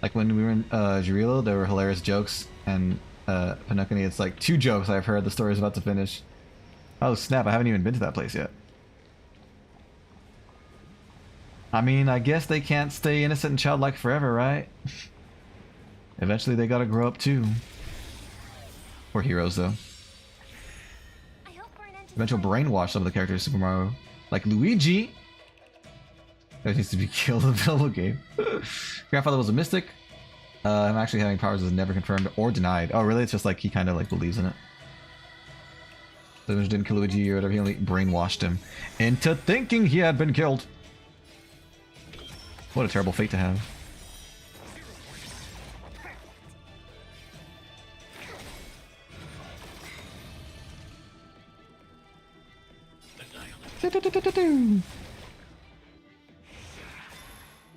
Like when we were in Jirilo, there were hilarious jokes, and Penukini, it's like 2 jokes I've heard the story is about to finish. Oh snap, I haven't even been to that place yet. I mean, I guess they can't stay innocent and childlike forever, right? Eventually they gotta grow up too. We're heroes though. Eventual brainwash some of the characters in Super Mario. Like Luigi! That needs to be killed in the available game. Grandfather was a mystic. I'm actually having powers is never confirmed or denied. Oh really? It's just like he kind of like believes in it. The image didn't kill Luigi or whatever, he only brainwashed him into thinking he had been killed. What a terrible fate to have.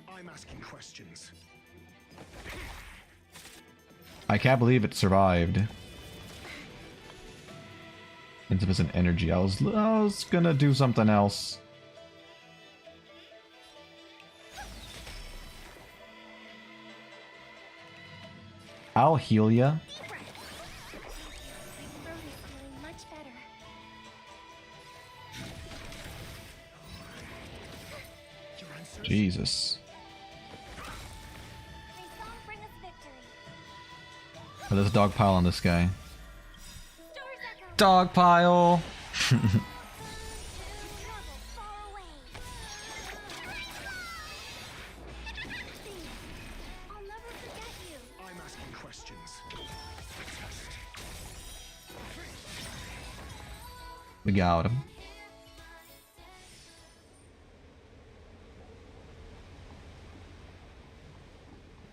I'm asking questions. I can't believe it survived. Insufficient energy. I was gonna do something else. I'll heal ya. Jesus. Oh, there's a dog pile on this guy. Dog pile! We got him.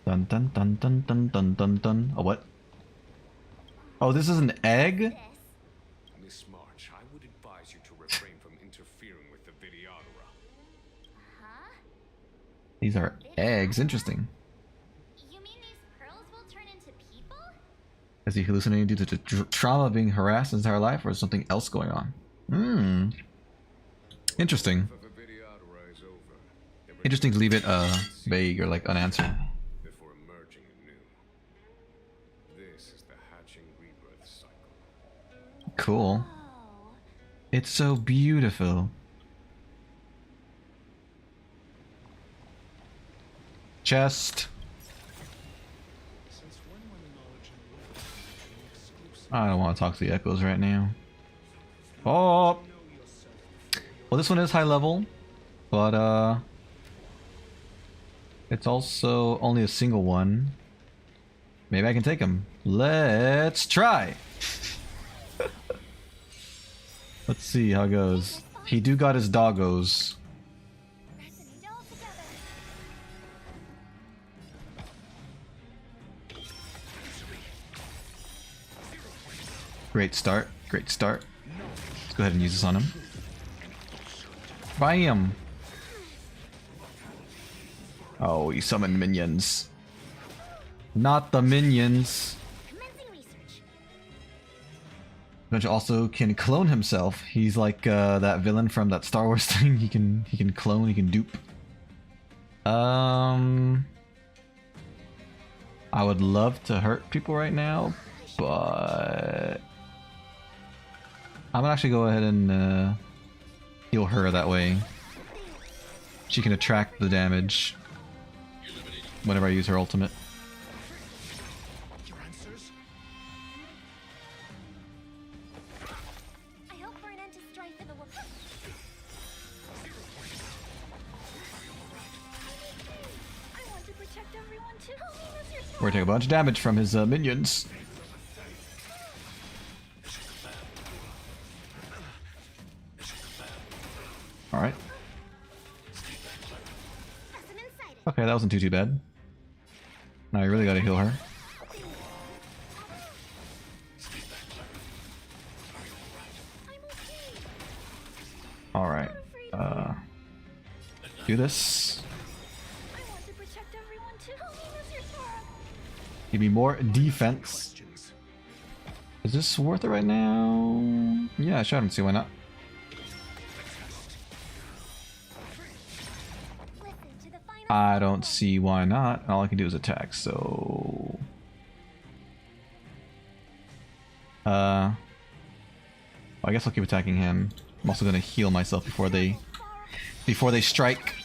Dun dun dun dun dun dun dun dun. Oh, what? Oh, this is an egg? Miss March, I would advise you to refrain from interfering with the Videodora. Huh? These are eggs. Interesting. You mean these pearls will turn into people? Is he hallucinating due to the trauma of being harassed his entire life, or is something else going on? Interesting. Interesting to leave it vague or like unanswered. Before emerging anew. This is the hatching rebirth cycle. Cool. It's so beautiful. Chest. I don't want to talk to the echoes right now. Oh! Well, this one is high level, but it's also only a single one. Maybe I can take him. Let's try! Let's see how it goes. He do got his doggos. Great start. Great start. Let's go ahead and use this on him. Bam! Oh, he summoned minions. Not the minions. Bunch also can clone himself. He's like that villain from that Star Wars thing. He can clone. He can dupe. I would love to hurt people right now, but I'm gonna actually go ahead and heal her that way. She can attract the damage whenever I use her ultimate. We're gonna take a bunch of damage from his minions. Alright. Okay, that wasn't too bad. Now you really gotta heal her. Alright. Do this. Give me more defense. Is this worth it right now? Yeah, sure, I don't see why not. I don't see why not. All I can do is attack, so... I guess I'll keep attacking him. I'm also gonna heal myself before they strike.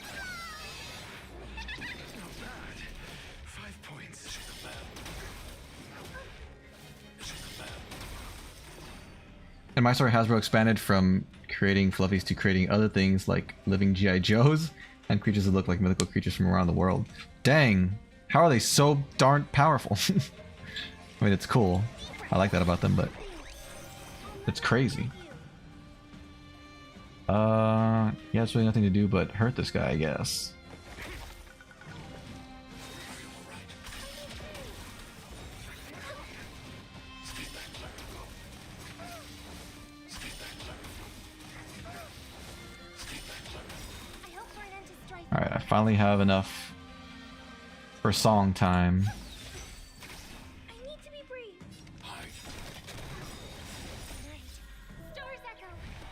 And my story, Hasbro expanded from creating fluffies to creating other things like living G.I. Joes and creatures that look like mythical creatures from around the world. Dang! How are they so darn powerful? I mean, it's cool. I like that about them, but it's crazy. Yeah, it's really nothing to do but hurt this guy, I guess. Alright, I finally have enough for song time.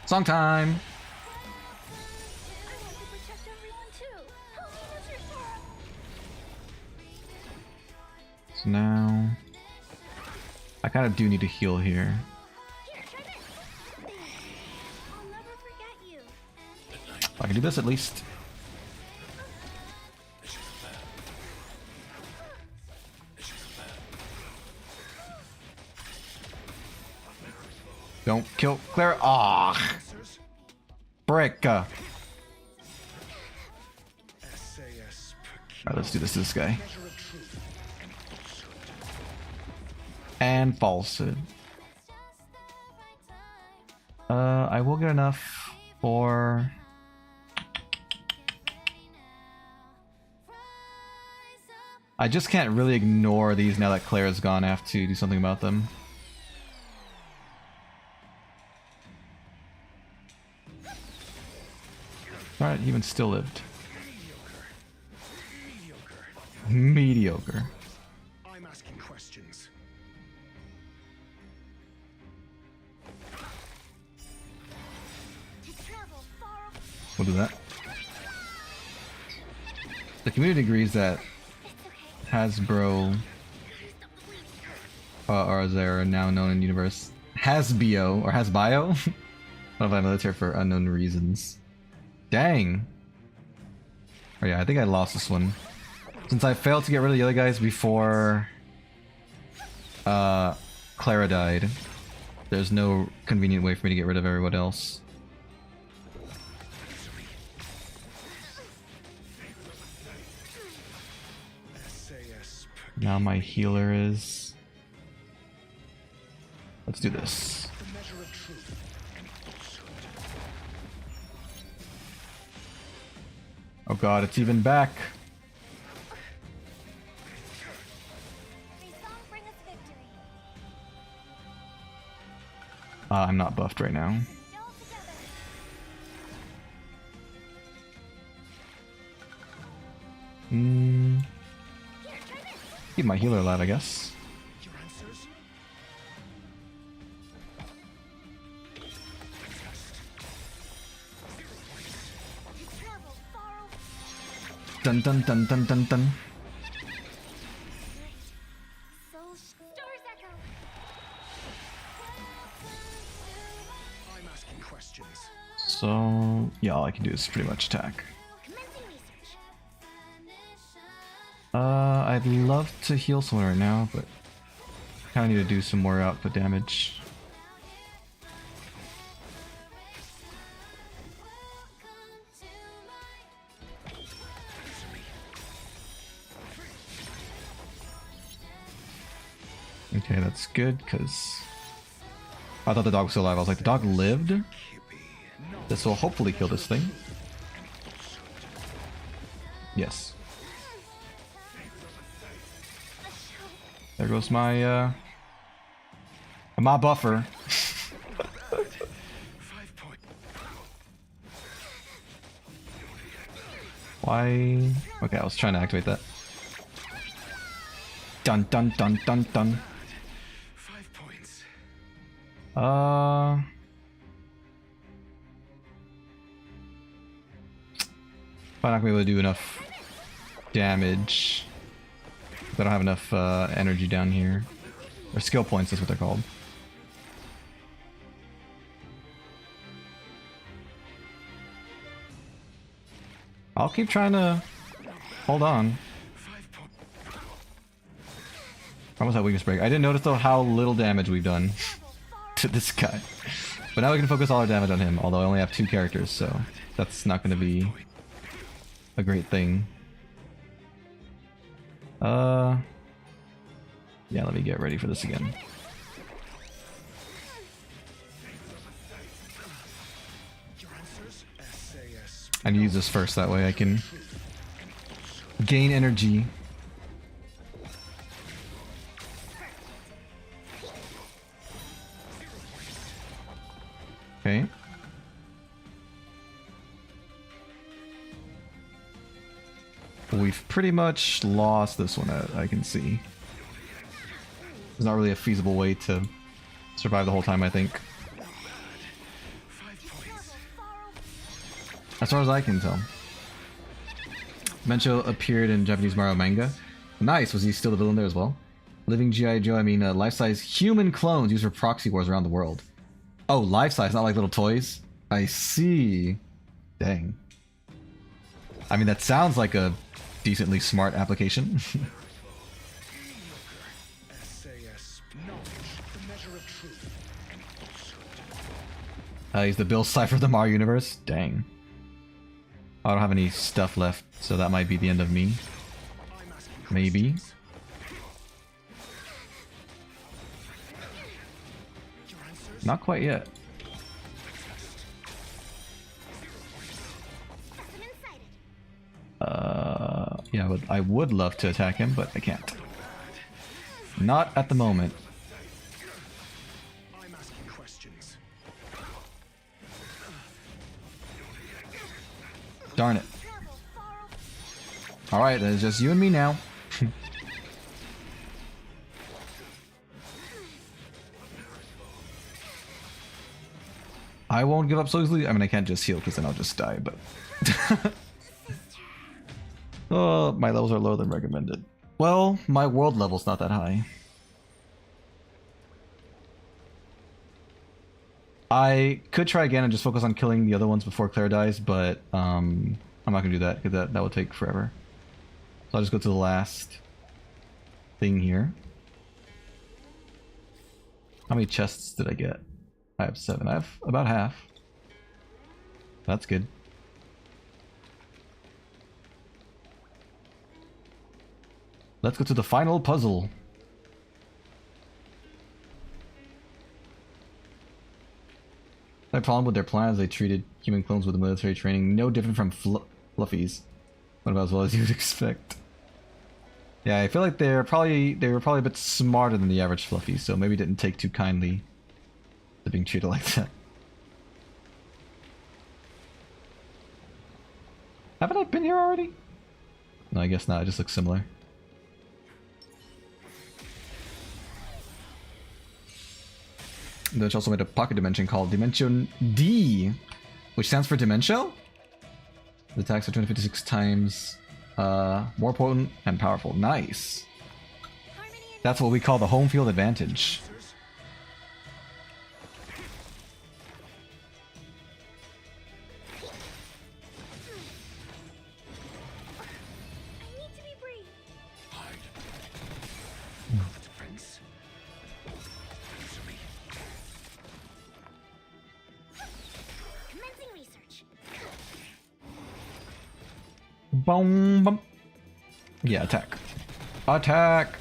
Song time! So now... I kind of do need to heal here. I can do this at least. Don't kill Clara. Ah, brick. Alright, let's do this guy. And falsehood. I will get enough for... I just can't really ignore these now that Claire's gone. I have to do something about them. Alright, he even still lived. Mediocre. I'm asking questions. We'll do that. The community agrees that Hasbro, or they're now known in the universe, Hasbio, or Hasbio? I don't know if I military for unknown reasons. Dang! Oh yeah, I think I lost this one. Since I failed to get rid of the other guys before Clara died, there's no convenient way for me to get rid of everyone else. Now my healer is... Let's do this. Oh god, it's even back. I'm not buffed right now. Keep my healer alive, I guess. Dun dun dun dun dun dun. So yeah, all I can do is pretty much attack. I'd love to heal someone right now, but kind of need to do some more output damage. Okay, that's good, because I thought the dog was still alive. I was like, the dog lived? This will hopefully kill this thing. Yes. There goes my buffer. Why? Okay, I was trying to activate that. Dun dun dun dun dun. 5 points. Probably not gonna be able to do enough damage. I don't have enough energy down here. Or skill points, that's what they're called. I'll keep trying to hold on. Almost had weakness break. I didn't notice though how little damage we've done to this guy. But now we can focus all our damage on him, although I only have 2 characters, so that's not gonna be a great thing. Yeah, let me get ready for this again. I need to use this first, that way I can gain energy. Okay. We've pretty much lost this one, I can see. There's not really a feasible way to survive the whole time, I think. As far as I can tell. Mencho appeared in Japanese Mario manga. Nice, was he still the villain there as well? Living G.I. Joe, I mean life-size human clones used for proxy wars around the world. Oh, life-size, not like little toys? I see. Dang. I mean, that sounds like a decently smart application. He's the Bill Cipher of the Mario universe? Dang. I don't have any stuff left, so that might be the end of me. Maybe. Not quite yet. Yeah, but I would love to attack him, but I can't. Not at the moment. Darn it. Alright, then it's just you and me now. I won't give up so easily. I mean, I can't just heal because then I'll just die, but... Oh, my levels are lower than recommended. Well, my world level's not that high. I could try again and just focus on killing the other ones before Claire dies, but I'm not gonna do that because that would take forever. So I'll just go to the last thing here. How many chests did I get? I have 7. I have about half. That's good. Let's go to the final puzzle. The problem with their plan is they treated human clones with military training no different from fluffies. What about as well as you would expect? Yeah, I feel like they were probably a bit smarter than the average fluffy, so maybe didn't take too kindly to being treated like that. Haven't I been here already? No, I guess not. It just looks similar. There's also made a pocket dimension called Dimension D, which stands for Dimension. The attacks are 256 times more potent and powerful. Nice. That's what we call the home field advantage. Boom, boom. Yeah, attack. Attack!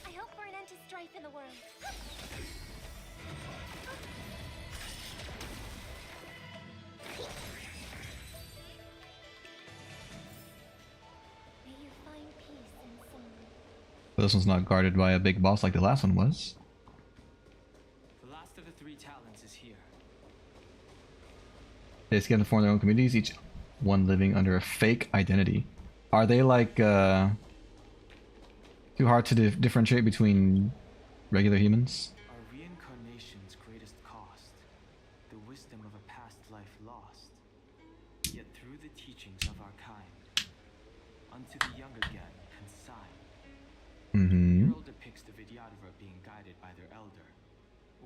I hope for an end to strife in the world. May you find peace in sorrow. But this one's not guarded by a big boss like the last one was. They escape to form their own communities, each one living under a fake identity. Are they like too hard to differentiate between regular humans? Are reincarnation's greatest cost the wisdom of a past life lost? Yet through the teachings of our kind, unto the young again consigned. The world depicts the Vidyadhara being guided by their elder,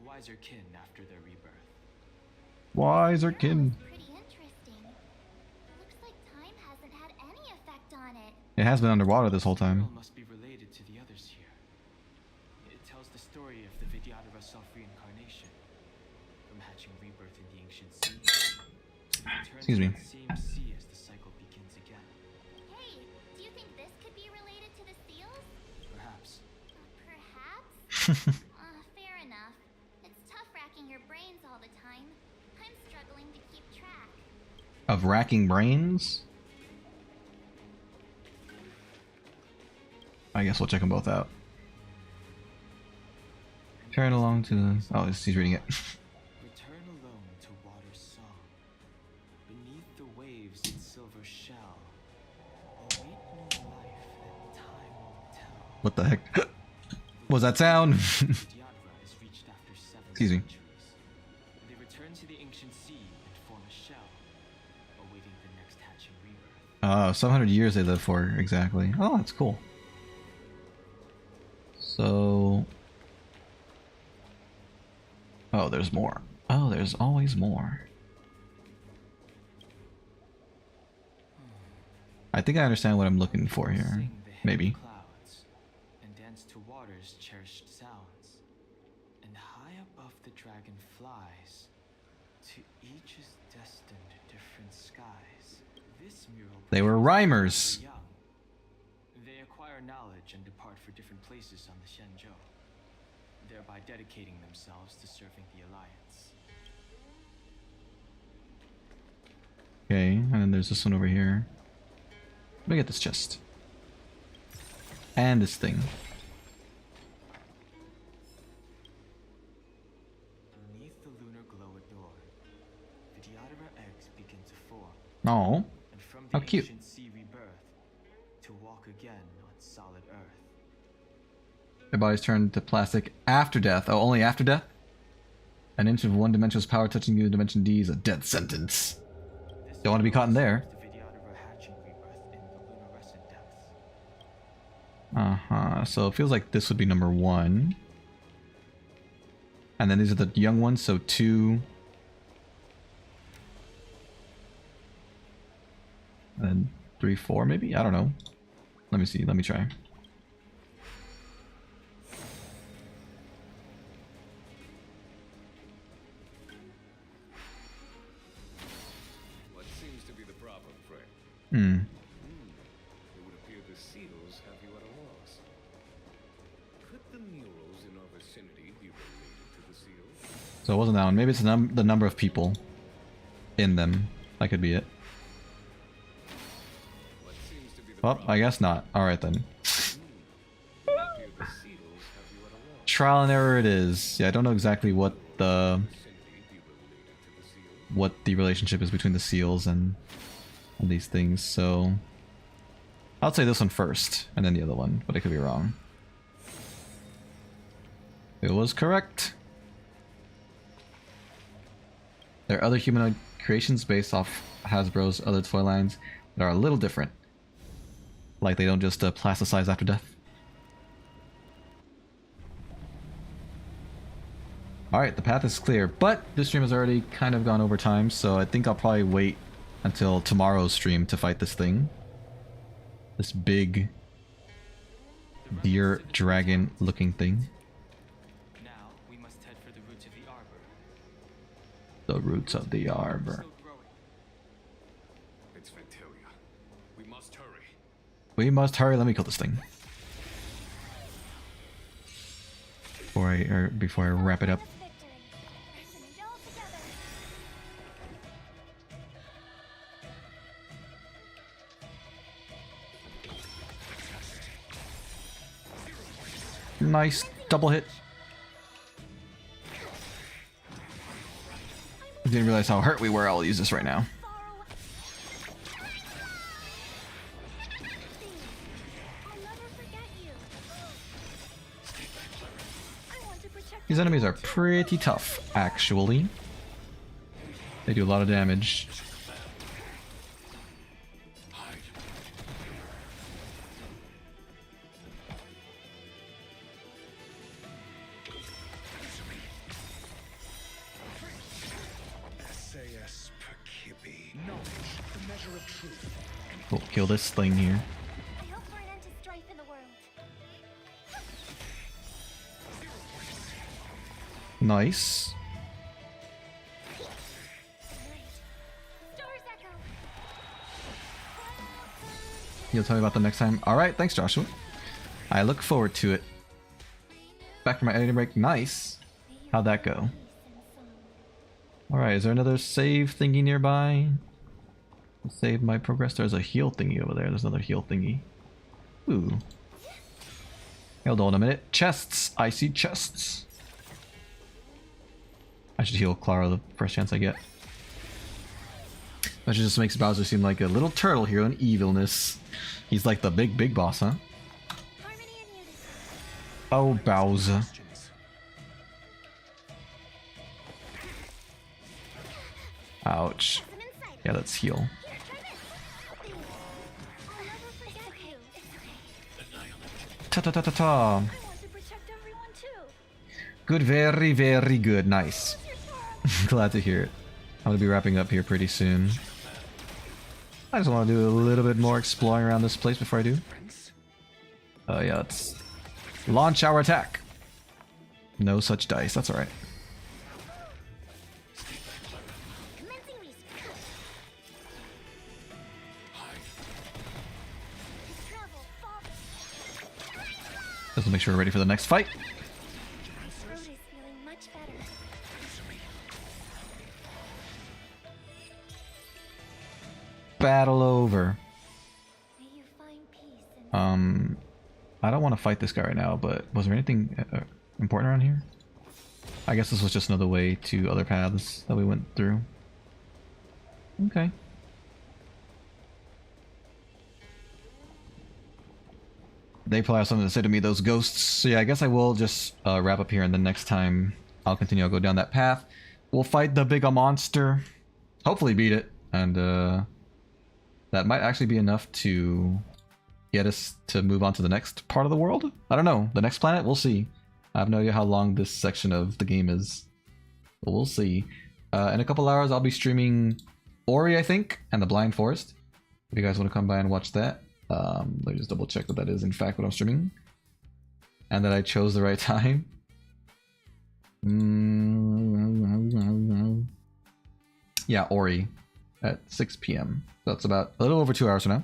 wiser kin after their rebirth. Wiser kin. It has been underwater this whole time. Must be related to the others here. It tells the story of the Vidyadhara self-reincarnation, from hatching rebirth in the ancient sea. Excuse me. Same sea as the cycle begins again. Hey, do you think this could be related to the seals? Perhaps. Perhaps? Fair enough. It's tough racking your brains all the time. I'm struggling to keep track. Of racking brains? I guess we'll check them both out. Turn along to the... Oh, he's reading it. Return alone to water's song. Beneath the waves in silver shell. Await new life that time will tell. What the heck? What was that sound? Excuse me. They return to the ancient sea and form a shell, awaiting the next hatching rebirth. 700 years they live for, exactly. Oh, that's cool. So... Oh, there's more. Oh, there's always more. I think I understand what I'm looking for here. Maybe. Clouds, and dance to water's cherished sounds. And high above the dragon flies, to each is destined different skies. This mural They were rhymers. young. They acquire knowledge and depart for different places on the Xianzhou, thereby dedicating themselves to serving the Alliance. Okay, and then there's this one over here. Let me get this chest. And this thing. Beneath the lunar glow adored, Vidyadhara eggs begin to form. Oh, And from how the cute. ancient sea rebirth, to walk again on solid earth. Their bodies turn to plastic after death. Oh, only after death? An inch of one-dimensional power touching you in Dimension D is a death sentence. Don't want to be caught in there. Uh-huh. So it feels like this would be number 1. And then these are the young ones, so 2. And then 3, 4 maybe? I don't know. Let me see. Let me try. What seems to be the problem, Frank? Hmm. It would appear the seals have you at a loss. Could the murals in our vicinity be related to the seals? So it wasn't that one. Maybe it's the number of people in them. That could be it. What seems to be the Well, I guess not. Alright then. Trial and error it is. Yeah, I don't know exactly what the relationship is between the seals and these things, so I'll say this one first and then the other one, but I could be wrong. It was correct. There are other humanoid creations based off Hasbro's other toy lines that are a little different. Like they don't just plasticize after death. Alright, the path is clear, but this stream has already kind of gone over time, so I think I'll probably wait until tomorrow's stream to fight this thing. This big deer dragon looking thing. Now we must head for the roots of the arbor. The roots of the arbor. It's Ventilia. We must hurry. We must hurry. Let me kill this thing before I wrap it up. Nice double hit. Didn't realize how hurt we were. I'll use this right now. These enemies are pretty tough, actually. They do a lot of damage. We'll kill this thing here. I hope for an end to strife in the world. Nice. You'll tell me about them next time. Alright, thanks Joshua. I look forward to it. Back from my editing break. Nice. How'd that go? Alright, is there another save thingy nearby? Save my progress. There's a heal thingy over there. There's another heal thingy. Ooh. Hold on a minute. Chests! I see chests. I should heal Clara the first chance I get. That just makes Bowser seem like a little turtle here in evilness. He's like the big boss, huh? Oh, Bowser. Ouch. Yeah, let's heal. Ta-ta-ta-ta-ta. Good, very, very good. Nice. Glad to hear it. I'm gonna be wrapping up here pretty soon. I just want to do a little bit more exploring around this place before I do. Yeah, let's launch our attack. No such dice. That's alright. Let's make sure we're ready for the next fight. Battle over. I don't want to fight this guy right now, but was there anything important around here? I guess this was just another way to other paths that we went through. Okay. They probably have something to say to me, those ghosts. So yeah, I guess I will just wrap up here, and then next time I'll continue. I'll go down that path. We'll fight the bigger monster. Hopefully beat it. And that might actually be enough to get us to move on to the next part of the world. I don't know. The next planet? We'll see. I have no idea how long this section of the game is. But we'll see. In a couple hours, I'll be streaming Ori, I think, and the Blind Forest. If you guys want to come by and watch that. Let me just double check that is in fact what I'm streaming. And that I chose the right time. Yeah, Ori at 6 p.m. That's about a little over 2 hours from now.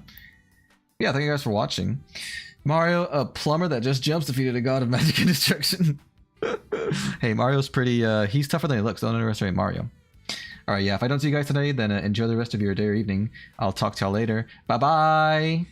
Yeah, thank you guys for watching. Mario, a plumber that just jumps, defeated a god of magic and destruction. Hey, Mario's pretty, he's tougher than he looks. Don't underestimate Mario. Alright, yeah, if I don't see you guys today, then enjoy the rest of your day or evening. I'll talk to y'all later. Bye-bye!